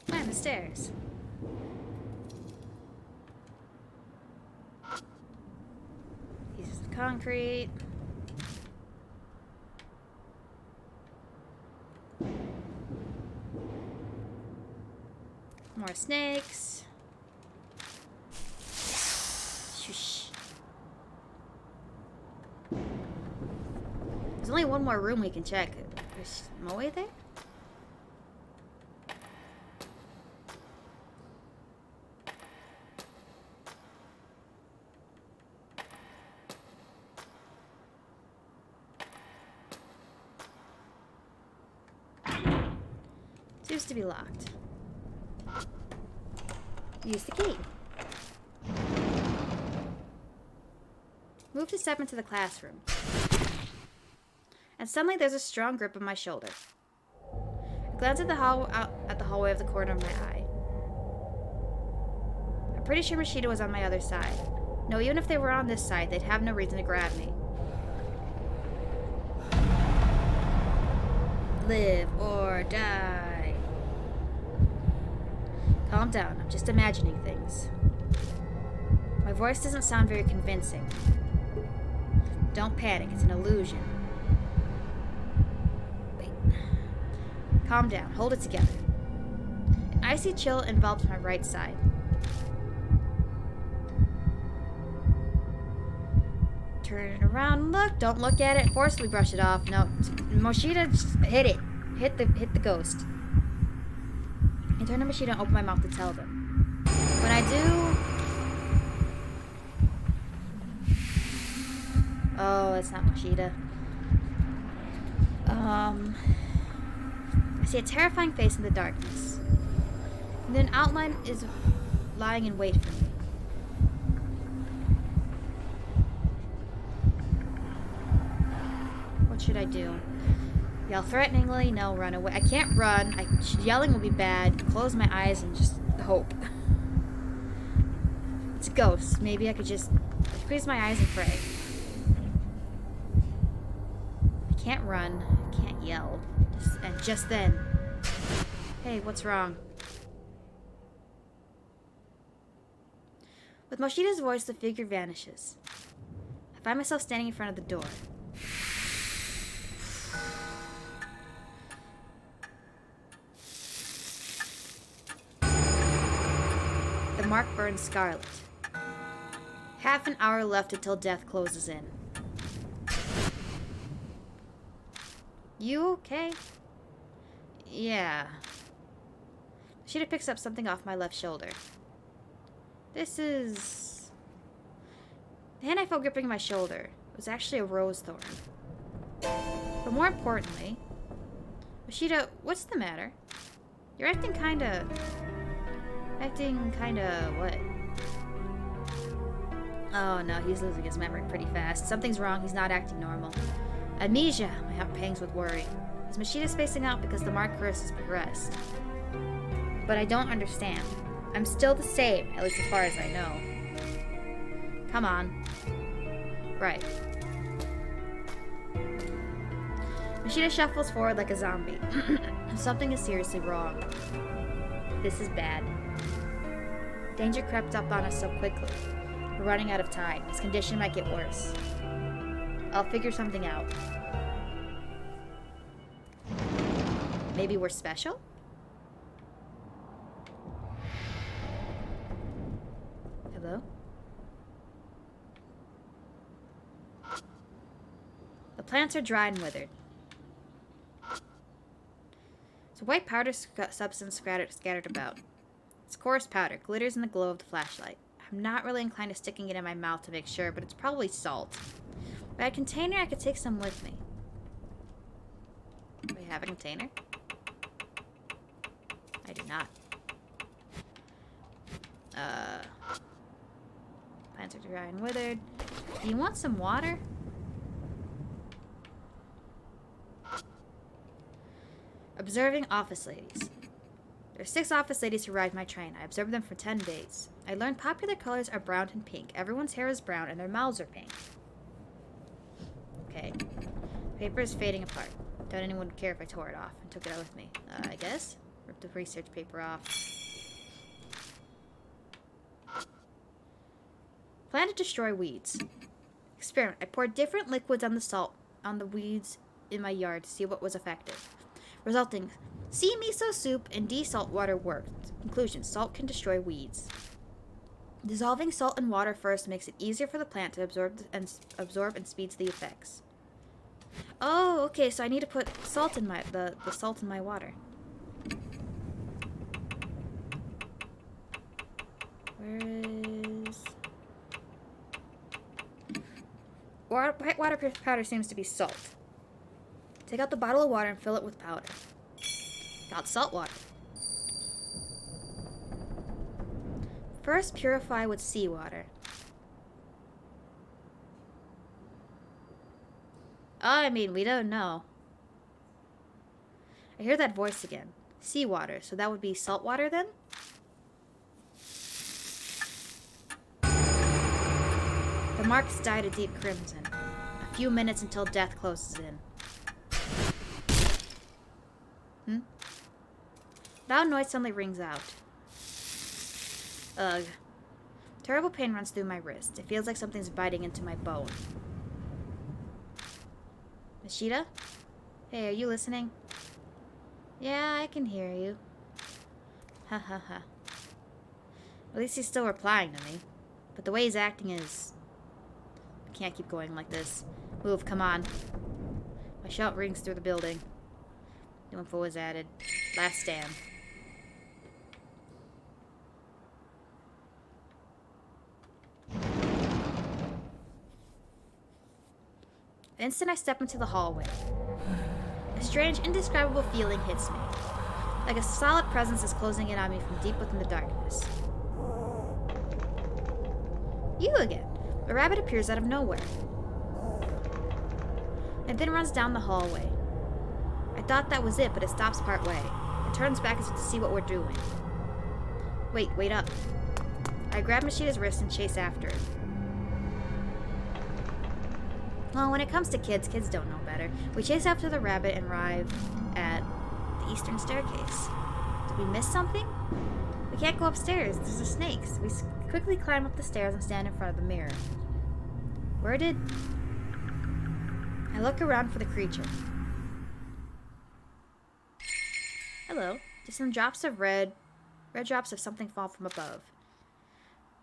Climb the stairs. Pieces of concrete. More snakes. Shush. There's only one more room we can check. There's Moe there? Seems to be locked. Use the key. Move to step into the classroom. And suddenly there's a strong grip on my shoulder. I glance at the hallway of the corner of my eye. I'm pretty sure Mashita was on my other side. No, even if they were on this side, they'd have no reason to grab me. Live or die. Calm down, I'm just imagining things. My voice doesn't sound very convincing. Don't panic, it's an illusion. Wait. Calm down, hold it together. An icy chill envelops my right side. Turn it around, look, don't look at it, forcibly brush it off. No, Moshida, just hit it. Hit the ghost. I turn to Mashita and open my mouth to tell them. When I do... Oh, it's not Mashita. I see a terrifying face in the darkness. And then an outline is lying in wait for me. What should I do? Yell threateningly? No, run away. I can't run. Yelling will be bad. Close my eyes and just hope. It's a ghost. Maybe I could just freeze my eyes and pray. I can't run. I can't yell. And just then... Hey, what's wrong? With Moshita's voice, the figure vanishes. I find myself standing in front of the door. The mark burns scarlet. Half an hour left until death closes in. You okay? Yeah. Mashita picks up something off my left shoulder. This is... The hand I felt gripping my shoulder was actually a rose thorn. But more importantly... Mashita, what's the matter? You're acting kinda... what? Oh no, he's losing his memory pretty fast. Something's wrong, he's not acting normal. Amnesia! My heart pangs with worry. Is Mashita spacing out because the mark curse has progressed? But I don't understand. I'm still the same, at least as far as I know. Come on. Right. Machida shuffles forward like a zombie. Something is seriously wrong. This is bad. Danger crept up on us so quickly. We're running out of time. This condition might get worse. I'll figure something out. Maybe we're special? Hello? The plants are dry and withered. It's a white powder substance scattered about. It's coarse powder, glitters in the glow of the flashlight. I'm not really inclined to sticking it in my mouth to make sure, but it's probably salt. If I had a container, I could take some with me. Do I have a container? I do not. Plants are dry and withered. Do you want some water? Observing office ladies. There are 6 office ladies who ride my train. I observed them for 10 days. I learned popular colors are brown and pink. Everyone's hair is brown and their mouths are pink. Okay. Paper is fading apart. Don't anyone care if I tore it off and took it out with me. I guess. Rip the research paper off. Plan to destroy weeds. Experiment. I poured different liquids on the weeds in my yard to see what was effective. Resulting C miso soup and D salt water worked. Conclusion. Salt can destroy weeds. Dissolving salt in water first makes it easier for the plant to absorb and speeds the effects. Oh, okay, so I need to put salt in the salt in my water. Where is... White water powder seems to be salt. Take out the bottle of water and fill it with powder. Got salt water. First, purify with seawater. I mean, we don't know. I hear that voice again. Seawater, so that would be salt water then? The marks dyed a deep crimson. A few minutes until death closes in. Loud noise suddenly rings out. Ugh. Terrible pain runs through my wrist. It feels like something's biting into my bone. Machida? Hey, are you listening? Yeah, I can hear you. Ha ha ha. At least he's still replying to me. But the way he's acting is... I can't keep going like this. Move, come on. My shout rings through the building. New info was added. Last stand. The instant I step into the hallway, a strange, indescribable feeling hits me. Like a solid presence is closing in on me from deep within the darkness. You again. A rabbit appears out of nowhere. It then runs down the hallway. I thought that was it, but it stops partway. It turns back as if to see what we're doing. Wait up. I grab Machida's wrist and chase after it. Well, when it comes to kids don't know better. We chase after the rabbit and arrive at the eastern staircase. Did we miss something? We can't go upstairs. There's the snakes. We quickly climb up the stairs and stand in front of the mirror. Where did... I look around for the creature. Hello. Just some drops of red drops of something fall from above.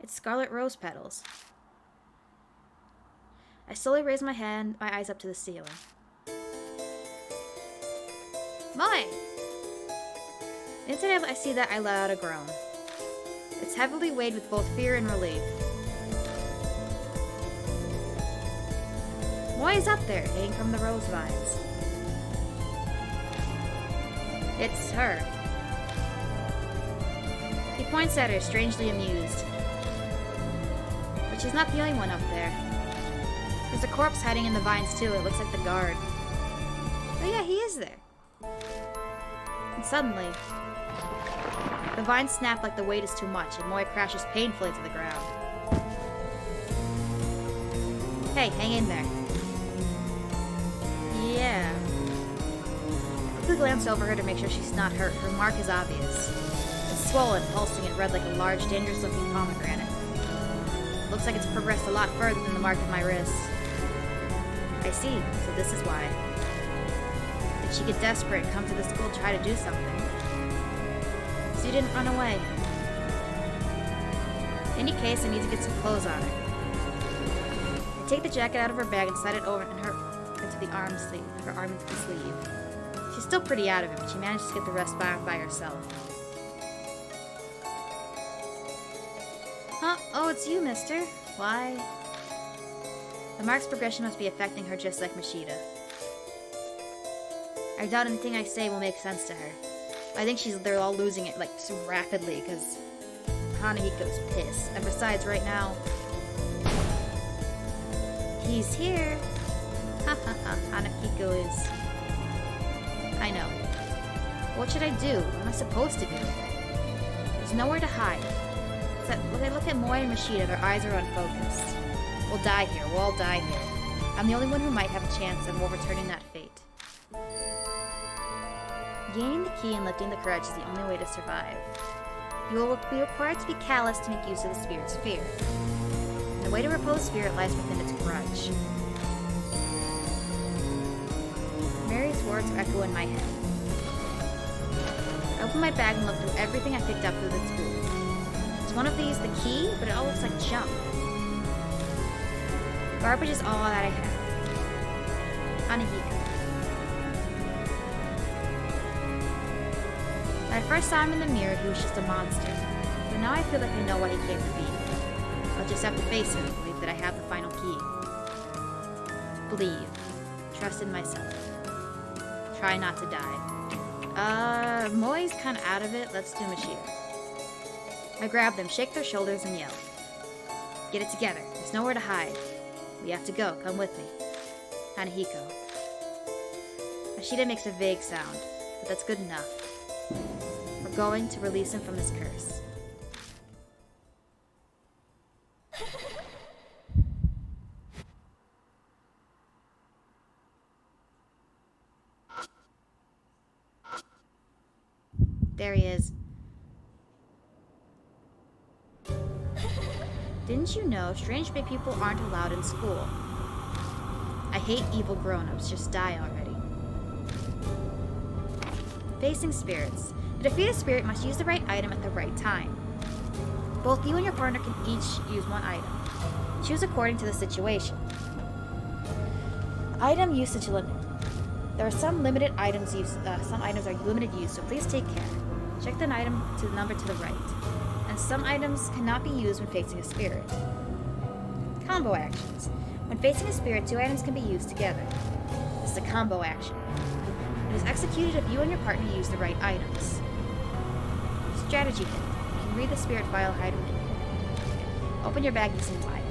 It's scarlet rose petals. I slowly raise my eyes up to the ceiling. Moe! Instantly I see that I let out a groan. It's heavily weighed with both fear and relief. Moe is up there, hanging from the rose vines. It's her. He points at her, strangely amused. But she's not the only one up there. There's a corpse hiding in the vines too. It looks like the guard. Oh yeah, he is there. And suddenly, the vines snap like the weight is too much, and Moe crashes painfully to the ground. Hey, hang in there. Yeah. Quickly glance over her to make sure she's not hurt. Her mark is obvious. It's swollen, pulsing, and red like a large, dangerous-looking pomegranate. Looks like it's progressed a lot further than the mark of my wrist. I see, so this is why. Did she get desperate and come to the school to try to do something? So you didn't run away. In any case, I need to get some clothes on her. I take the jacket out of her bag and slide it over into the arm sleeve, her arm into the sleeve. She's still pretty out of it, but she managed to get the rest by herself. Huh? Oh, it's you, mister. Why? The mark's progression must be affecting her just like Mashida. I doubt anything I say will make sense to her. I think they're all losing it, like, so rapidly, because Hanahiko's pissed. And besides, right now... He's here! Ha ha ha, Hanahiko is... I know. What should I do? What am I supposed to do? There's nowhere to hide. When I look at Moe and Mashida, their eyes are unfocused. We'll die here. We'll all die here. I'm the only one who might have a chance of overturning that fate. Gaining the key and lifting the courage is the only way to survive. You will be required to be callous to make use of the spirit's fear. And the way to repose spirit lies within its grudge. Mary's words echo in my head. I open my bag and look through everything I picked up through the school. Is one of these the key? But it all looks like junk. Garbage is all that I have. Hanahiko. When I first saw him in the mirror, he was just a monster. But now I feel like I know what he came to be. I'll just have to face it and believe that I have the final key. Believe. Trust in myself. Try not to die. Moe's kind of out of it. Let's do Mashida. I grab them, shake their shoulders, and yell. Get it together. There's nowhere to hide. We have to go. Come with me. Hanahiko. Mashida makes a vague sound, but that's good enough. We're going to release him from his curse. There he is. Didn't you know strange big people aren't allowed in school? I hate evil grown-ups. Just die already. Facing spirits. To defeat a spirit, must use the right item at the right time. Both you and your partner can each use one item. Choose according to the situation. Item usage limit. There are some limited items some items are limited use, so please take care. Check the item to the number to the right. And some items cannot be used when facing a spirit. Combo actions. When facing a spirit, 2 items can be used together. This is a combo action. It is executed if you and your partner use the right items. Strategy hint. You can read the spirit file item in. Open your bag using Y.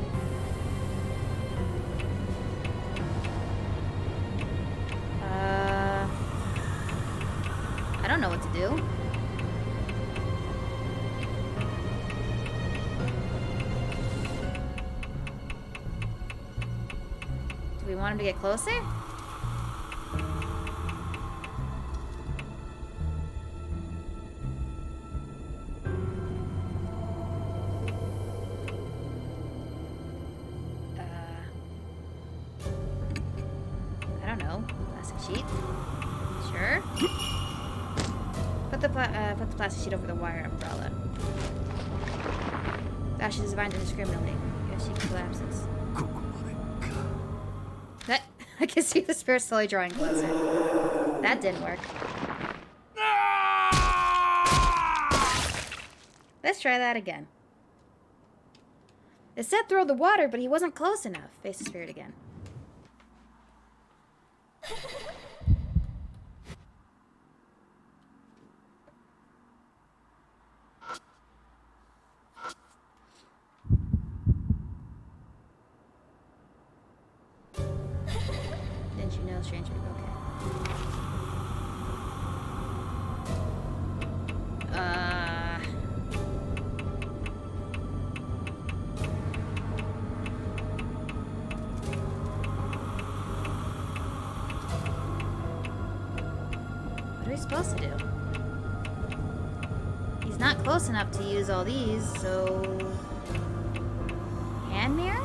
I don't know what to do. Do we want him to get closer? I don't know. Plastic sheet? Sure. Put the plastic sheet over the wire umbrella. That is designed indiscriminately. Yes, she collapses. That I can see the spirit slowly drawing closer. That didn't work. Let's try that again. It said throw the water, but he wasn't close enough. Face the spirit again. Didn't you know, strange people? Okay. supposed to do? He's not close enough to use all these, so... Hand mirror?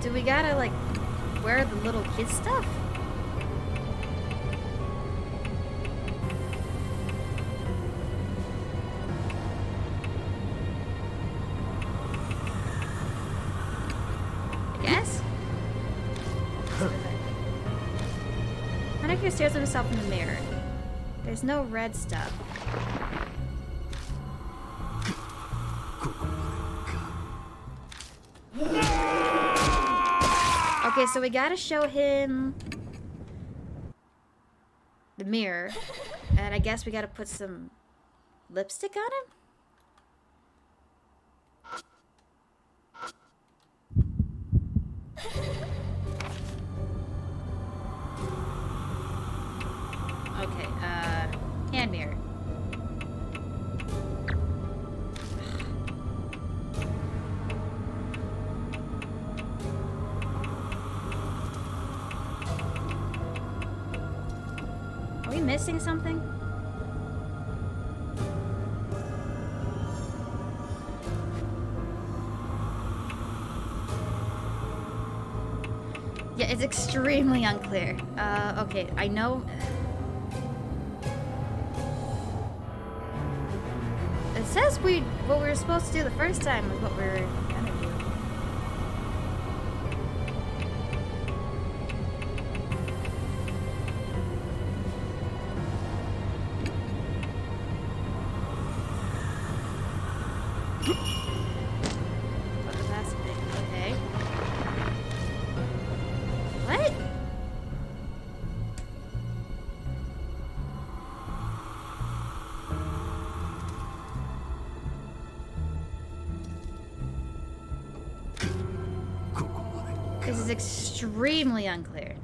Do we gotta, like, wear the little kid stuff? I guess? Hanako stares at himself in the mirror. There's no red stuff. Okay, so we gotta show him the mirror, and I guess we gotta put some lipstick on him? Okay, hand mirror. Are we missing something? Yeah, it's extremely unclear. Okay, I know... It says what we were supposed to do the first time was what we were gonna do. What was that thing? Okay. What? This is extremely unclear.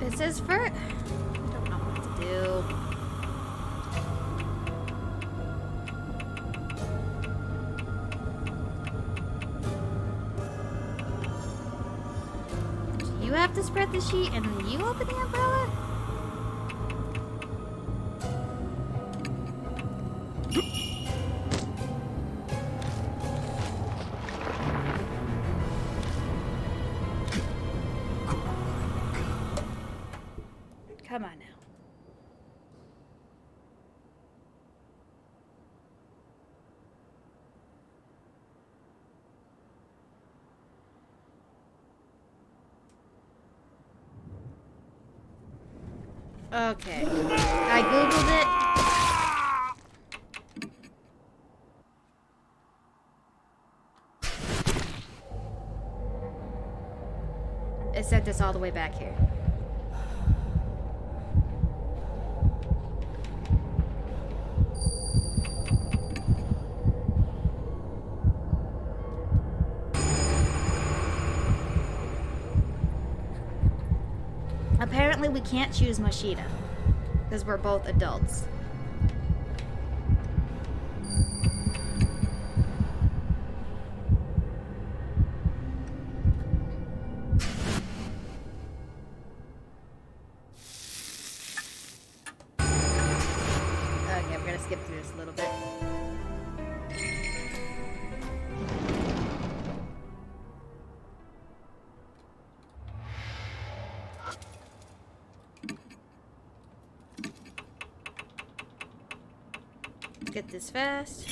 It says for... I don't know what to do. Do you have to spread the sheet and then you open the umbrella? Come on now. Okay. I googled it. It sent us all the way back here. Apparently we can't choose Moshida, because we're both adults. Okay, we're gonna skip through this a little bit. Get this fast.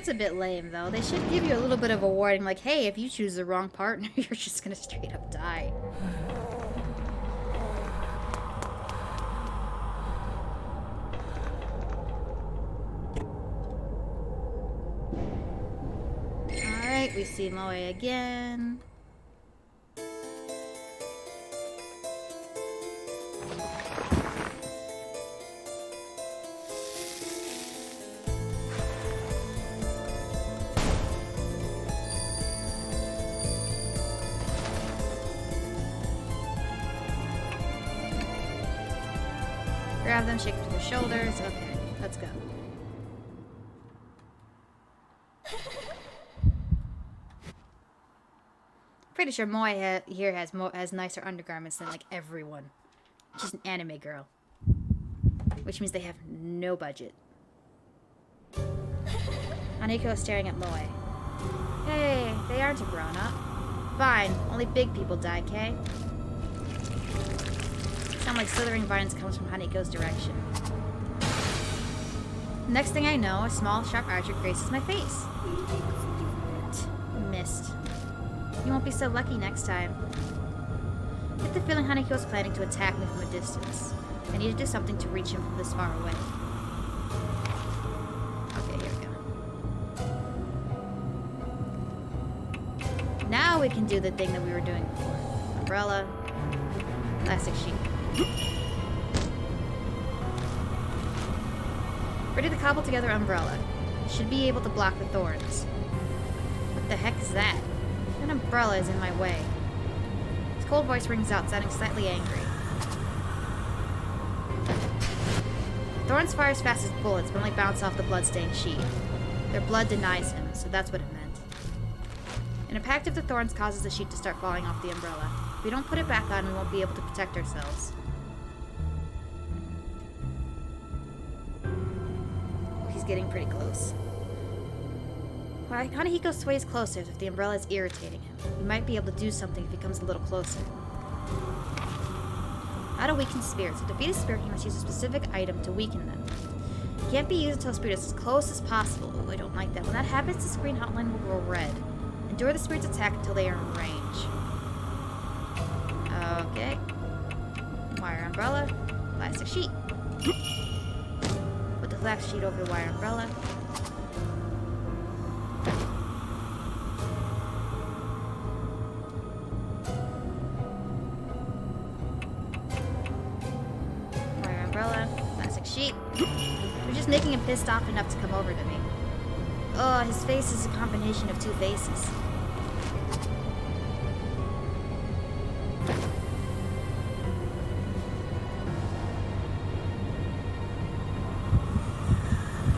That's a bit lame, though. They should give you a little bit of a warning, like, hey, if you choose the wrong partner, you're just gonna straight up die. Alright, we see Moe again. Grab them, shake them to their shoulders. Okay, let's go. Pretty sure Moe here has nicer undergarments than like everyone. She's an anime girl, which means they have no budget. Hanako is staring at Moe. Hey, they aren't a grown-up. Fine, only big people die, Kay. Sound like slithering vines comes from Haneko's direction. Next thing I know, a small, sharp archer graces my face. Missed. You won't be so lucky next time. I get the feeling Haneko's planning to attack me from a distance. I need to do something to reach him from this far away. Okay, here we go. Now we can do the thing that we were doing before. Umbrella. Plastic sheet. Ready to cobble together umbrella. Should be able to block the thorns. What the heck is that? An umbrella is in my way. His cold voice rings out, sounding slightly angry. Thorns fire as fast as bullets, but only bounce off the blood-stained sheet. Their blood denies him, so that's what it meant. An impact of the thorns causes the sheet to start falling off the umbrella. If we don't put it back on, we won't be able to protect ourselves. He's getting pretty close. While Hanehiko sways closer as if the umbrella is irritating him, he might be able to do something if he comes a little closer. How to weaken spirits. To defeat a spirit, he must use a specific item to weaken them. It can't be used until a spirit is as close as possible. Oh, I don't like that. When that happens, the screen outline will grow red. Endure the spirit's attack until they are in range. Okay. Wire umbrella. Plastic sheet. Put the plastic sheet over the wire umbrella. Wire umbrella. Plastic sheet. You're just making him pissed off enough to come over to me. Oh, his face is a combination of two faces.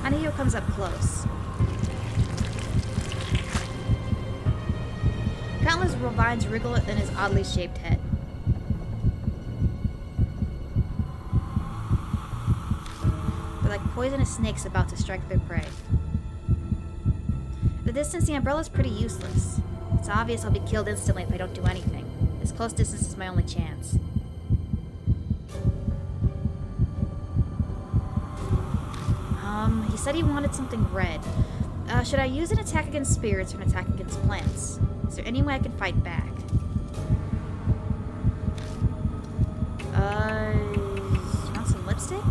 Hanehiko comes up close. Countless vines wriggle in his oddly shaped head. They're like poisonous snakes about to strike their prey. At the distance, the umbrella is pretty useless. It's obvious I'll be killed instantly if I don't do anything. This close distance is my only chance. He said he wanted something red. Should I use an attack against spirits or an attack against plants? Is there any way I can fight back? You want some lipstick?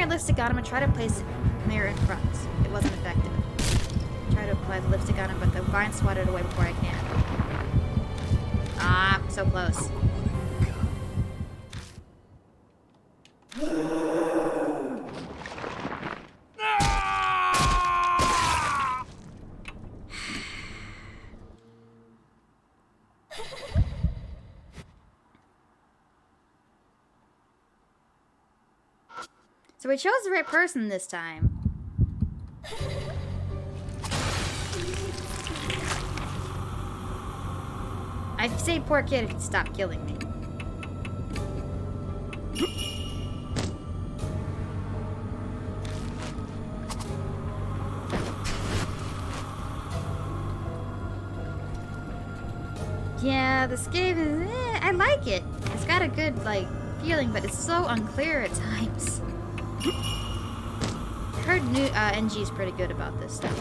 Lipstick on him and try to place the mirror in front. It wasn't effective. Try to apply the lipstick on him, but the vine swatted away before I can. Ah, so close. So we chose the right person this time. I'd say poor kid if he'd stop killing me. Yeah, this game is, I like it. It's got a good, like, feeling, but it's so unclear at times. I heard new, NG's pretty good about this stuff.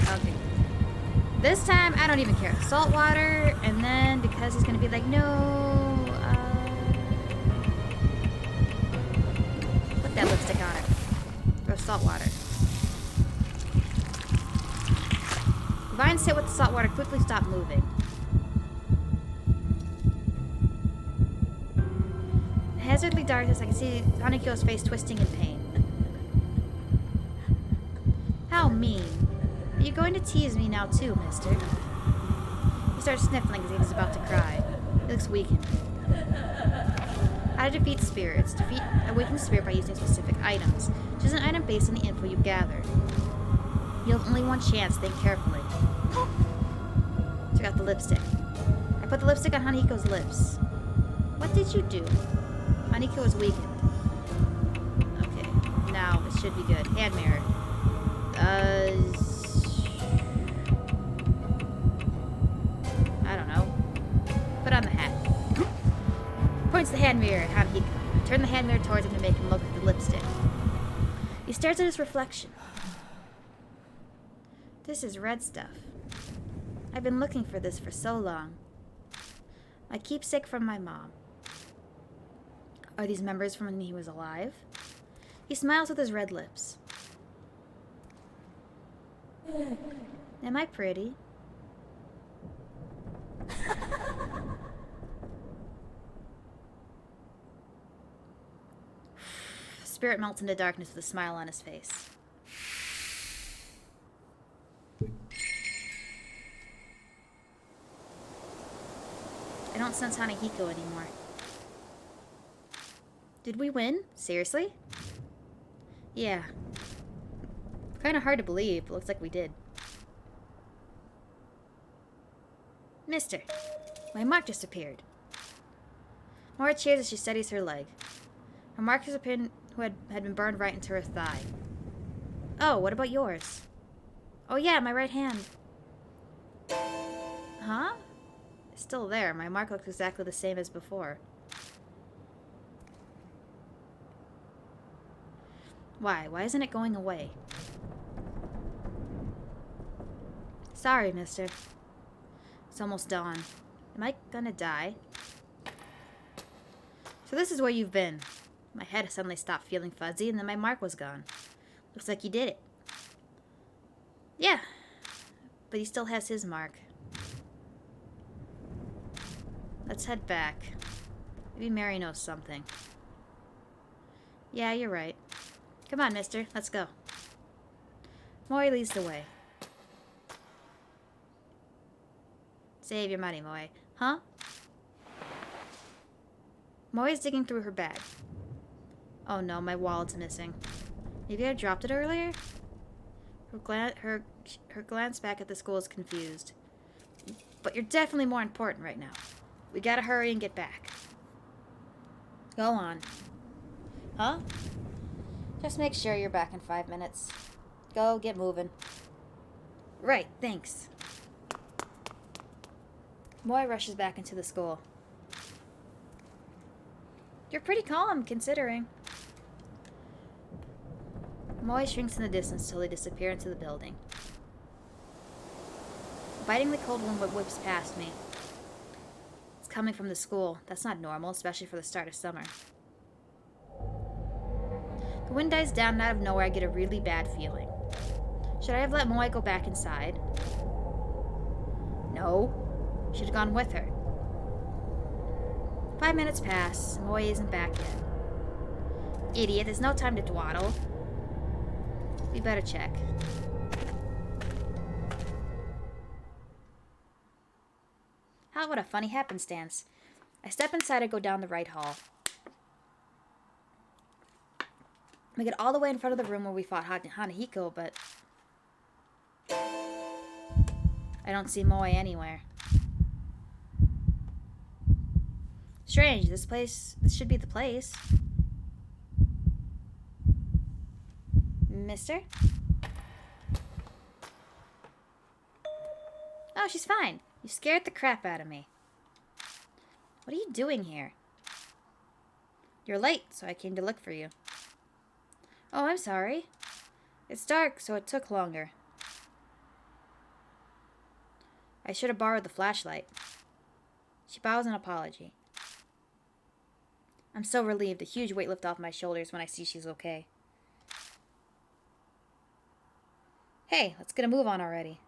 Okay. This time, I don't even care. Salt water, and then because he's gonna be like, no, put that lipstick on it. Throw salt water. Vines hit with the salt water quickly stop moving. Hazardly darkness, I can see Hanekyo's face twisting in pain. How mean. Are you going to tease me now too, mister? He starts sniffling as if he's about to cry. He looks weakened. How to defeat spirits. Defeat a weakened spirit by using specific items. Choose an item based on the info you've gathered. You have only one chance, think carefully. Took out the lipstick. I put the lipstick on Hanehiko's lips. What did you do? Hanehiko is weakened. Okay, now it should be good. Hand mirror. I don't know. Put on the hat. Points the hand mirror at Hanehiko. Turn the hand mirror towards him to make him look at the lipstick. He stares at his reflection. This is red stuff. I've been looking for this for so long. My keepsake from my mom. Are these members from when he was alive? He smiles with his red lips. Am I pretty? Spirit melts into darkness with a smile on his face. I don't sense Hanehiko anymore. Did we win? Seriously? Yeah. Kind of hard to believe, but looks like we did. Mister, my mark just appeared. Mora cheers as she steadies her leg. Her mark is a pin who had been burned right into her thigh. Oh, what about yours? Oh yeah, my right hand. Huh? It's still there. My mark looks exactly the same as before. Why? Why isn't it going away? Sorry, mister. It's almost dawn. Am I gonna die? So this is where you've been. My head suddenly stopped feeling fuzzy, and then my mark was gone. Looks like you did it. Yeah. But he still has his mark. Let's head back. Maybe Mary knows something. Yeah, you're right. Come on, mister. Let's go. Mori leads the way. Save your money, Mori. Huh? Mori's digging through her bag. Oh no, my wallet's missing. Maybe I dropped it earlier? Her glance back at the school is confused. But you're definitely more important right now. We gotta hurry and get back. Go on. Huh? Just make sure you're back in 5 minutes. Go, get moving. Right, thanks. Moi rushes back into the school. You're pretty calm, considering. Moi shrinks in the distance till they disappear into the building. A bitingly cold wind whips past me. It's coming from the school. That's not normal, especially for the start of summer. The wind dies down, and out of nowhere I get a really bad feeling. Should I have let Moi go back inside? No. Should have gone with her. 5 minutes pass. Moi isn't back yet. Idiot, there's no time to dawdle. We better check. How, what a funny happenstance. I step inside and go down the right hall. We get all the way in front of the room where we fought Hanehiko, but I don't see Moe anywhere. Strange, this should be the place. Mister? Oh, she's fine. You scared the crap out of me. What are you doing here? You're late, so I came to look for you. Oh, I'm sorry. It's dark, so it took longer. I should have borrowed the flashlight. She bows in apology. I'm so relieved, a huge weight lifted off my shoulders when I see she's okay. Hey, let's get a move on already.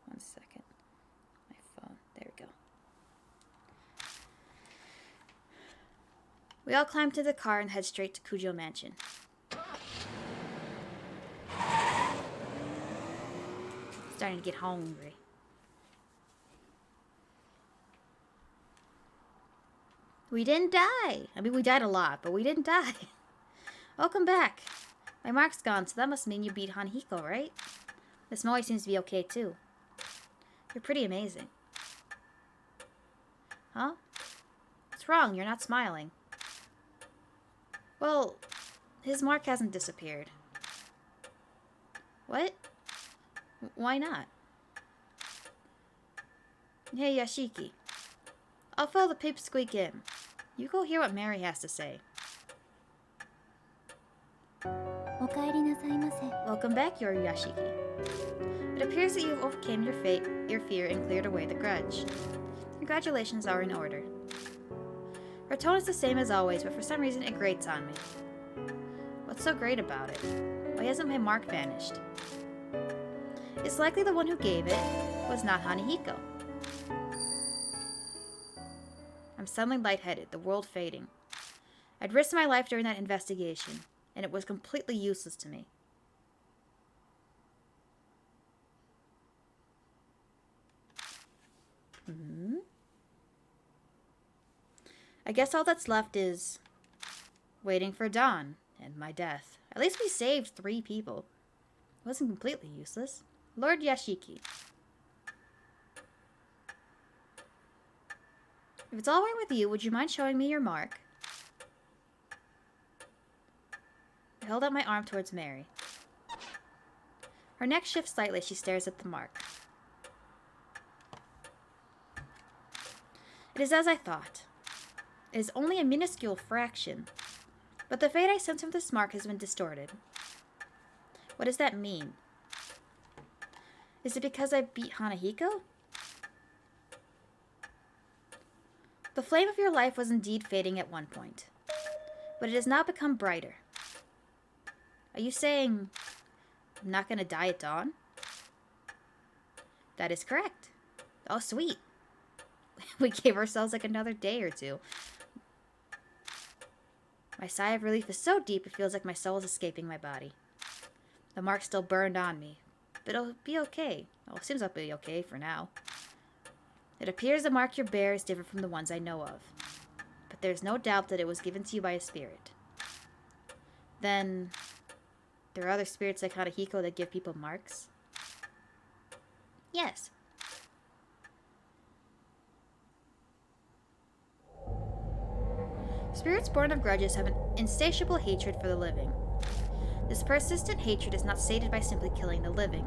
One second. My phone. There we go. We all climb to the car and head straight to Kujo Mansion. Starting to get hungry. We didn't die. I mean, we died a lot, but we didn't die. Welcome back. My mark's gone, so that must mean you beat Hanahiko, right? Miss Moe seems to be okay, too. You're pretty amazing. Huh? What's wrong? You're not smiling. Well, his mark hasn't disappeared. What? Why not? Hey, Yashiki. I'll fill the pipsqueak in. You go hear what Mary has to say. Welcome back, Yoru Yashiki. It appears that you have overcome your fear and cleared away the grudge. Congratulations are in order. Her tone is the same as always, but for some reason it grates on me. What's so great about it? Why hasn't my mark vanished? It's likely the one who gave it was not Hanahiko. I'm suddenly lightheaded, the world fading. I'd risked my life during that investigation, and it was completely useless to me. I guess all that's left is waiting for dawn and my death. At least we saved 3 people. It wasn't completely useless. Lord Yashiki. If it's all right with you, would you mind showing me your mark? I held out my arm towards Mary. Her neck shifts slightly as she stares at the mark. It is as I thought. It is only a minuscule fraction, but the fate I sense from this mark has been distorted. What does that mean? Is it because I beat Hanahiko? The flame of your life was indeed fading at one point, but it has now become brighter. Are you saying I'm not going to die at dawn? That is correct. Oh, sweet. We gave ourselves like another day or two. My sigh of relief is so deep it feels like my soul is escaping my body. The mark still burned on me, but it'll be okay. Well, it seems like it'll be okay for now. It appears the mark you bear is different from the ones I know of, but there's no doubt that it was given to you by a spirit. Then, there are other spirits like Hanahiko that give people marks? Yes. Spirits born of grudges have an insatiable hatred for the living. This persistent hatred is not sated by simply killing the living.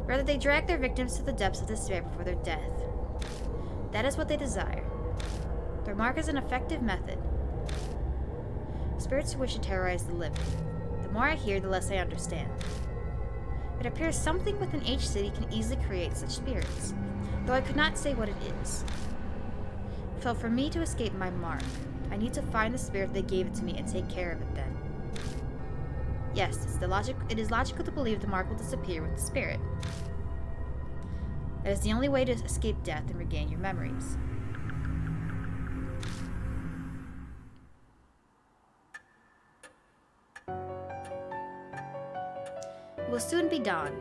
Rather, they drag their victims to the depths of despair before their death. That is what they desire. Their mark is an effective method. Spirits who wish to terrorize the living. The more I hear, the less I understand. It appears something within each city can easily create such spirits, though I could not say what it is. So for me to escape my mark, I need to find the spirit that gave it to me and take care of it then. Yes, it is logical to believe the mark will disappear with the spirit. That is the only way to escape death and regain your memories. It will soon be dawn.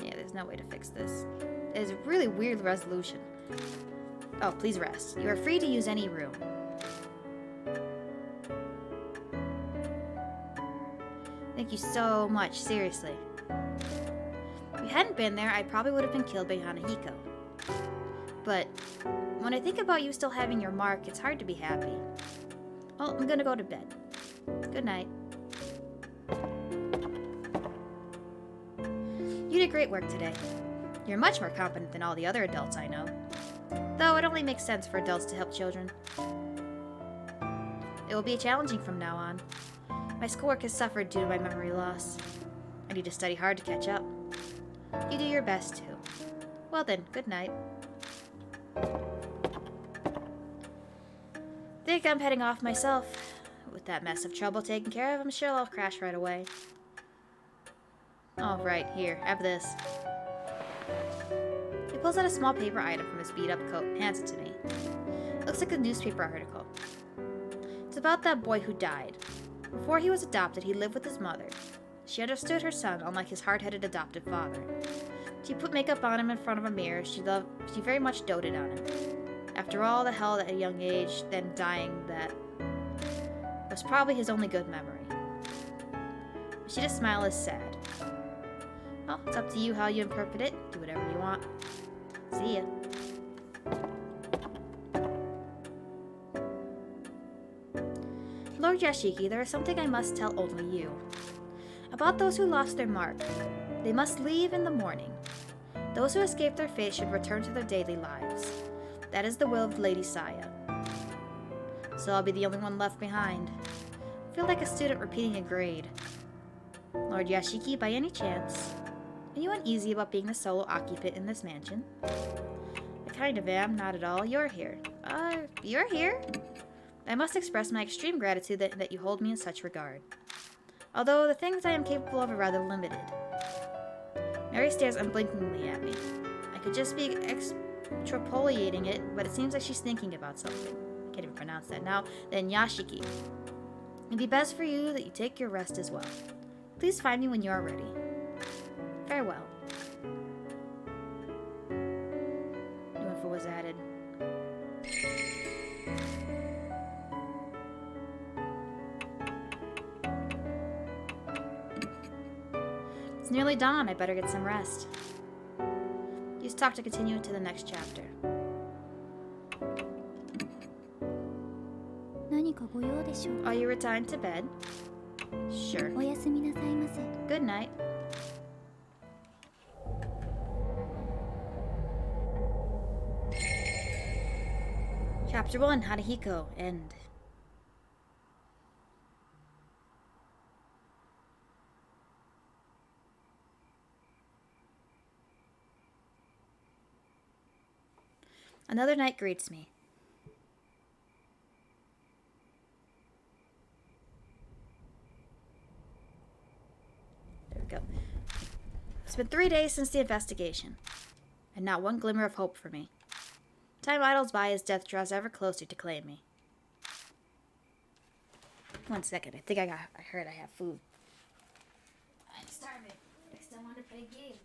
Yeah, there's no way to fix this. It is a really weird resolution. Oh, please rest. You are free to use any room. Thank you so much, seriously. If you hadn't been there, I probably would have been killed by Hanahiko. But when I think about you still having your mark, it's hard to be happy. Well, I'm gonna go to bed. Good night. You did great work today. You're much more competent than all the other adults I know. Though it only makes sense for adults to help children. It will be challenging from now on. My schoolwork has suffered due to my memory loss. I need to study hard to catch up. You do your best, too. Well then, good night. Think I'm heading off myself. With that mess of trouble taken care of, I'm sure I'll crash right away. Oh, right, here, have this. He pulls out a small paper item from his beat-up coat and hands it to me. It looks like a newspaper article. It's about that boy who died. Before he was adopted, he lived with his mother. She understood her son, unlike his hard-headed adoptive father. She put makeup on him in front of a mirror. She very much doted on him. After all the hell at a young age, then dying, that was probably his only good memory. She just smiled as sad. Well, it's up to you how you interpret it. Do whatever you want. See ya. Lord Yashiki, there is something I must tell only you. About those who lost their mark. They must leave in the morning. Those who escaped their fate should return to their daily lives. That is the will of Lady Saya. So I'll be the only one left behind. I feel like a student repeating a grade. Lord Yashiki, by any chance, are you uneasy about being the solo occupant in this mansion? I kind of am, not at all. You're here. You're here? I must express my extreme gratitude that you hold me in such regard. Although the things I am capable of are rather limited. Mary stares unblinkingly at me. I could just be extrapolating it, but it seems like she's thinking about something. I can't even pronounce that now. Then Yashiki. It'd be best for you that you take your rest as well. Please find me when you are ready. Farewell. New info was added. It's nearly dawn. I better get some rest. Use talk to continue to the next chapter. 何かご用でしょう Are you retiring to bed? Sure. おやすみなさいませ Good night. Chapter 1, Hanahiko, End. Another night greets me. There we go. It's been 3 days since the investigation, and not one glimmer of hope for me. Time idles by as death draws ever closer to claim me. 1 second, I think I heard I have food. I'm starving. I still want to play a game.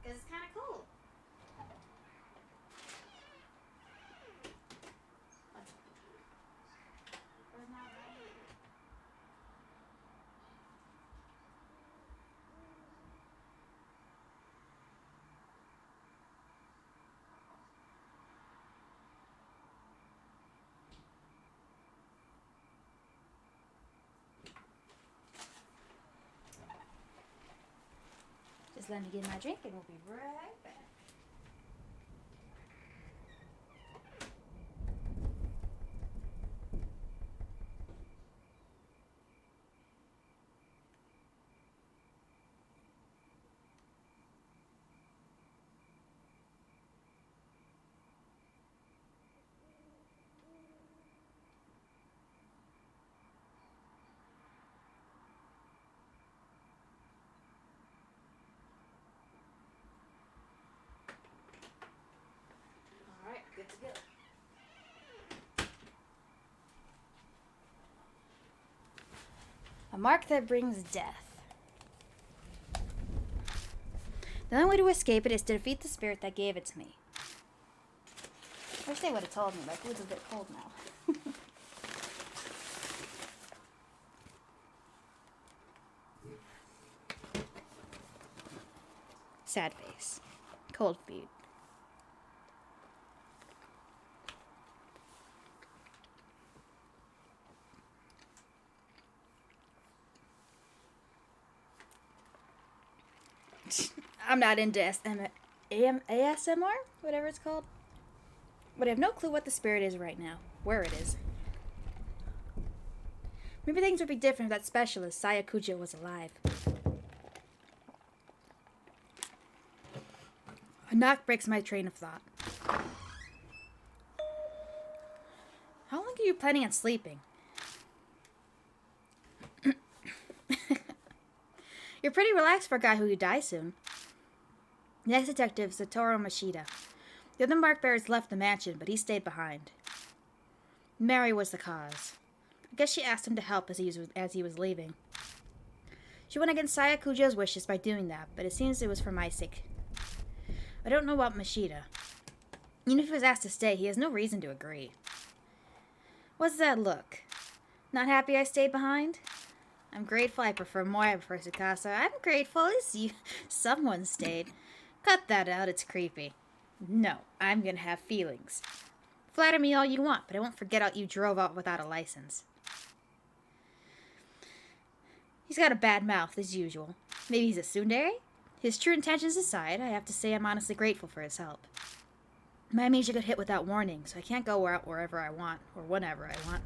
Because it's kind of cool. Just let me get my drink and we'll be right back. A mark that brings death. The only way to escape it is to defeat the spirit that gave it to me. I wish they would have told me. My food's a bit cold now. Sad face. Cold feet. I'm not into ASMR, whatever it's called. But I have no clue what the spirit is right now, where it is. Maybe things would be different if that specialist, Sayakuja, was alive. A knock breaks my train of thought. How long are you planning on sleeping? You're pretty relaxed for a guy who could die soon. The next detective is Satoru Mashida. The other mark bearers left the mansion, but he stayed behind. Mary was the cause. I guess she asked him to help as he was leaving. She went against Sayakuja's wishes by doing that, but it seems it was for my sake. I don't know about Mashida. Even if he was asked to stay, he has no reason to agree. What's that look? Not happy I stayed behind? I'm grateful I prefer Moi, I prefer Tsukasa. I'm grateful someone stayed. Cut that out, it's creepy. No, I'm gonna have feelings. Flatter me all you want, but I won't forget out you drove out without a license. He's got a bad mouth, as usual. Maybe he's a tsundere? His true intentions aside, I have to say I'm honestly grateful for his help. My amnesia got hit without warning, so I can't go wherever I want, or whenever I want.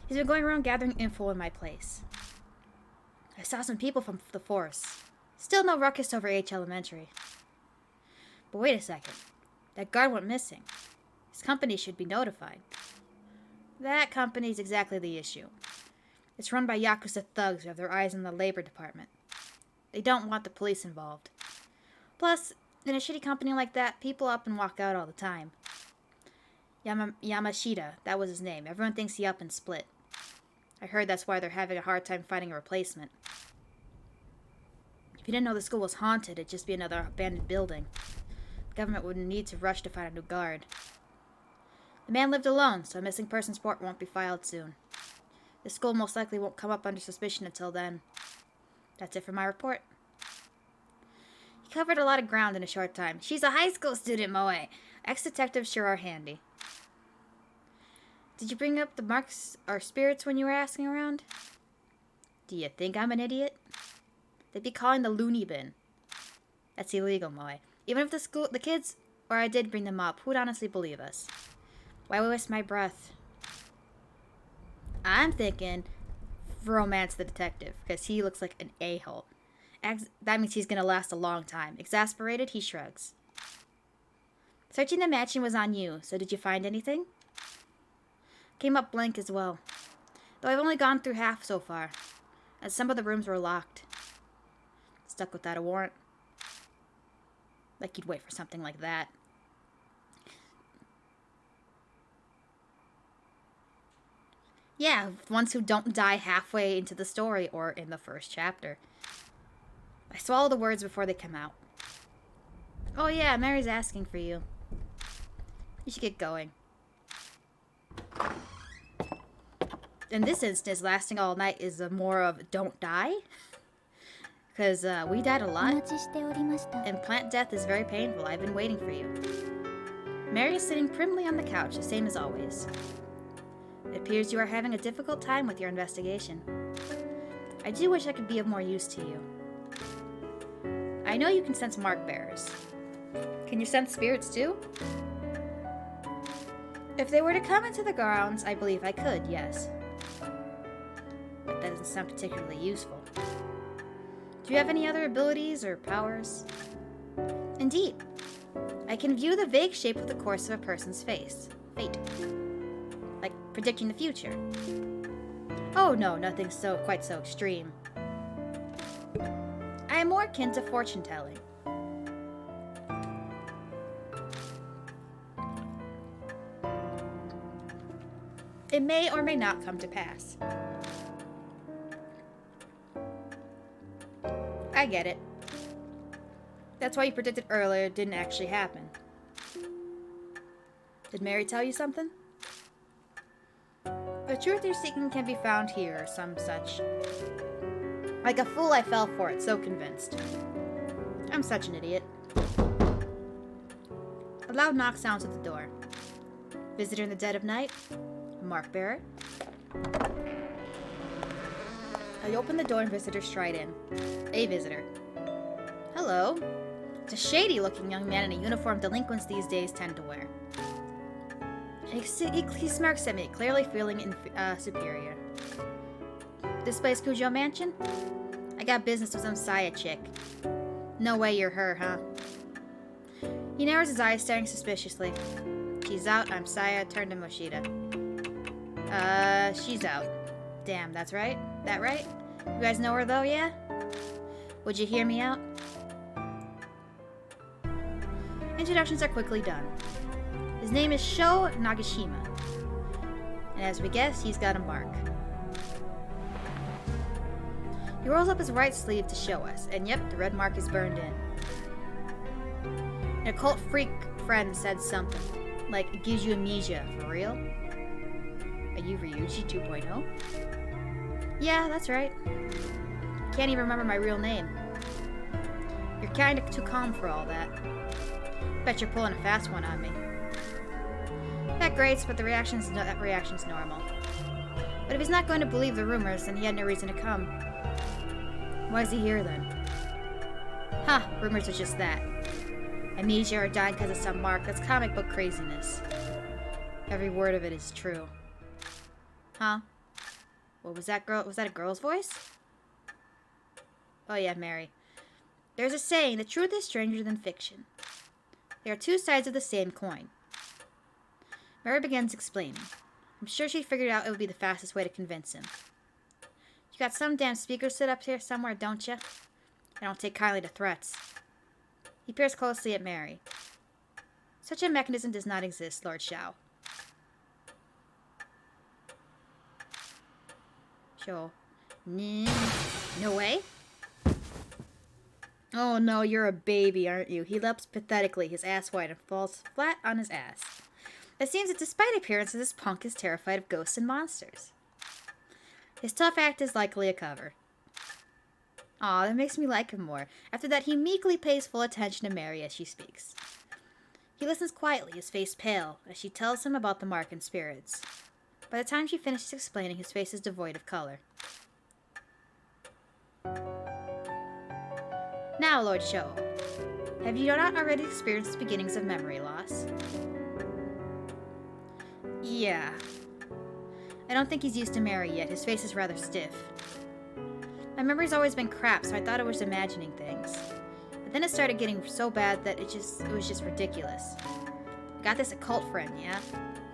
He's been going around gathering info in my place. I saw some people from the force. Still no ruckus over H Elementary. But wait a second. That guard went missing. His company should be notified. That company's exactly the issue. It's run by Yakuza thugs who have their eyes on the labor department. They don't want the police involved. Plus, in a shitty company like that, people up and walk out all the time. Yamashita, that was his name. Everyone thinks he up and split. I heard that's why they're having a hard time finding a replacement. If you didn't know the school was haunted, it'd just be another abandoned building. The government wouldn't need to rush to find a new guard. The man lived alone, so a missing persons report won't be filed soon. The school most likely won't come up under suspicion until then. That's it for my report. He covered a lot of ground in a short time. She's a high school student, Moe. Ex-detectives sure are handy. Did you bring up the marks or spirits when you were asking around? Do you think I'm an idiot? They'd be calling the loony bin. That's illegal, Moe. Even if the kids, or I did bring them up, who'd honestly believe us? Why waste my breath? I'm thinking romance the detective, because he looks like an a-hole. That means he's going to last a long time. Exasperated, he shrugs. Searching the mansion was on you, so did you find anything? Came up blank as well. Though I've only gone through half so far, as some of the rooms were locked. Stuck without a warrant. Like you'd wait for something like that. Yeah, ones who don't die halfway into the story or in the first chapter. I swallow the words before they come out. Oh yeah, Mary's asking for you. You should get going. In this instance, lasting all night is more of don't die. Because we died a お lot. 待ちしておりました。 And plant death is very painful. I've been waiting for you. Mary is sitting primly on the couch, the same as always. It appears you are having a difficult time with your investigation. I do wish I could be of more use to you. I know you can sense mark bearers. Can you sense spirits too? If they were to come into the grounds, I believe I could, yes. But that doesn't sound particularly useful. Do you have any other abilities or powers? Indeed. I can view the vague shape of the course of a person's face. Fate. Like predicting the future. Oh no, nothing quite so extreme. I am more akin to fortune telling. it may or may not come to pass. I get it. That's why you predicted earlier didn't actually happen. Did Mary tell you something? The truth you're seeking can be found here, or some such. Like a fool, I fell for it, so convinced. I'm such an idiot. A loud knock sounds at the door. Visitor in the dead of night? A mark bearer? I open the door and visitors stride in. A visitor. Hello. It's a shady-looking young man in a uniform delinquents these days tend to wear. He smirks at me, clearly feeling superior. This place Kujo Mansion? I got business with some Saya chick. No way you're her, huh? He narrows his eyes, staring suspiciously. She's out, I'm Saya, turn to Moshida. She's out. Damn, that's right? That right? You guys know her though, yeah? Would you hear me out? Introductions are quickly done. His name is Sho Nagashima. And as we guessed, he's got a mark. He rolls up his right sleeve to show us, and yep, the red mark is burned in. An occult freak friend said something, like it gives you amnesia, for real? Are you Ryuji 2.0? Yeah, that's right. Can't even remember my real name. You're kinda too calm for all that. Bet you're pulling a fast one on me. That grates, but that reaction's normal. But if he's not going to believe the rumors, then he had no reason to come. Why is he here then? Huh, rumors are just that. Amnesia or dying because of some mark, that's comic book craziness. Every word of it is true. Huh? What was that girl? Was that a girl's voice? Oh yeah, Mary. There's a saying, the truth is stranger than fiction. There are two sides of the same coin. Mary begins explaining. I'm sure she figured out it would be the fastest way to convince him. You got some damn speakers set up here somewhere, don't you? I don't take kindly to threats. He peers closely at Mary. Such a mechanism does not exist, Lord Shao. Sure. No way? Oh no, you're a baby, aren't you? He leaps pathetically, his ass wide, and falls flat on his ass. It seems that despite appearances, this punk is terrified of ghosts and monsters. His tough act is likely a cover. Aw, that makes me like him more. After that, he meekly pays full attention to Mary as she speaks. He listens quietly, his face pale, as she tells him about the mark and spirits. By the time she finishes explaining, his face is devoid of color. Now, Lord Sho, have you not already experienced the beginnings of memory loss? Yeah. I don't think he's used to Mary yet. His face is rather stiff. My memory's always been crap, so I thought I was imagining things. But then it started getting so bad that it was just ridiculous. I got this occult friend, yeah?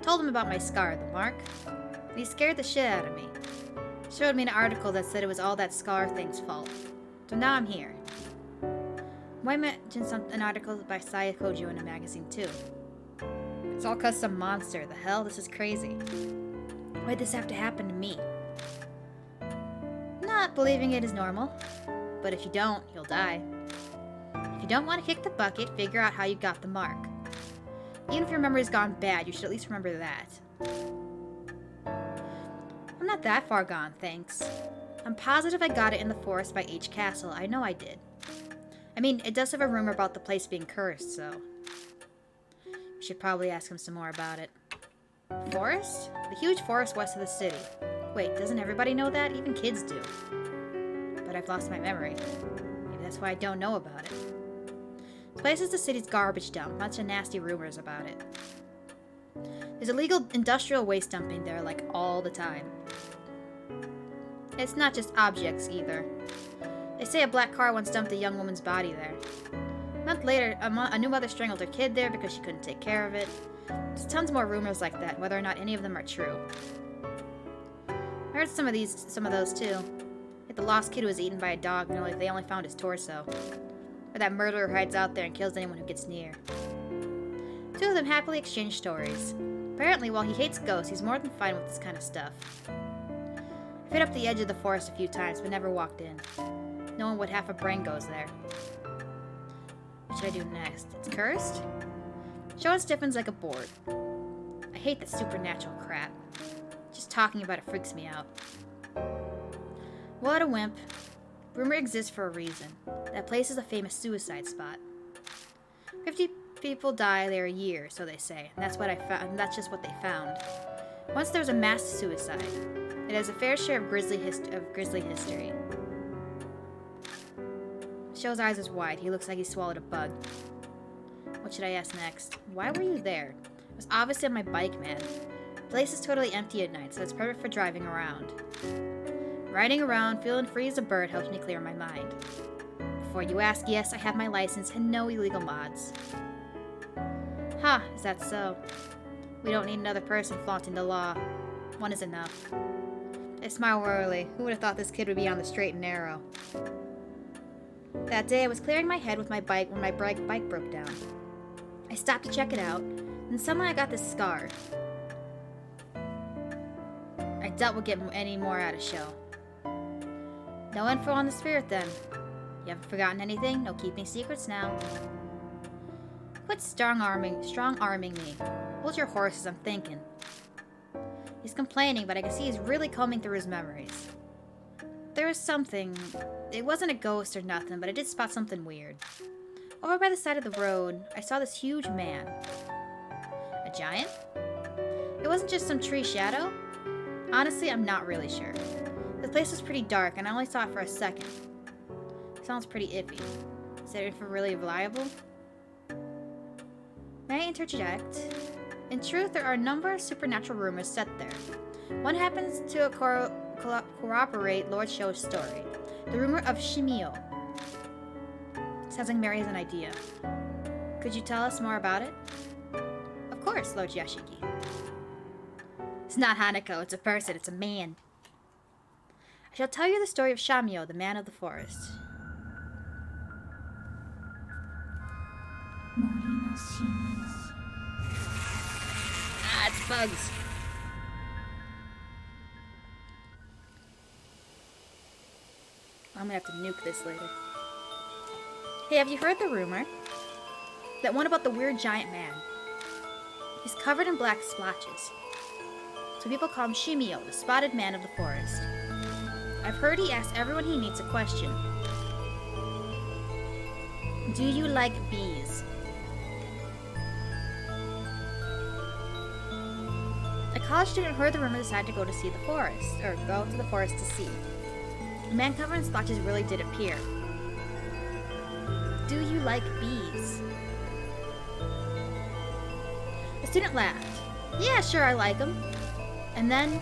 Told him about my scar, the mark. And he scared the shit out of me. Showed me an article that said it was all that scar thing's fault. So now I'm here. Why mention an article by Saya Kojo in a magazine too? It's all cause some monster. The hell? This is crazy. Why'd this have to happen to me? Not believing it is normal. But if you don't, you'll die. If you don't want to kick the bucket, figure out how you got the mark. Even if your memory's gone bad, you should at least remember that. I'm not that far gone, thanks. I'm positive I got it in the forest by H Castle. I know I did. I mean, it does have a rumor about the place being cursed, so... We should probably ask him some more about it. Forest? The huge forest west of the city. Wait, doesn't everybody know that? Even kids do. But I've lost my memory. Maybe that's why I don't know about it. This place is the city's garbage dump. Bunch of nasty rumors about it. There's illegal industrial waste dumping there, like, all the time. It's not just objects, either. They say a black car once dumped a young woman's body there. A month later, a new mother strangled her kid there because she couldn't take care of it. There's tons more rumors like that, whether or not any of them are true. I heard some of those too. Like the lost kid who was eaten by a dog and they only found his torso. Or that murderer hides out there and kills anyone who gets near. Two of them happily exchange stories. Apparently, while he hates ghosts, he's more than fine with this kind of stuff. I've hit up the edge of the forest a few times, but never walked in. Knowing what half a brain goes there. What should I do next? It's cursed? Show stiffens like a board. I hate that supernatural crap. Just talking about it freaks me out. What a wimp. Rumor exists for a reason. That place is a famous suicide spot. 50 people die there a year, so they say. And that's what I found. That's just what they found. Once there was a mass suicide. It has a fair share of grisly history. Show's eyes is wide. He looks like he swallowed a bug. What should I ask next? Why were you there? It was obviously on my bike, man. The place is totally empty at night, so it's perfect for driving around. Riding around, feeling free as a bird helps me clear my mind. Before you ask, yes, I have my license and no illegal mods. Is that so? We don't need another person flaunting the law. One is enough. I smile wearily. Who would have thought this kid would be on the straight and narrow? That day, I was clearing my head with my bike when my bike broke down. I stopped to check it out, and suddenly I got this scar. I doubt we'll get any more out of Show. No info on the spirit, then. You haven't forgotten anything? No keeping secrets now. Quit strong-arming me. Hold your horses, I'm thinking. He's complaining, but I can see he's really combing through his memories. There was something. It wasn't a ghost or nothing, but I did spot something weird. Over by the side of the road, I saw this huge man. A giant? It wasn't just some tree shadow? Honestly, I'm not really sure. The place was pretty dark, and I only saw it for a second. Sounds pretty iffy. Is that info really reliable? May I interject? In truth, there are a number of supernatural rumors set there. One happens to corroborate Lord Show's story. The rumor of Shimio. Sounds like Mary has an idea. Could you tell us more about it? Of course, Lord Yashiki. It's not Hanako, it's a person, it's a man. I shall tell you the story of Shamio, the man of the forest. It's bugs. I'm gonna have to nuke this later. Hey, have you heard the rumor? That one about the weird giant man. He's covered in black splotches. So people call him Shimio, the spotted man of the forest. I've heard he asks everyone he meets a question. Do you like bees? A college student heard the rumor and decided to go to see the forest, or go to the forest to see. The man covered in splotches really did appear. Do you like bees? The student laughed. Yeah, sure, I like them. And then,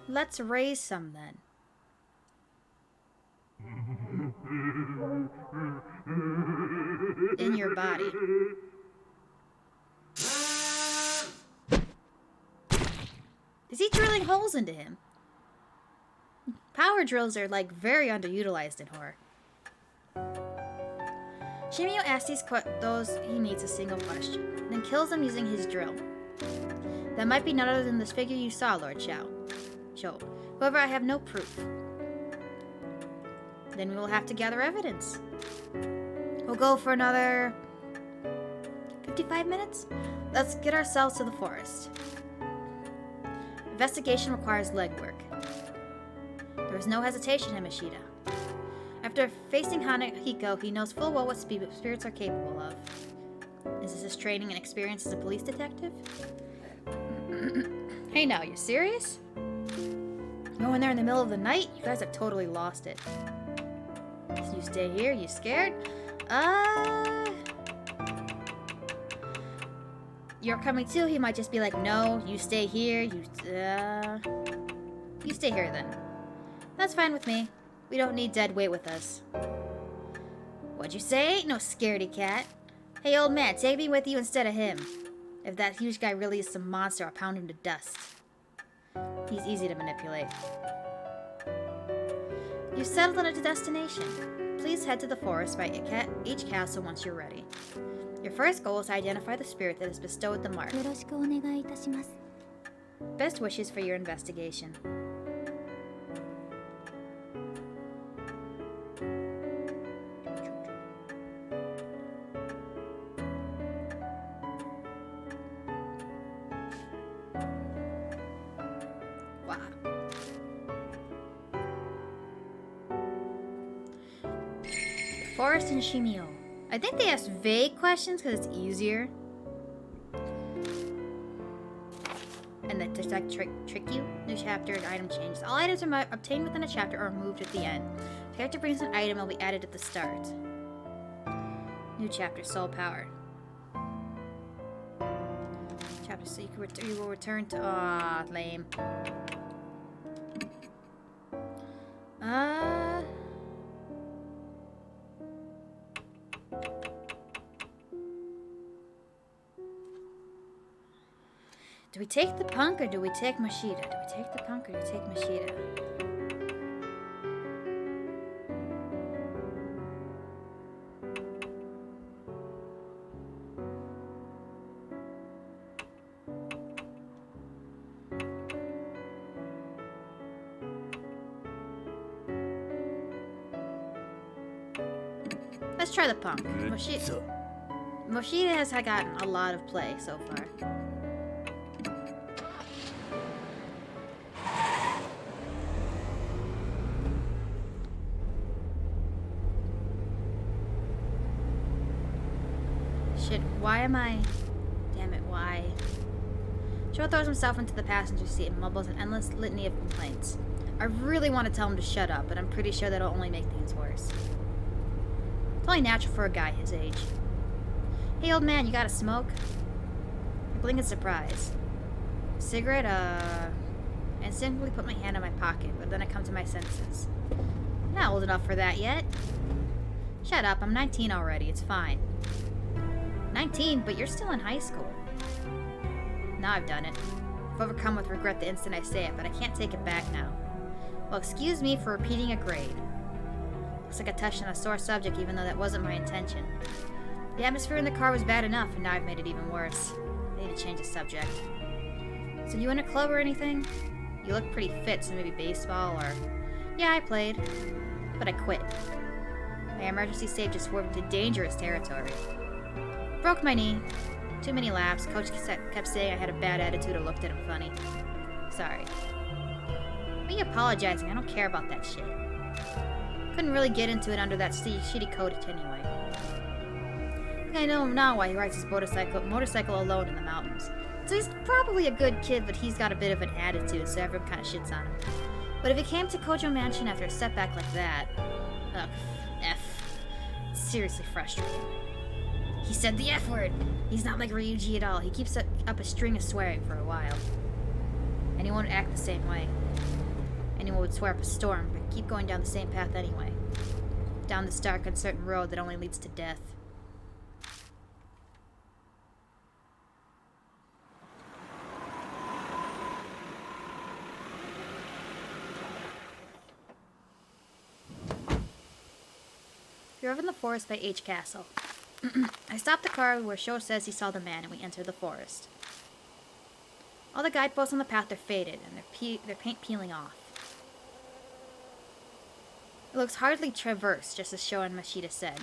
let's raise some then. In your body. Is he drilling holes into him? Power drills are like very underutilized in horror. Shimio asks those he meets a single question, then kills them using his drill. That might be none other than this figure you saw, Lord Shao. However, I have no proof. Then we will have to gather evidence. We'll go for another 55 minutes? Let's get ourselves to the forest. Investigation requires legwork. There was no hesitation in Mishida. After facing Hanako, he knows full well what spirits are capable of. Is this his training and experience as a police detective? Hey now, you serious? Going there in the middle of the night? You guys have totally lost it. So you stay here? You scared? You're coming too? He might just be like, no, you stay here. You stay here then. That's fine with me. We don't need dead weight with us. What'd you say? No scaredy cat. Hey, old man, take me with you instead of him. If that huge guy really is some monster, I'll pound him to dust. He's easy to manipulate. You've settled on a destination. Please head to the forest by each castle once you're ready. Your first goal is to identify the spirit that has bestowed the mark. よろしくお願いいたします。 Best wishes for your investigation. Wow. Forest and Shimio. I think they ask vague questions because it's easier. And that does that trick you? New chapter and item changes. All items are obtained within a chapter are removed at the end. The character brings an item will be added at the start. New chapter, soul power. Chapter, so you will return to. Ah, lame. Do we take the punk or do we take Mashida? Do we take the punk or do we take Mashida? Let's try the punk. Moshida has gotten a lot of play so far. Shit, why am I... Damn it, why? Joe throws himself into the passenger seat and mumbles an endless litany of complaints. I really want to tell him to shut up, but I'm pretty sure that'll only make things worse. It's only natural for a guy his age. Hey, old man, you got a smoke? I blink in surprise. Cigarette, I instantly put my hand in my pocket, but then I come to my senses. I'm not old enough for that yet. Shut up, I'm 19 already, it's fine. 19, but you're still in high school. Now I've done it. I've overcome with regret the instant I say it, but I can't take it back now. Well, excuse me for repeating a grade. Looks like I touched on a sore subject even though that wasn't my intention. The atmosphere in the car was bad enough, and now I've made it even worse. I need to change the subject. So you in a club or anything? You look pretty fit, so maybe baseball or... Yeah, I played. But I quit. My emergency save just swerved into dangerous territory. Broke my knee. Too many laps. Coach kept saying I had a bad attitude or looked at him funny. Sorry. Me apologizing, I don't care about that shit. Couldn't really get into it under that shitty coach anyway. I think I know him now why he rides his motorcycle alone in the mountains. So he's probably a good kid, but he's got a bit of an attitude, so everyone kind of shits on him. But if it came to Kojo Mansion after a setback like that, ugh, F. It's seriously frustrating. He said the F word! He's not like Ryuji at all. He keeps up a string of swearing for a while. Anyone would act the same way. Anyone would swear up a storm, but keep going down the same path anyway. Down this dark, uncertain road that only leads to death. You're over in the forest by H Castle. I stopped the car where Sho says he saw the man, and we entered the forest. All the guideposts on the path are faded, and their paint peeling off. It looks hardly traversed, just as Sho and Mashida said.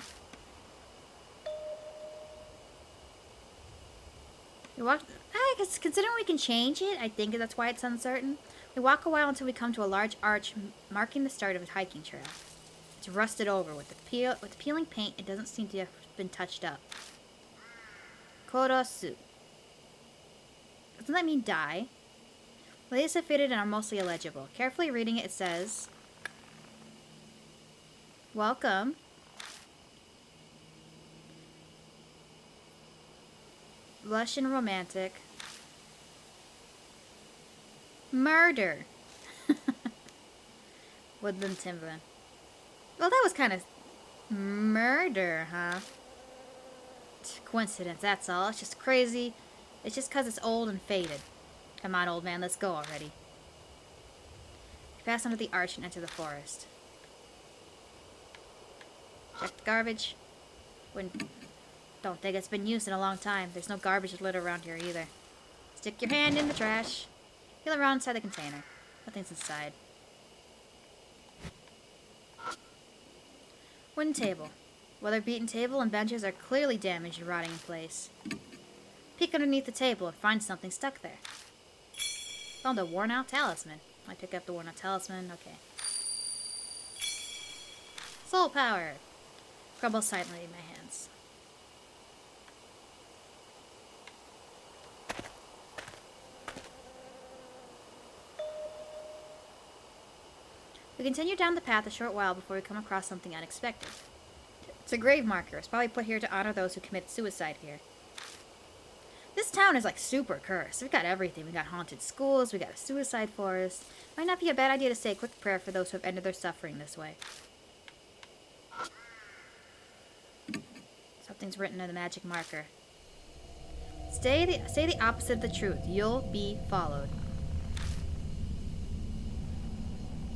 We walked... considering we can change it, I think that's why it's uncertain. We walk a while until we come to a large arch marking the start of a hiking trail. It's rusted over. With the peeling paint, it doesn't seem to have been touched up. Korosu. Doesn't that mean die? The letters are faded and are mostly illegible. Carefully reading it, it says... Welcome. Lush and romantic. Murder. Woodland Timberland. Well, that was kind of... Murder, huh? Coincidence, that's all. It's just crazy. It's just because it's old and faded. Come on, old man, let's go already. We pass under the arch and enter the forest. Check the garbage. Don't think it's been used in a long time. There's no garbage litter around here either. Stick your hand in the trash. Feel around inside the container. Nothing's inside. Wooden table. Weather-beaten table and benches are clearly damaged and rotting in place. Peek underneath the table and find something stuck there. Found a worn-out talisman. I pick up the worn-out talisman. Okay. Soul power. Crumbles silently in my hands. We continue down the path a short while before we come across something unexpected. It's a grave marker. It's probably put here to honor those who commit suicide here. This town is like super cursed. We've got everything. We got haunted schools. We got a suicide forest. Might not be a bad idea to say a quick prayer for those who have ended their suffering this way. Something's written in the magic marker. Say the opposite of the truth. You'll be followed.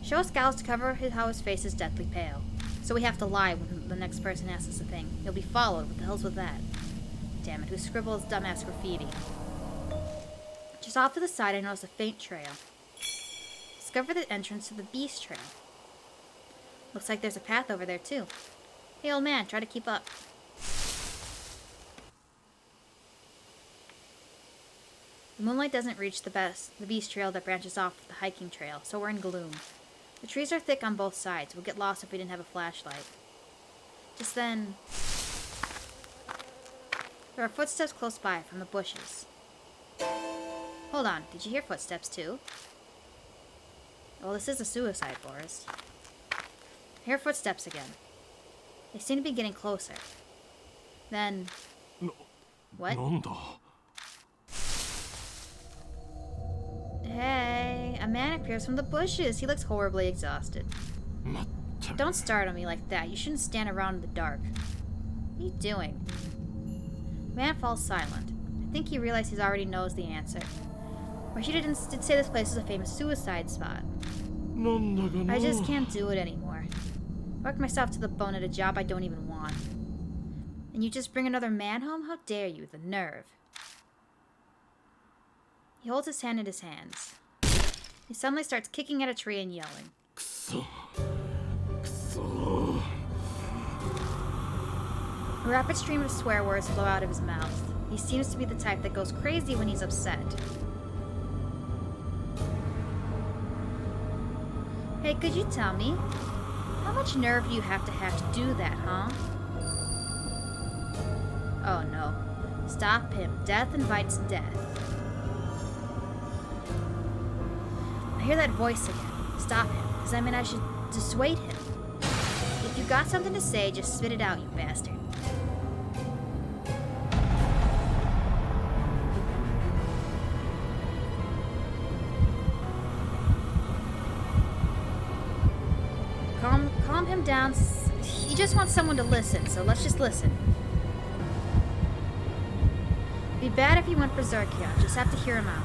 Show scowls to cover how his face is deathly pale. So we have to lie when the next person asks us a thing. You'll be followed. What the hell's with that? Damn it, who scribbles dumbass graffiti? Just off to the side, I notice a faint trail. Discover the entrance to the Beast Trail. Looks like there's a path over there, too. Hey, old man, try to keep up. The moonlight doesn't reach the Beast Trail that branches off the hiking trail, so we're in gloom. The trees are thick on both sides. We'll get lost if we didn't have a flashlight. Just then, there are footsteps close by from the bushes. Hold on, did you hear footsteps too? Well, this is a suicide forest. I hear footsteps again. They seem to be getting closer. Then... What? Hey, a man appears from the bushes. He looks horribly exhausted. Don't start on me like that. You shouldn't stand around in the dark. What are you doing? Man falls silent. I think he realized he already knows the answer. Rashida did say this place is a famous suicide spot. I just can't do it anymore. I worked myself to the bone at a job I don't even want. And you just bring another man home? How dare you? The nerve. He holds his hand in his hands. He suddenly starts kicking at a tree and yelling. A rapid stream of swear words flow out of his mouth. He seems to be the type that goes crazy when he's upset. Hey, could you tell me? How much nerve do you have to do that, huh? Oh no. Stop him. Death invites death. I hear that voice again. Stop him. Does that mean I should dissuade him? If you got something to say, just spit it out, you bastard. Calm him down. He just wants someone to listen, so let's just listen. It'd be bad if he went berserk here. Just have to hear him out.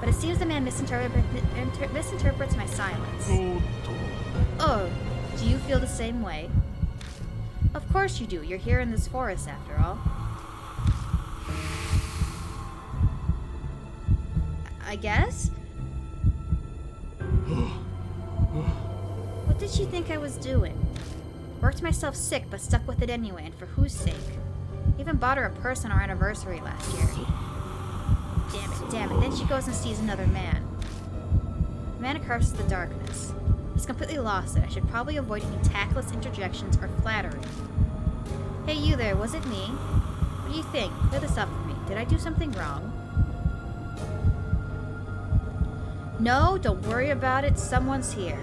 But it seems the man misinterprets my silence. Oh, do you feel the same way? Of course you do. You're here in this forest, after all. I guess? What did she think I was doing? Worked myself sick, but stuck with it anyway, and for whose sake? Even bought her a purse on our anniversary last year. Damn it. Then she goes and sees another man. The man curses the darkness. He's completely lost it. I should probably avoid any tactless interjections or flattery. Hey, you there, was it me? What do you think? Clear this up for me. Did I do something wrong? No, don't worry about it. Someone's here.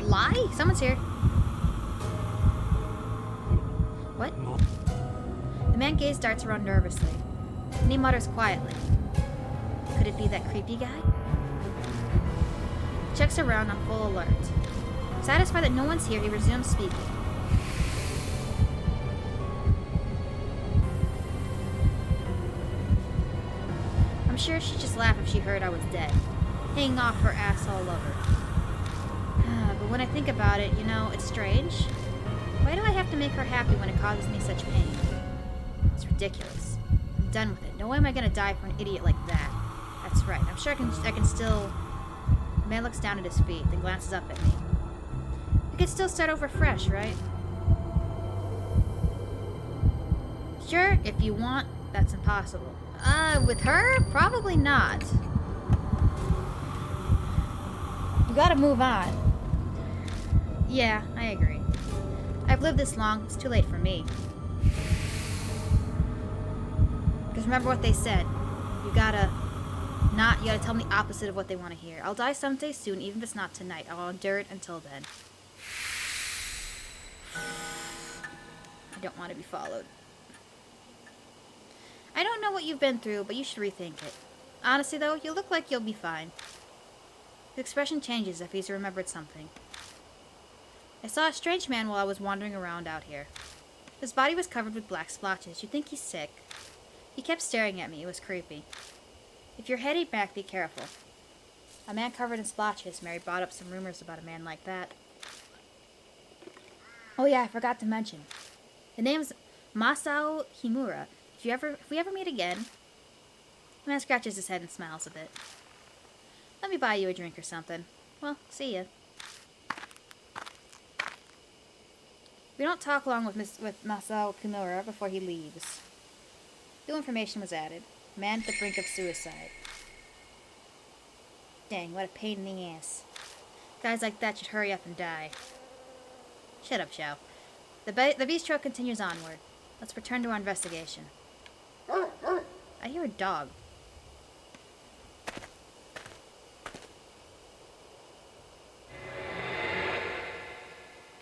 Lie? Someone's here. What? The man gaze darts around nervously. And he mutters quietly. Could it be that creepy guy? He checks around on full alert. Satisfied that no one's here, he resumes speaking. I'm sure she'd just laugh if she heard I was dead. Hanging off her asshole lover. But when I think about it, you know, it's strange. Why do I have to make her happy when it causes me such pain? It's ridiculous. I'm done with it. No way am I gonna die for an idiot like that. That's right. I'm sure I can still... The man looks down at his feet, then glances up at me. We could still start over fresh, right? Sure, if you want, that's impossible. With her? Probably not. You gotta move on. Yeah, I agree. I've lived this long, it's too late for me. Because remember what they said. You gotta tell them the opposite of what they want to hear. I'll die someday soon, even if it's not tonight. I'll endure it until then. I don't want to be followed. I don't know what you've been through, but you should rethink it. Honestly, though, you look like you'll be fine. His expression changes if he's remembered something. I saw a strange man while I was wandering around out here. His body was covered with black splotches. You'd think he's sick. He kept staring at me. It was creepy. If you're heading back, be careful. A man covered in splotches. Mary brought up some rumors about a man like that. Oh yeah, I forgot to mention. The name's Masao Himura. If we ever meet again... The man scratches his head and smiles a bit. Let me buy you a drink or something. Well, see ya. We don't talk long with Masao Kimura before he leaves. New information was added. Man at the brink of suicide. Dang, what a pain in the ass. Guys like that should hurry up and die. Shut up, Xiao. The bistro continues onward. Let's return to our investigation. I hear a dog.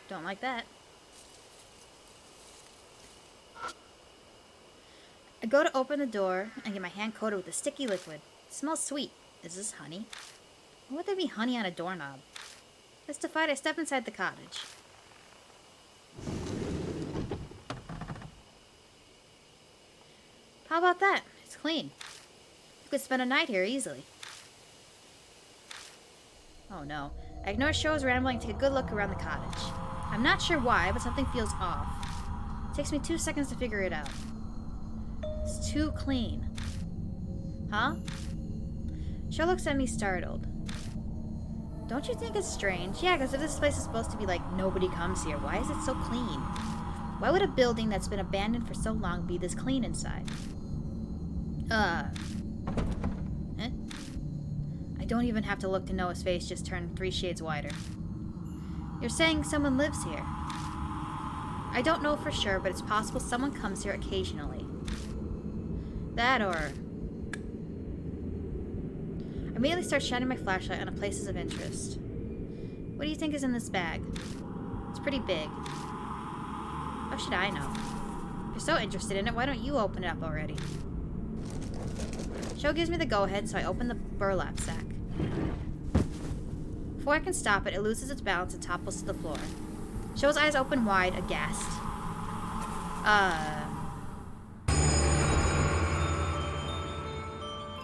Don't like that. I go to open the door and get my hand coated with a sticky liquid. It smells sweet. Is this honey? Why would there be honey on a doorknob? Mystified, I step inside the cottage. How about that? It's clean. You could spend a night here easily. Oh no. I ignore Sho's rambling and take a good look around the cottage. I'm not sure why, but something feels off. It takes me 2 seconds to figure it out. It's too clean. Huh? Sho looks at me startled. Don't you think it's strange? Yeah, because if this place is supposed to be like nobody comes here, why is it so clean? Why would a building that's been abandoned for so long be this clean inside? I don't even have to look to know his face just turned 3 shades whiter. You're saying someone lives here? I don't know for sure, but it's possible someone comes here occasionally. That or... I immediately start shining my flashlight on places of interest. What do you think is in this bag? It's pretty big. How should I know? If you're so interested in it, why don't you open it up already? Sho gives me the go-ahead, so I open the burlap sack. Before I can stop it, it loses its balance and topples to the floor. Sho's eyes open wide, aghast.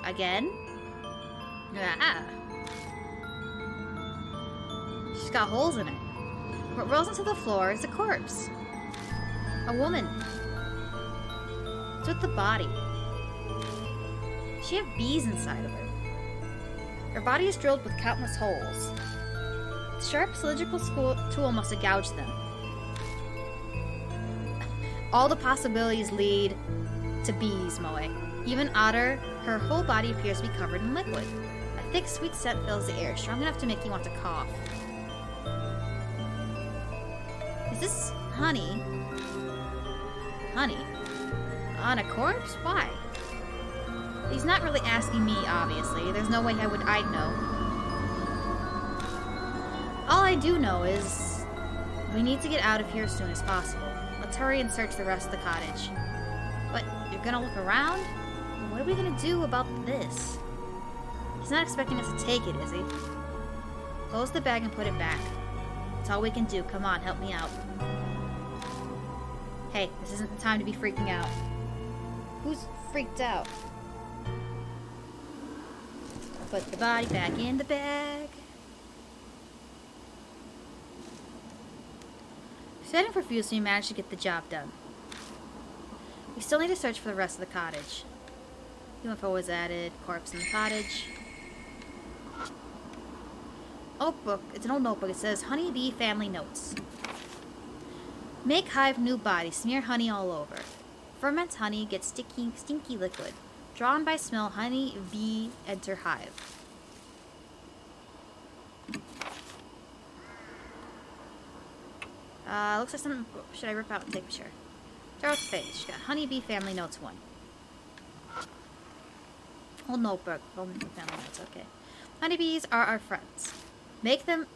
Again? Ah. She's got holes in it. What rolls into the floor is a corpse. A woman. It's with the body. She have bees inside of her. Her body is drilled with countless holes. The sharp cylindrical tool must have gouged them. All the possibilities lead to bees, Moe. Even odder, her whole body appears to be covered in liquid. A thick, sweet scent fills the air, strong enough to make you want to cough. Is this honey? Honey? On a corpse? Why? He's not really asking me, obviously. There's no way I'd know. All I do know is we need to get out of here as soon as possible. Let's hurry and search the rest of the cottage. What? You're gonna look around? What are we gonna do about this? He's not expecting us to take it, is he? Close the bag and put it back. That's all we can do. Come on, help me out. Hey, this isn't the time to be freaking out. Who's freaked out? Put the body back in the bag. Setting profusely, we managed to get the job done. We still need to search for the rest of the cottage. UFO was added. Corpse in the cottage. Notebook. It's an old notebook. It says, Honeybee Family Notes. Make hive new body. Smear honey all over. Ferments honey. Get stinky liquid. Drawn by smell, honey bee enter hive. Looks like something. Should I rip out and take a picture? Throw out the page. Got Honeybee Family Notes 1. Old notebook. Only for family notes. Okay. Honeybees are our friends. Make them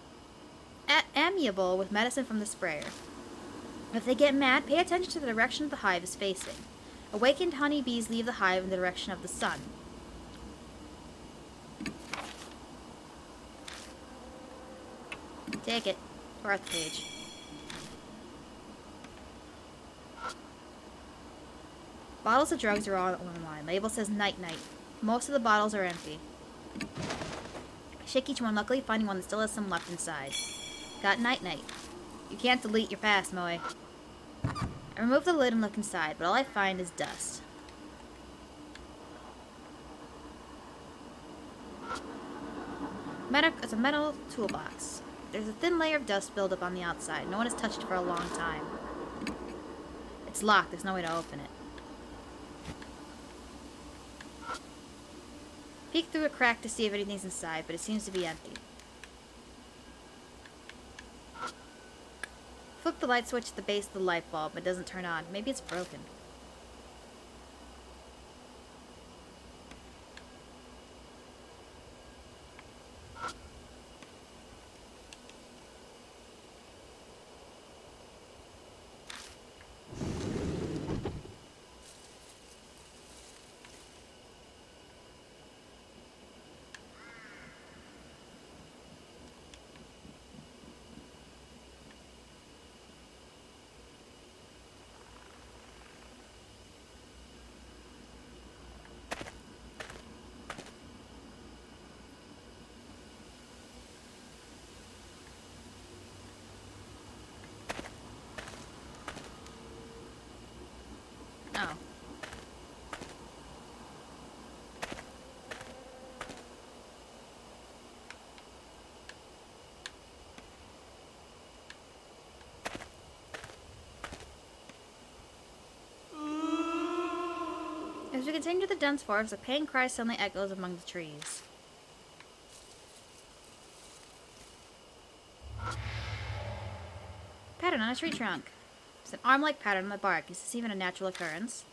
amiable with medicine from the sprayer. If they get mad, pay attention to the direction the hive is facing. Awakened honeybees leave the hive in the direction of the sun. Take it. We're at the page. Bottles of drugs are all on line. Label says night night. Most of the bottles are empty. Shake each one, luckily finding one that still has some left inside. Got night night. You can't delete your past, Moe. I remove the lid and look inside, but all I find is dust. It's a metal toolbox. There's a thin layer of dust buildup on the outside. No one has touched it for a long time. It's locked. There's no way to open it. Peek through a crack to see if anything's inside, but it seems to be empty. Flip the light switch at the base of the light bulb, but it doesn't turn on. Maybe it's broken. Oh. As we continue the dense forest, a pain cry suddenly echoes among the trees. Pattern on a tree trunk. It's an arm-like pattern on the bark. Is this even a natural occurrence?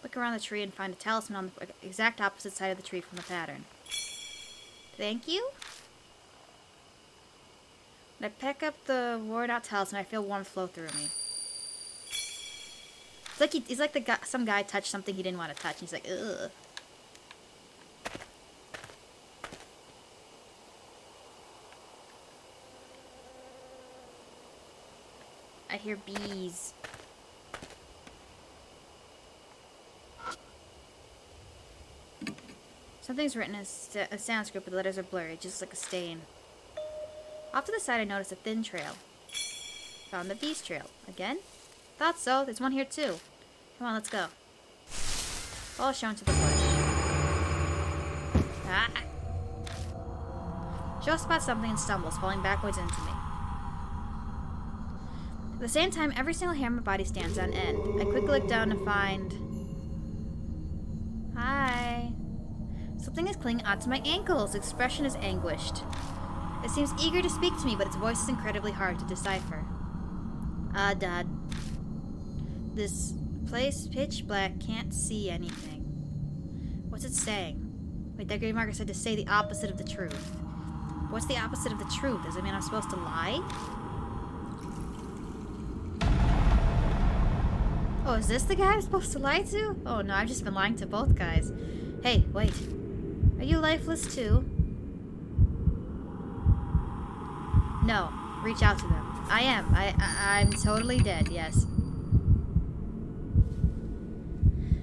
Look around the tree and find a talisman on the exact opposite side of the tree from the pattern. Thank you? When I pick up the worn-out talisman, I feel warmth flow through me. It's like some guy touched something he didn't want to touch. And he's like, ugh. I hear bees. Something's written as a Sanskrit, but the letters are blurry, just like a stain. Off to the side, I noticed a thin trail. Found the bee's trail. Again? Thought so. There's one here, too. Come on, let's go. All shown to the bush. Ah! Joe spots something and stumbles, falling backwards into me. At the same time, every single hair on my body stands on end. I quickly look down to find... Hi. Something is clinging onto my ankles. Its expression is anguished. It seems eager to speak to me, but its voice is incredibly hard to decipher. Dad. This place, pitch black, can't see anything. What's it saying? Wait, that grave marker said to say the opposite of the truth. What's the opposite of the truth? Does it mean I'm supposed to lie? Oh, is this the guy I'm supposed to lie to? Oh no, I've just been lying to both guys. Hey, wait. Are you lifeless too? No. Reach out to them. I am. I'm totally dead, yes.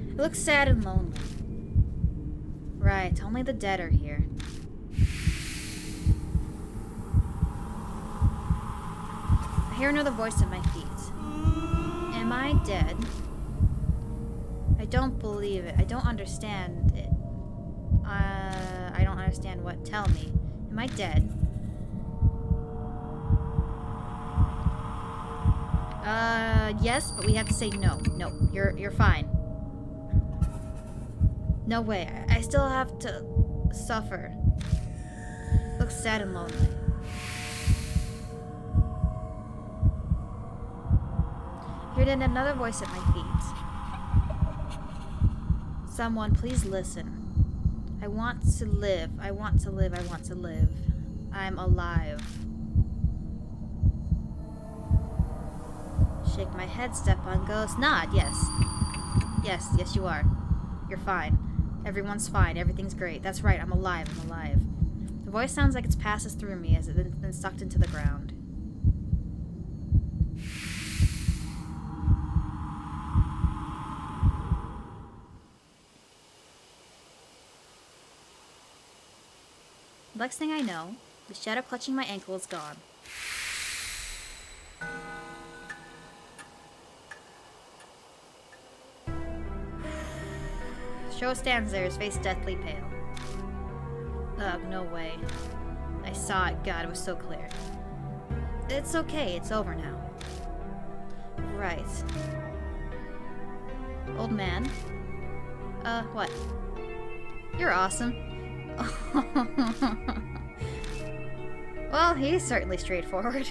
It looks sad and lonely. Right, only the dead are here. I hear another voice at my feet. Am I dead? I don't believe it. I don't understand it. I don't understand what. Tell me. Am I dead? Yes, but we have to say no. No, you're fine. No way. I still have to suffer. Looks sad and lonely. Heard another voice at my feet. Someone, please listen. I want to live. I want to live. I want to live. I'm alive. Shake my head, step on ghost. Nod, yes. Yes, you are. You're fine. Everyone's fine. Everything's great. That's right, I'm alive. I'm alive. The voice sounds like it passes through me as it's been sucked into the ground. Next thing I know, the shadow clutching my ankle is gone. Sho stands there, his face deathly pale. Ugh, no way. I saw it. God, it was so clear. It's okay, it's over now. Right. Old man? What? You're awesome. Well, he's certainly straightforward.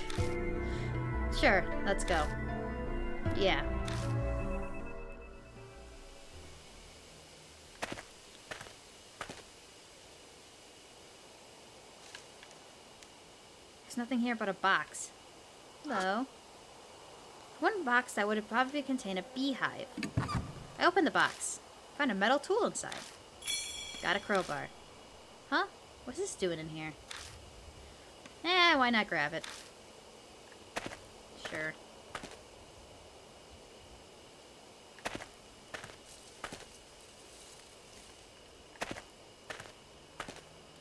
Sure, let's go. Yeah. There's nothing here but a box. Hello. One box that would have probably contained a beehive. I opened the box. Found a metal tool inside. Got a crowbar. Huh? What's this doing in here? Why not grab it? Sure.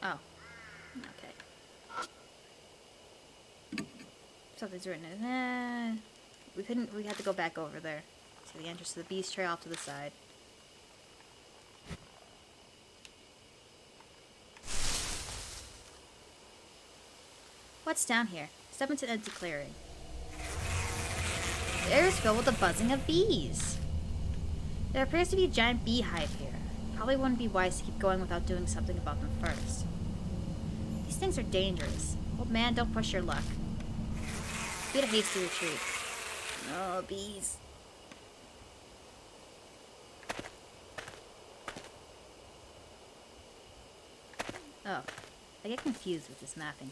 Oh. Okay. Something's written in. We had to go back over there. To the entrance to the beast tray off to the side. What's down here? Step into an empty clearing. The air is filled with the buzzing of bees. There appears to be a giant beehive here. Probably wouldn't be wise to keep going without doing something about them first. These things are dangerous. Old man, don't push your luck. Beat a hasty retreat. Oh, bees. Oh, I get confused with this mapping.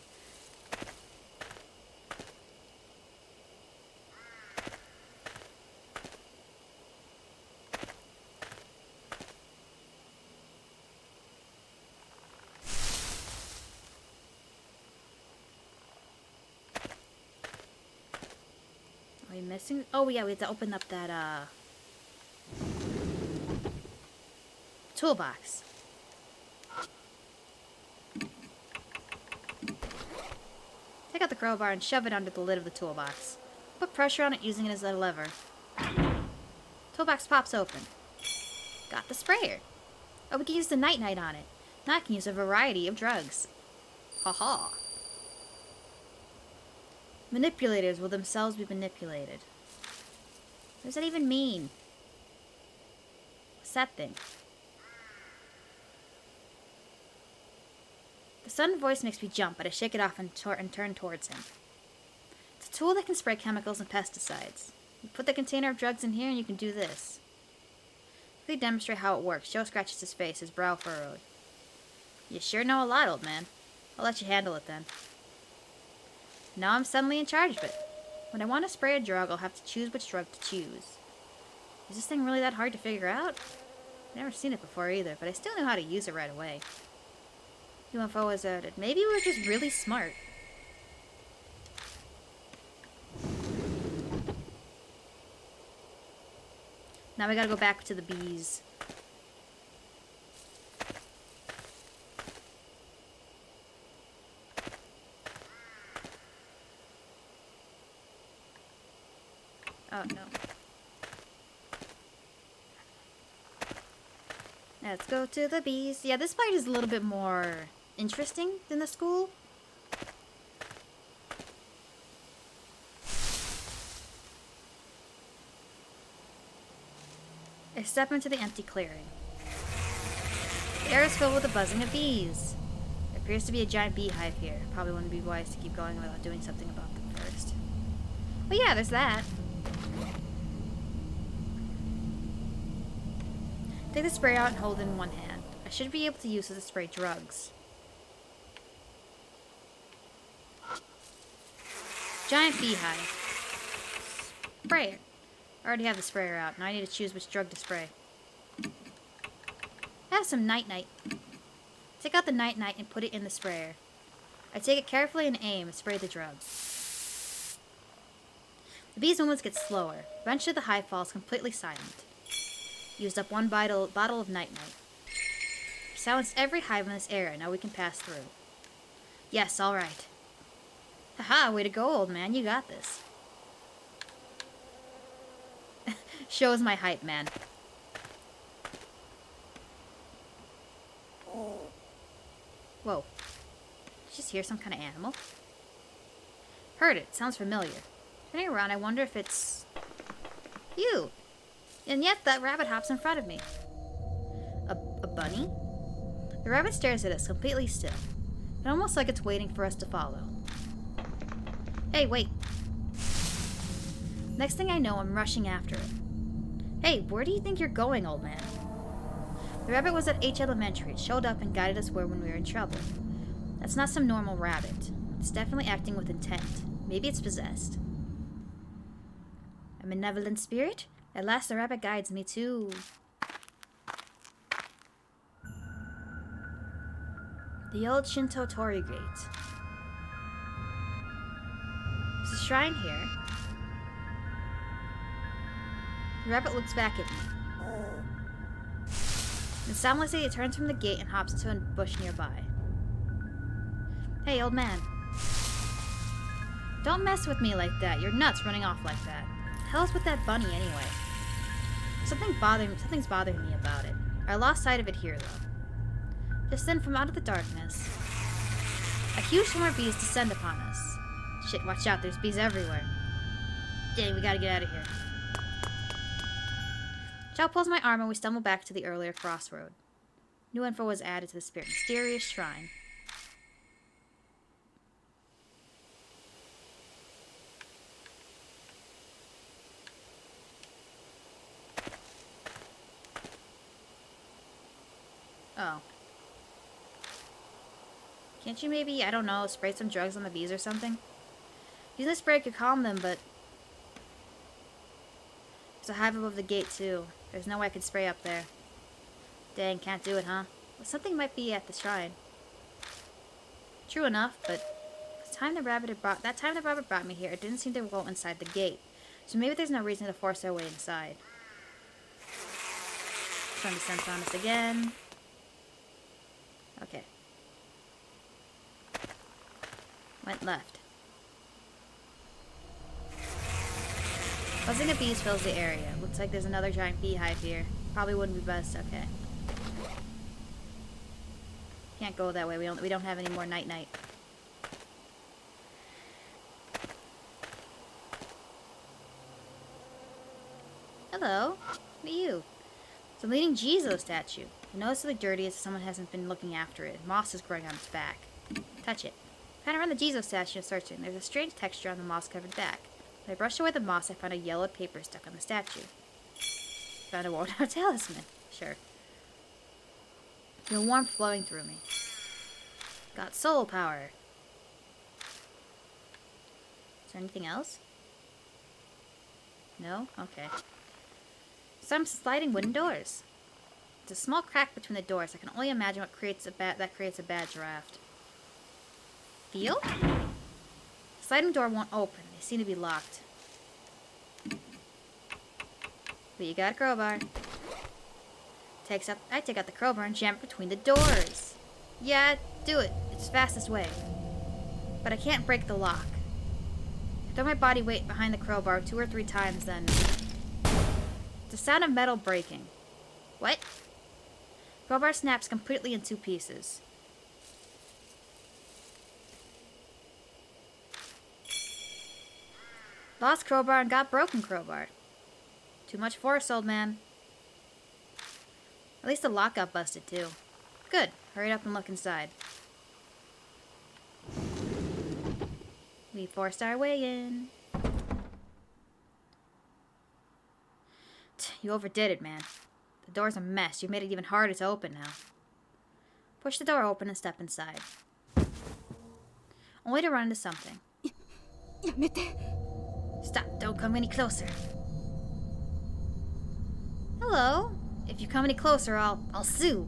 Are we missing? Oh yeah, we have to open up that toolbox. Take out the crowbar and shove it under the lid of the toolbox. Put pressure on it using it as a lever. Toolbox pops open. Got the sprayer. Oh, we can use the night-night on it. Now I can use a variety of drugs. Haha. Manipulators will themselves be manipulated. What does that even mean? What's that thing? The sudden voice makes me jump, but I shake it off and turn towards him. It's a tool that can spray chemicals and pesticides. You put the container of drugs in here and you can do this. They demonstrate how it works. Joe scratches his face, his brow furrowed. You sure know a lot, old man. I'll let you handle it then. Now I'm suddenly in charge of it. When I want to spray a drug, I'll have to choose which drug to choose. Is this thing really that hard to figure out? I've never seen it before either, but I still knew how to use it right away. UFO was added. Maybe we're just really smart. Now we gotta go back to the bees. Oh, no. Let's go to the bees. Yeah, this fight is a little bit more interesting than the school. I step into the empty clearing. The air is filled with the buzzing of bees. There appears to be a giant beehive here. Probably wouldn't be wise to keep going without doing something about them first. But yeah, there's that. Take the spray out and hold it in one hand. I should be able to use it to spray drugs. Giant beehive. Spray it. I already have the sprayer out. Now I need to choose which drug to spray. I have some night-night. Take out the night-night and put it in the sprayer. I take it carefully and aim and spray the drug. The bees' movements get slower. Eventually the hive falls completely silent. Used up one bottle of night-night. Silenced every hive in this area. Now we can pass through. Yes, alright. Haha, way to go, old man. You got this. Shows my hype, man. Whoa. Did you just hear some kind of animal? Heard it. Sounds familiar. Turning around, I wonder if it's... you. And yet, that rabbit hops in front of me. A bunny? The rabbit stares at us, completely still. And almost like it's waiting for us to follow. Hey, wait. Next thing I know, I'm rushing after it. Hey, where do you think you're going, old man? The rabbit was at H Elementary. It showed up and guided us when we were in trouble. That's not some normal rabbit. It's definitely acting with intent. Maybe it's possessed. A benevolent spirit? At last the rabbit guides me to... the old Shinto Torii Gate. There's a shrine here. The rabbit looks back at me. And soundlessly it turns from the gate and hops into a bush nearby. Hey, old man. Don't mess with me like that. You're nuts running off like that. What the hell's with that bunny anyway? Something's bothering me about it. I lost sight of it here, though. Just then, from out of the darkness, a huge swarm of bees descend upon us. Shit, watch out, there's bees everywhere. Dang, we gotta get out of here. Chow pulls my arm and we stumble back to the earlier crossroad. New info was added to the spirit mysterious shrine. Oh. Can't you maybe, I don't know, spray some drugs on the bees or something? Using the spray could calm them, but... there's a hive above the gate, too. There's no way I could spray up there. Dang, can't do it, huh? Well, something might be at the shrine. True enough, but... that time the rabbit brought me here, it didn't seem to go inside the gate. So maybe there's no reason to force our way inside. Trying to sense on us again. Okay. Went left. Buzzing of bees fills the area. Looks like there's another giant beehive here. Probably wouldn't be best. Okay. Can't go that way. We don't have any more night-night. Hello. What are you? It's a leaning Jesus statue. I notice it's dirty as if someone hasn't been looking after it. Moss is growing on its back. Touch it. Kind of around the Jesus statue and searching. There's a strange texture on the moss-covered back. When I brushed away the moss, I found a yellowed paper stuck on the statue. Found a worn-out talisman. Sure. Feel warmth flowing through me. Got soul power. Is there anything else? No? Okay. Some sliding wooden doors. There's a small crack between the doors. I can only imagine what creates a bad draft. Feel? The sliding door won't open. They seem to be locked. But you got a crowbar. I take out the crowbar and jam it between the doors. Yeah, do it. It's the fastest way. But I can't break the lock. I Throw my body weight behind the crowbar 2 or 3 times, then... The sound of metal breaking. What? Crowbar snaps completely in 2 pieces. Lost crowbar and got broken crowbar. Too much force, old man. At least the lock got busted, too. Good. Hurry up and look inside. We forced our way in. You overdid it, man. The door's a mess. You made it even harder to open now. Push the door open and step inside. Only to run into something. Stop. Don't come any closer. Hello. If you come any closer, I'll sue.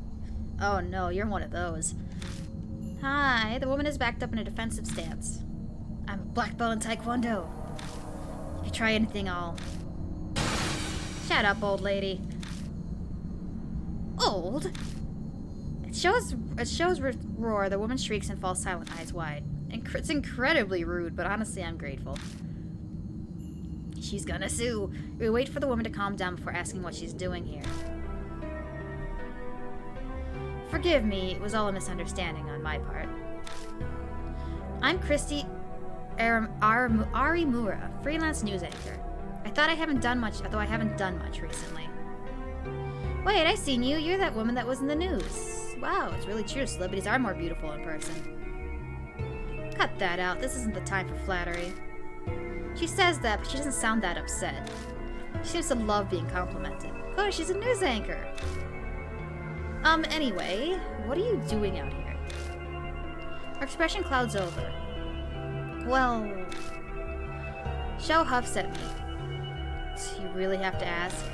Oh no, you're one of those. Hi. The woman is backed up in a defensive stance. I'm a black belt in Taekwondo. If you try anything, I'll... Shut up, old lady. Old? It shows roar. The woman shrieks and falls silent, eyes wide. It's incredibly rude, but honestly, I'm grateful. She's gonna sue. We wait for the woman to calm down before asking what she's doing here. Forgive me, it was all a misunderstanding on my part. I'm Christy Arimura, freelance news anchor. I thought I haven't done much, although I haven't done much recently. Wait, I seen you. You're that woman that was in the news. Wow, it's really true. Celebrities are more beautiful in person. Cut that out. This isn't the time for flattery. She says that, but she doesn't sound that upset. She seems to love being complimented. Of course, she's a news anchor. Anyway, what are you doing out here? Her expression clouds over. Well, Shao huffs at me. You really have to ask?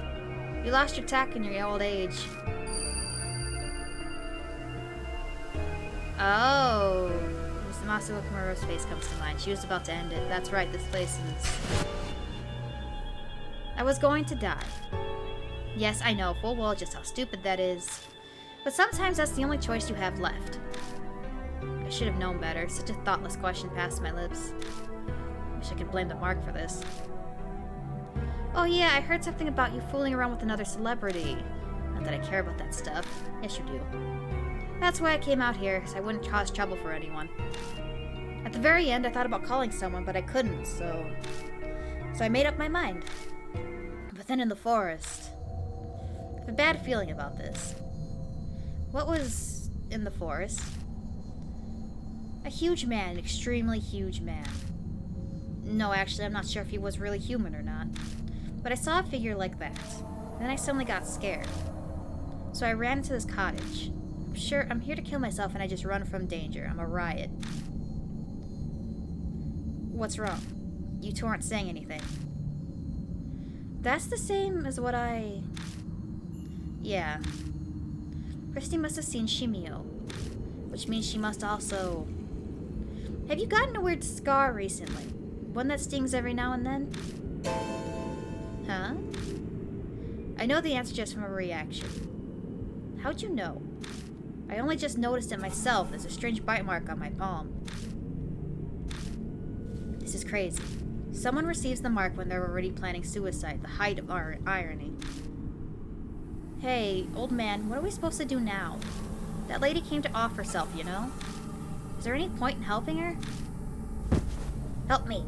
You lost your tack in your old age. Oh. Masuko Kamaro's face comes to mind. She was about to end it. That's right, this place is... I was going to die. Yes, I know full well just how stupid that is. But sometimes that's the only choice you have left. I should have known better. Such a thoughtless question passed my lips. Wish I could blame the mark for this. Oh yeah, I heard something about you fooling around with another celebrity. Not that I care about that stuff. Yes, you do. That's why I came out here, so I wouldn't cause trouble for anyone. At the very end, I thought about calling someone, but I couldn't, so I made up my mind. But then in the forest... I have a bad feeling about this. What was in the forest? A huge man, an extremely huge man. No, actually, I'm not sure if he was really human or not. But I saw a figure like that. Then I suddenly got scared. So I ran into this cottage. I'm here to kill myself and I just run from danger. I'm a riot. What's wrong? You two aren't saying anything. That's the same as what I... Yeah. Christy must have seen Shimio. Which means she must also... Have you gotten a weird scar recently? One that stings every now and then? Huh? I know the answer just from a reaction. How'd you know? I only just noticed it myself. There's a strange bite mark on my palm. This is crazy. Someone receives the mark when they're already planning suicide, the height of irony. Hey, old man, what are we supposed to do now? That lady came to off herself, you know? Is there any point in helping her? Help me.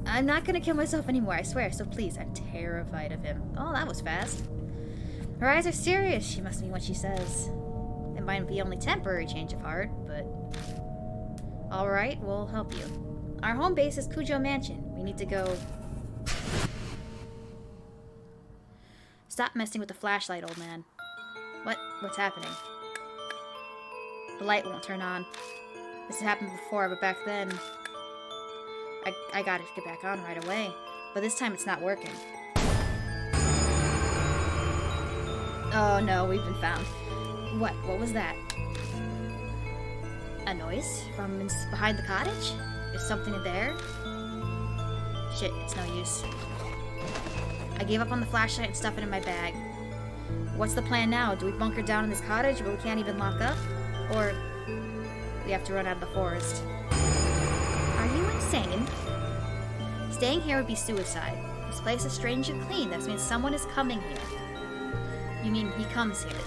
I'm not gonna kill myself anymore, I swear, so please, I'm terrified of him. Oh, that was fast. Her eyes are serious, she must mean what she says. It might be only temporary change of heart, but... Alright, we'll help you. Our home base is Kujo Mansion. We need to go... Stop messing with the flashlight, old man. What's happening? The light won't turn on. This had happened before, but back then... I got it to get back on right away. But this time it's not working. Oh no, we've been found. What was that? A noise? From behind the cottage? Is something there? Shit, it's no use. I gave up on the flashlight and stuff it in my bag. What's the plan now? Do we bunker down in this cottage where we can't even lock up? Or we have to run out of the forest? Are you insane? Staying here would be suicide. This place is strangely clean. That means someone is coming here. You mean he comes here?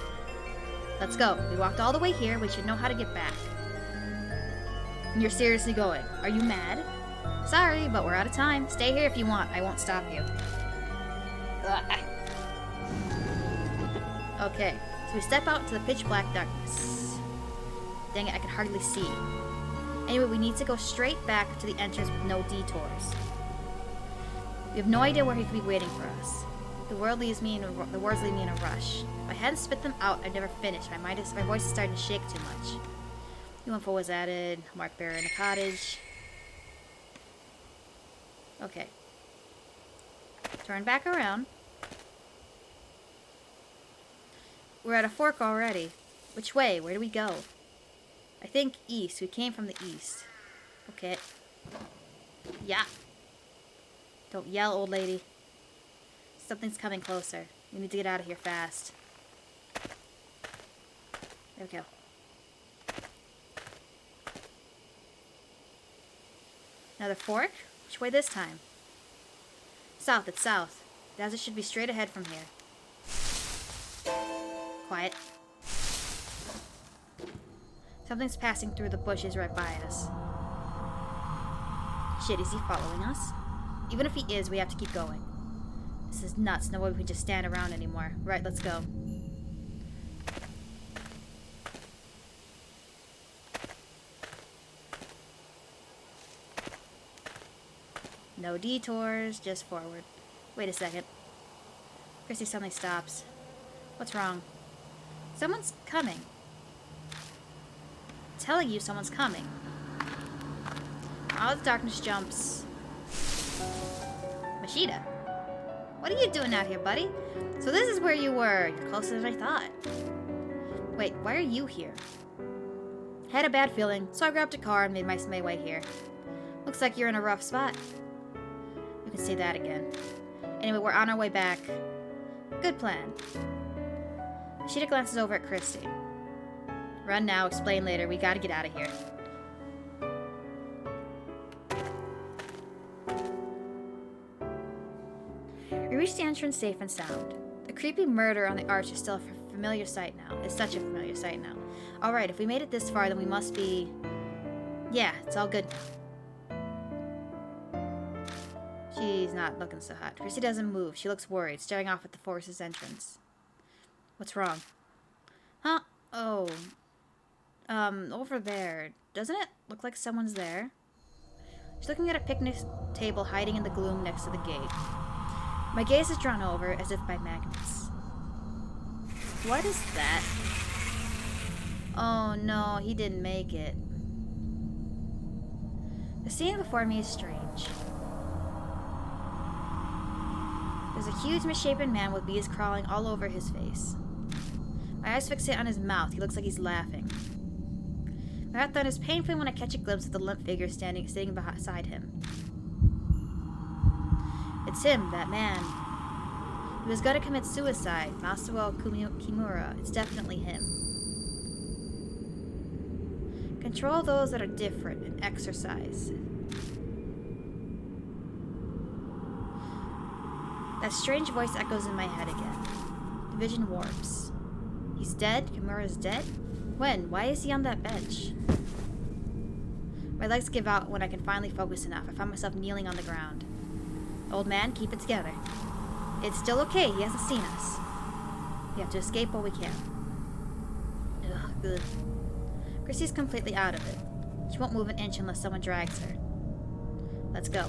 Let's go. We walked all the way here. We should know how to get back. You're seriously going. Are you mad? Sorry, but we're out of time. Stay here if you want. I won't stop you. Ugh. Okay, so we step out into the pitch black darkness. Dang it, I can hardly see. Anyway, we need to go straight back to the entrance with no detours. We have no idea where he could be waiting for us. The words leave me in a rush. If I hadn't spit them out, I'd never finish. My voice is starting to shake too much. New info was added. Mark Bearer in the cottage. Okay. Turn back around. We're at a fork already. Which way? Where do we go? I think east. We came from the east. Okay. Yeah. Don't yell, old lady. Something's coming closer. We need to get out of here fast. There we go. Another fork? Which way this time? South, it's south. The exit should be straight ahead from here. Quiet. Something's passing through the bushes right by us. Shit, is he following us? Even if he is, we have to keep going. This is nuts. No way we can just stand around anymore. Right, let's go. No detours, just forward. Wait a second. Chrissy suddenly stops. What's wrong? Someone's coming. I'm telling you, someone's coming. Out of the darkness jumps Mashita. What are you doing out here, buddy? So this is where you were. You're closer than I thought. Wait, why are you here? I had a bad feeling, so I grabbed a car and made my way here. Looks like you're in a rough spot. You can say that again. Anyway, we're on our way back. Good plan. Mashita glances over at Christy. Run now, explain later. We gotta get out of here. We reach the entrance safe and sound. The creepy murder on the arch is still a familiar sight now. It's such a familiar sight now. Alright, if we made it this far, then we must be... Yeah, it's all good now. She's not looking so hot. Chrissy doesn't move. She looks worried, staring off at the forest's entrance. What's wrong? Huh? Oh. Over there. Doesn't it look like someone's there? She's looking at a picnic table hiding in the gloom next to the gate. My gaze is drawn over as if by magnets. What is that? Oh no, he didn't make it. The scene before me is strange. There's a huge misshapen man with bees crawling all over his face. My eyes fixate on his mouth. He looks like he's laughing. My heart thunders painfully when I catch a glimpse of the limp figure sitting beside him. It's him, that man. He was gonna commit suicide. Masuo Kimura. It's definitely him. Control those that are different and exercise. That strange voice echoes in my head again. The vision warps. He's dead? Kimura's dead? When? Why is he on that bench? My legs give out when I can finally focus enough. I find myself kneeling on the ground. Old man, keep it together. It's still okay. He hasn't seen us. We have to escape while we can. Ugh, good. Chrissy's completely out of it. She won't move an inch unless someone drags her. Let's go.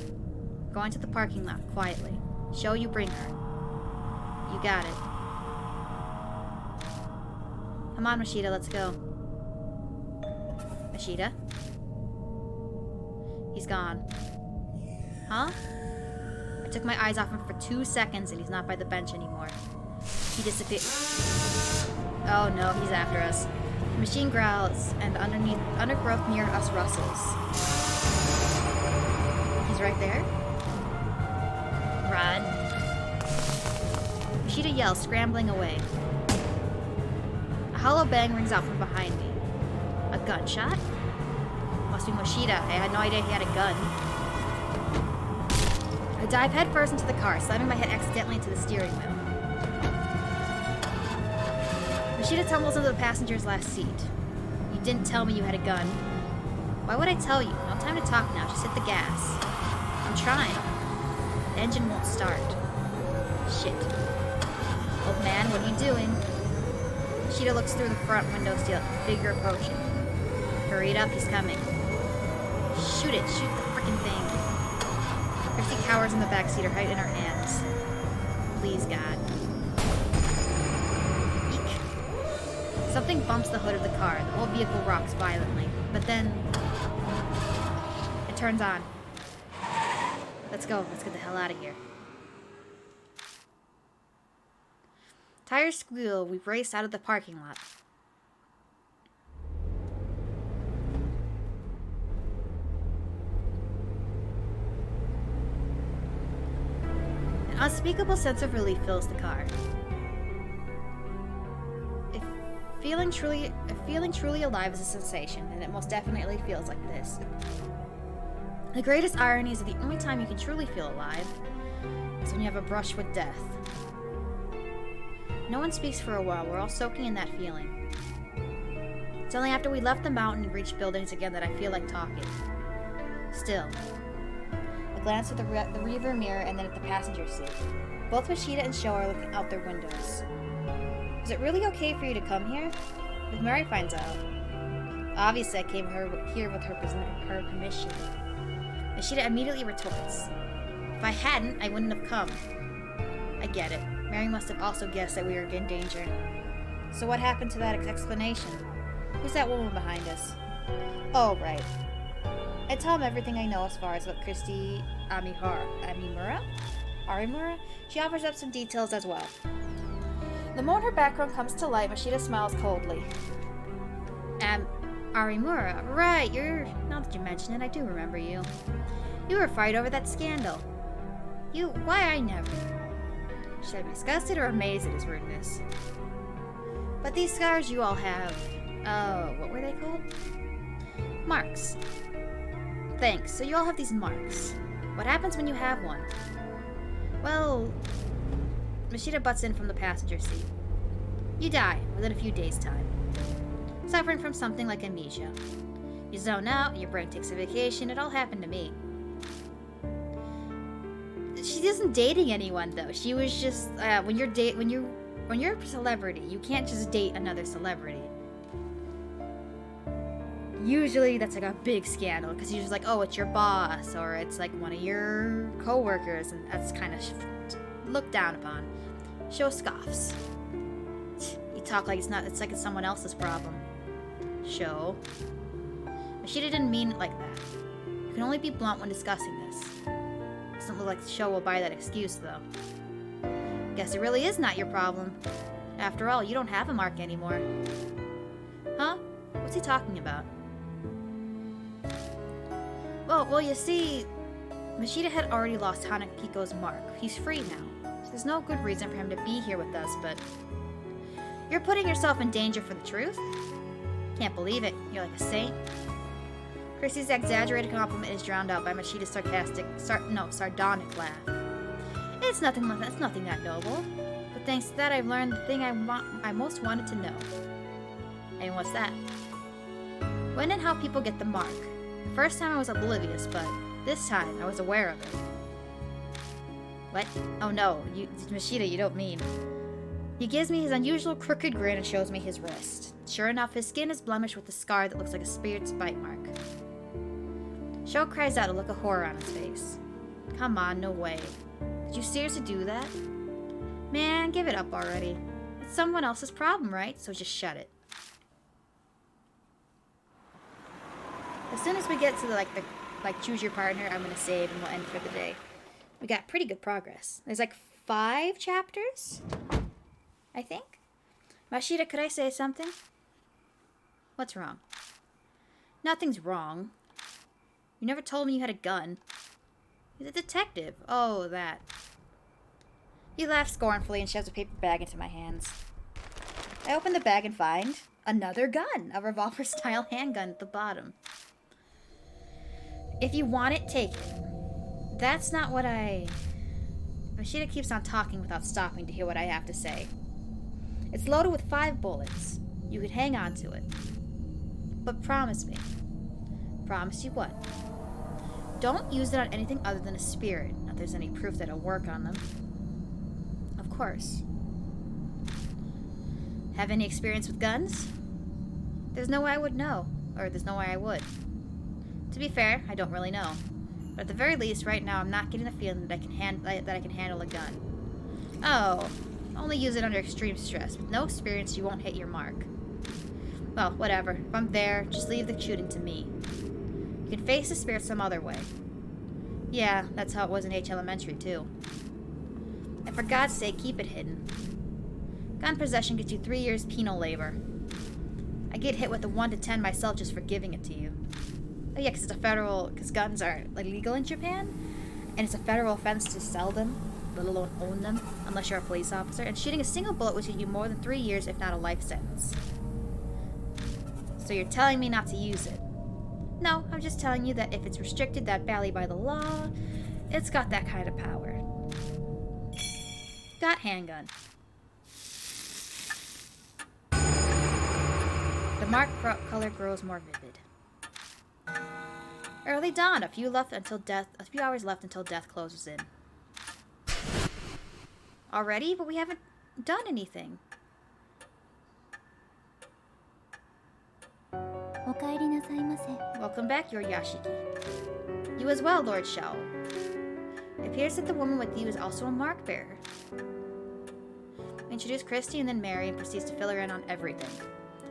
Going to the parking lot, quietly. Show you bring her. You got it. Come on, Mashita, let's go. Mashita? He's gone. Huh? I took my eyes off him for 2 seconds and he's not by the bench anymore. He disappeared. Oh no, he's after us. The machine growls and undergrowth near us rustles. He's right there. Run. Mashita yells, scrambling away. A hollow bang rings out from behind me. A gunshot? Must be Mashita. I had no idea he had a gun. dive headfirst into the car, slamming my head accidentally into the steering wheel. Machida tumbles into the passenger's last seat. You didn't tell me you had a gun. Why would I tell you? No time to talk now. Just hit the gas. I'm trying. The engine won't start. Shit. Old man, what are you doing? Machida looks through the front window to see a figure approaching. Hurry it up, he's coming. Shoot it. Shoot the frickin' thing. Christy cowers in the backseat, her head in her hands. Please, God. Eek. Something bumps the hood of the car. The whole vehicle rocks violently. But then... it turns on. Let's go. Let's get the hell out of here. Tires squeal. We race out of the parking lot. An unspeakable sense of relief fills the car. Feeling truly alive is a sensation, and it most definitely feels like this. The greatest irony is that the only time you can truly feel alive is when you have a brush with death. No one speaks for a while. We're all soaking in that feeling. It's only after we left the mountain and reached buildings again that I feel like talking. Still. A glance at the rearview mirror and then at the passenger seat. Both Machida and Sho are looking out their windows. Is it really okay for you to come here? If Mary finds out. Obviously, I came here with her permission. Machida immediately retorts. If I hadn't, I wouldn't have come. I get it. Mary must have also guessed that we were in danger. So what happened to that explanation? Who's that woman behind us? Oh, right. I tell him everything I know as far as what Christy Arimura? She offers up some details as well. The moment her background comes to light, Machida smiles coldly. Arimura, right, now that you mention it, I do remember you. You were fired over that scandal. Why I never... Should I be disgusted or amazed at his rudeness? But these scars you all have... what were they called? Marks. Thanks, so you all have these marks. What happens when you have one? Well... Machida butts in from the passenger seat. You die within a few days' time. Suffering from something like amnesia. You zone out, your brain takes a vacation, it all happened to me. She isn't dating anyone though. She was just when you're a celebrity, you can't just date another celebrity. Usually that's like a big scandal because you're just like, oh, it's your boss or it's like one of your co-workers, and that's kind of looked down upon. Sho scoffs. You talk like it's like it's someone else's problem. Sho. Machida didn't mean it like that. You can only be blunt when discussing this. Doesn't look like Sho will buy that excuse, though. Guess it really is not your problem. After all, you don't have a mark anymore. Huh? What's he talking about? Well, you see, Machida had already lost Hanakiko's mark. He's free now. So there's no good reason for him to be here with us, but... You're putting yourself in danger for the truth? Can't believe it. You're like a saint. Chrissy's exaggerated compliment is drowned out by Machida's sardonic laugh. It's nothing that noble. But thanks to that, I've learned the thing I most wanted to know. And what's that? When and how people get the mark. The first time I was oblivious, but this time I was aware of it. What? Oh no, Machida, you don't mean. He gives me his unusual crooked grin and shows me his wrist. Sure enough, his skin is blemished with a scar that looks like a spirit's bite mark. Sho cries out, a look of horror on his face. Come on, no way. Did you seriously do that? Man, give it up already. It's someone else's problem, right? So just shut it. As soon as we get to the choose your partner, I'm gonna save and we'll end for the day. We got pretty good progress. There's like 5 chapters, I think. Machida, could I say something? What's wrong? Nothing's wrong. You never told me you had a gun. He's a detective. Oh, that. He laughs scornfully and shoves a paper bag into my hands. I open the bag and find another gun, a revolver-style handgun at the bottom. If you want it, take it. That's not what I... Machida keeps on talking without stopping to hear what I have to say. It's loaded with 5 bullets. You could hang on to it. But promise me. Promise you what? Don't use it on anything other than a spirit. Not there's any proof that it'll work on them. Of course. Have any experience with guns? There's no way I would know. Or there's no way I would. To be fair, I don't really know. But at the very least, right now, I'm not getting the feeling that I can handle a gun. Oh, only use it under extreme stress. With no experience, you won't hit your mark. Well, whatever. If I'm there, just leave the shooting to me. You can face the spirit some other way. Yeah, that's how it was in H Elementary, too. And for God's sake, keep it hidden. Gun possession gets you 3 years penal labor. I get hit with a 1 to 10 myself just for giving it to you. Oh yeah, because guns are illegal in Japan, and it's a federal offense to sell them, let alone own them, unless you're a police officer, and shooting a single bullet would get you more than 3 years, if not a life sentence. So you're telling me not to use it? No, I'm just telling you that if it's restricted that badly by the law, it's got that kind of power. Got handgun. The mark color grows more vivid. Early dawn. A few hours left until death closes in. Already? But we haven't done anything. お帰りなさいませ。 Welcome back, your Yashiki. You as well, Lord Shao. It appears that the woman with you is also a mark bearer. Introduce Christy and then Mary and proceeds to fill her in on everything.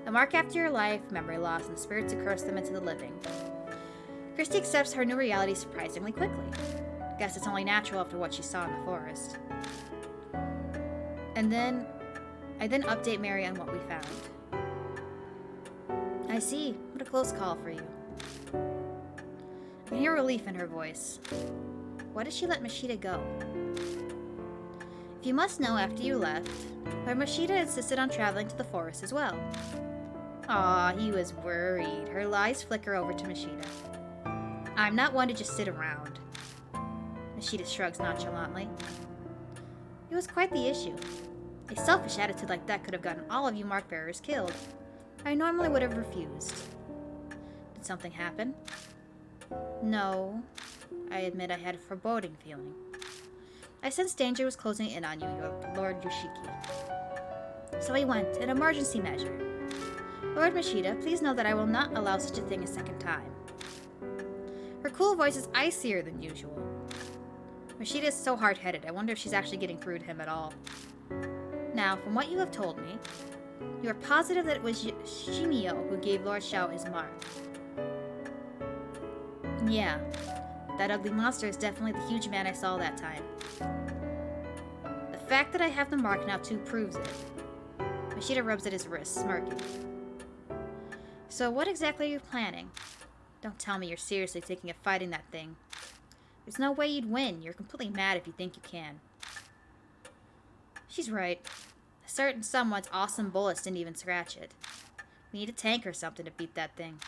The mark after your life, memory loss, and the spirits who curse them into the living. Christy accepts her new reality surprisingly quickly. Guess it's only natural after what she saw in the forest. I then update Mary on what we found. I see. What a close call for you. I can hear relief in her voice. Why did she let Machida go? If you must know, after you left, Lord Machida insisted on traveling to the forest as well. Aw, he was worried. Her eyes flicker over to Machida. I'm not one to just sit around. Machida shrugs nonchalantly. It was quite the issue. A selfish attitude like that could have gotten all of you mark bearers killed. I normally would have refused. Did something happen? No. I admit I had a foreboding feeling. I sensed danger was closing in on you, Lord Yoshiki. So I went, an emergency measure. Lord Machida, please know that I will not allow such a thing a second time. Her cool voice is icier than usual. Machida is so hard-headed, I wonder if she's actually getting through to him at all. Now, from what you have told me, you are positive that it was Shimio who gave Lord Shao his mark. Yeah, that ugly monster is definitely the huge man I saw that time. The fact that I have the mark now too proves it. Machida rubs at his wrist, smirking. So what exactly are you planning? Don't tell me you're seriously thinking of fighting that thing. There's no way you'd win. You're completely mad if you think you can. She's right. A certain someone's awesome bullets didn't even scratch it. We need a tank or something to beat that thing.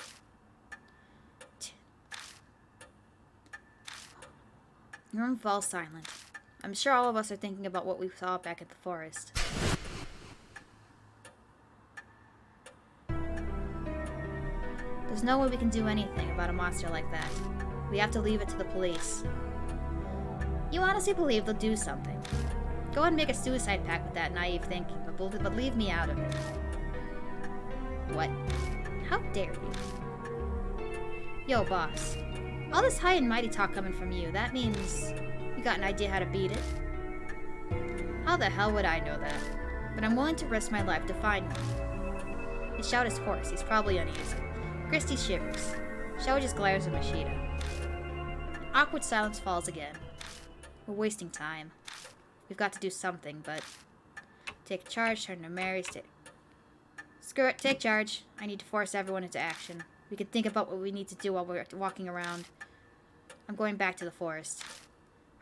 The room falls silent. I'm sure all of us are thinking about what we saw back at the forest. There's no way we can do anything about a monster like that. We have to leave it to the police. You honestly believe they'll do something. Go and make a suicide pact with that naive thinking, but leave me out of it. What? How dare you? Yo, boss. All this high and mighty talk coming from you, that means you got an idea how to beat it? How the hell would I know that? But I'm willing to risk my life to find him. He shouted his horse. He's probably uneasy. Christy shivers. Shao just glares at Machida. Awkward silence falls again. We're wasting time. We've got to do something, but... Take charge, turn to Mary, Screw it, take charge. I need to force everyone into action. We can think about what we need to do while we're walking around. I'm going back to the forest.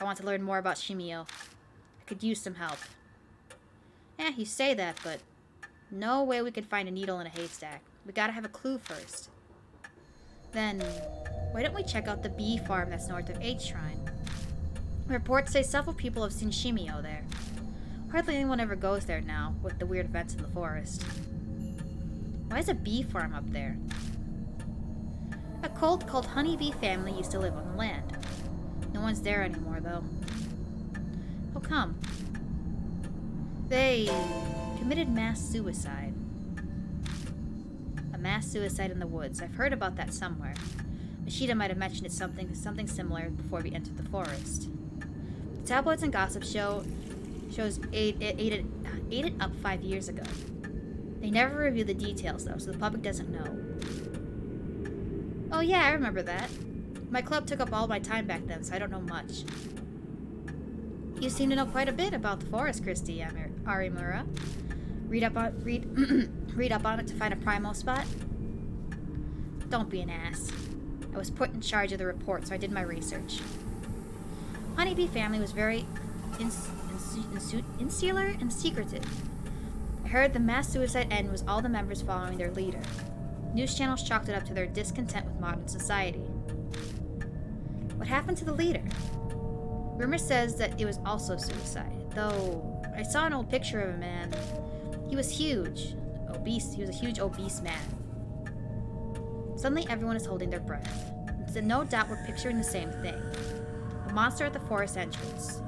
I want to learn more about Shimio. I could use some help. Eh, you say that, but... No way we could find a needle in a haystack. We gotta have a clue first. Then, why don't we check out the bee farm that's north of H Shrine? Reports say several people have seen Shimio there. Hardly anyone ever goes there now, with the weird events in the forest. Why is a bee farm up there? A cult called Honeybee Family used to live on the land. No one's there anymore, though. How come? They committed mass suicide. A mass suicide in the woods. I've heard about that somewhere. Mashida might have mentioned it something similar before we entered the forest. The tabloids and gossip shows ate it up 5 years ago. They never review the details though, so the public doesn't know. Oh yeah, I remember that. My club took up all my time back then, so I don't know much. You seem to know quite a bit about the forest, Christy Arimura. Read up on it to find a primo spot? Don't be an ass. I was put in charge of the report, so I did my research. Honeybee Family was very insular and secretive. I heard the mass suicide end was all the members following their leader. News channels chalked it up to their discontent with modern society. What happened to the leader? Rumor says that it was also suicide, though I saw an old picture of a man. He was huge, obese. He was a huge obese man. Suddenly everyone is holding their breath. It's no doubt we're picturing the same thing. A monster at the forest entrance.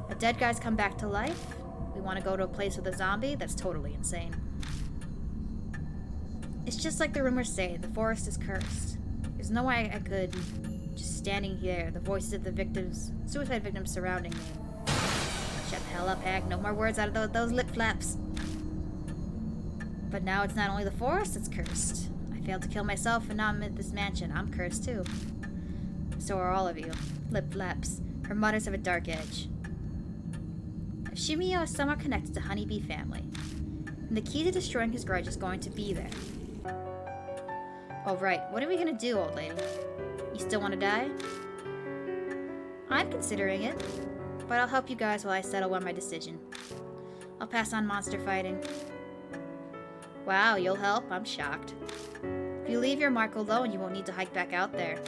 A dead guy's come back to life. We want to go to a place with a zombie? That's totally insane. It's just like the rumors say, the forest is cursed. There's no way I could, just standing here, the voices of the victims, suicide victims surrounding me. Shut the hell up, Hag. No more words out of those lip flaps. But now it's not only the forest that's cursed. I failed to kill myself, and now I'm at this mansion. I'm cursed too. So are all of you. Lip flaps. Her mutters have a dark edge. Shimio is somewhat connected to Honeybee Family, and the key to destroying his grudge is going to be there. Oh right, what are we gonna do, old lady? You still want to die? I'm considering it, but I'll help you guys while I settle on my decision. I'll pass on monster fighting. Wow, you'll help? I'm shocked. If you leave your mark alone, you won't need to hike back out there.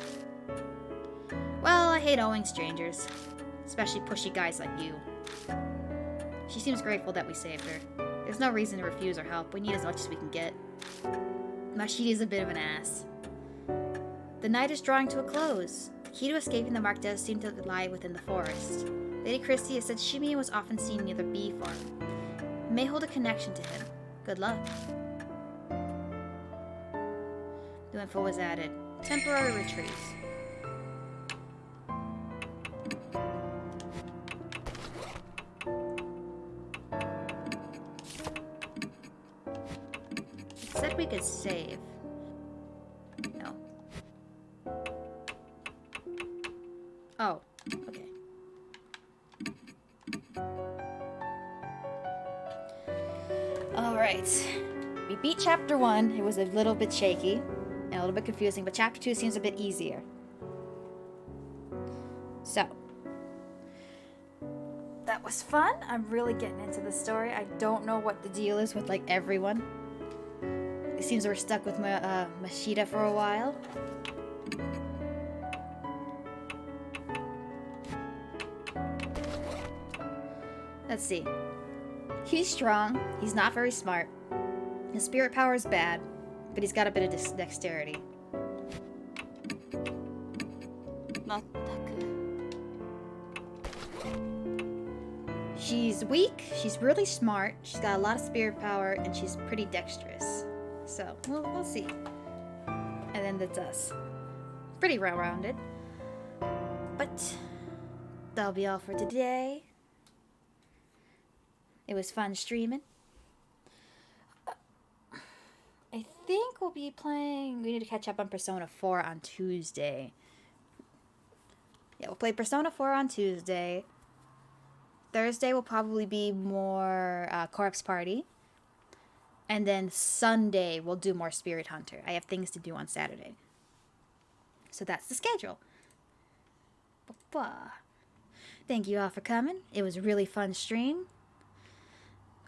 Well, I hate owing strangers, especially pushy guys like you. She seems grateful that we saved her. There's no reason to refuse our help. We need as much as we can get. Mashidi's a bit of an ass. The night is drawing to a close. The key to escaping the mark does seem to lie within the forest. Lady Christie has said Shimio was often seen near the bee farm. It may hold a connection to him. Good luck. New info was added. Temporary retreat. It said we could save. No. Oh, okay. Alright. We beat chapter 1. It was a little bit shaky and a little bit confusing, but chapter 2 seems a bit easier. So, that was fun. I'm really getting into the story. I don't know what the deal is with, like, everyone. It seems we're stuck with Mashida for a while. Let's see. He's strong. He's not very smart. His spirit power is bad, but he's got a bit of dexterity. She's weak, she's really smart, she's got a lot of spirit power, and she's pretty dexterous. So, we'll see. And then that's us. Pretty well-rounded. But, that'll be all for today. It was fun streaming. I think we'll be playing... We need to catch up on Persona 4 on Tuesday. Yeah, we'll play Persona 4 on Tuesday. Thursday will probably be more Corpse Party. And then Sunday we'll do more Spirit Hunter. I have things to do on Saturday. So that's the schedule. Thank you all for coming. It was a really fun stream.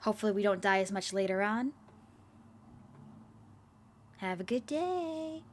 Hopefully we don't die as much later on. Have a good day.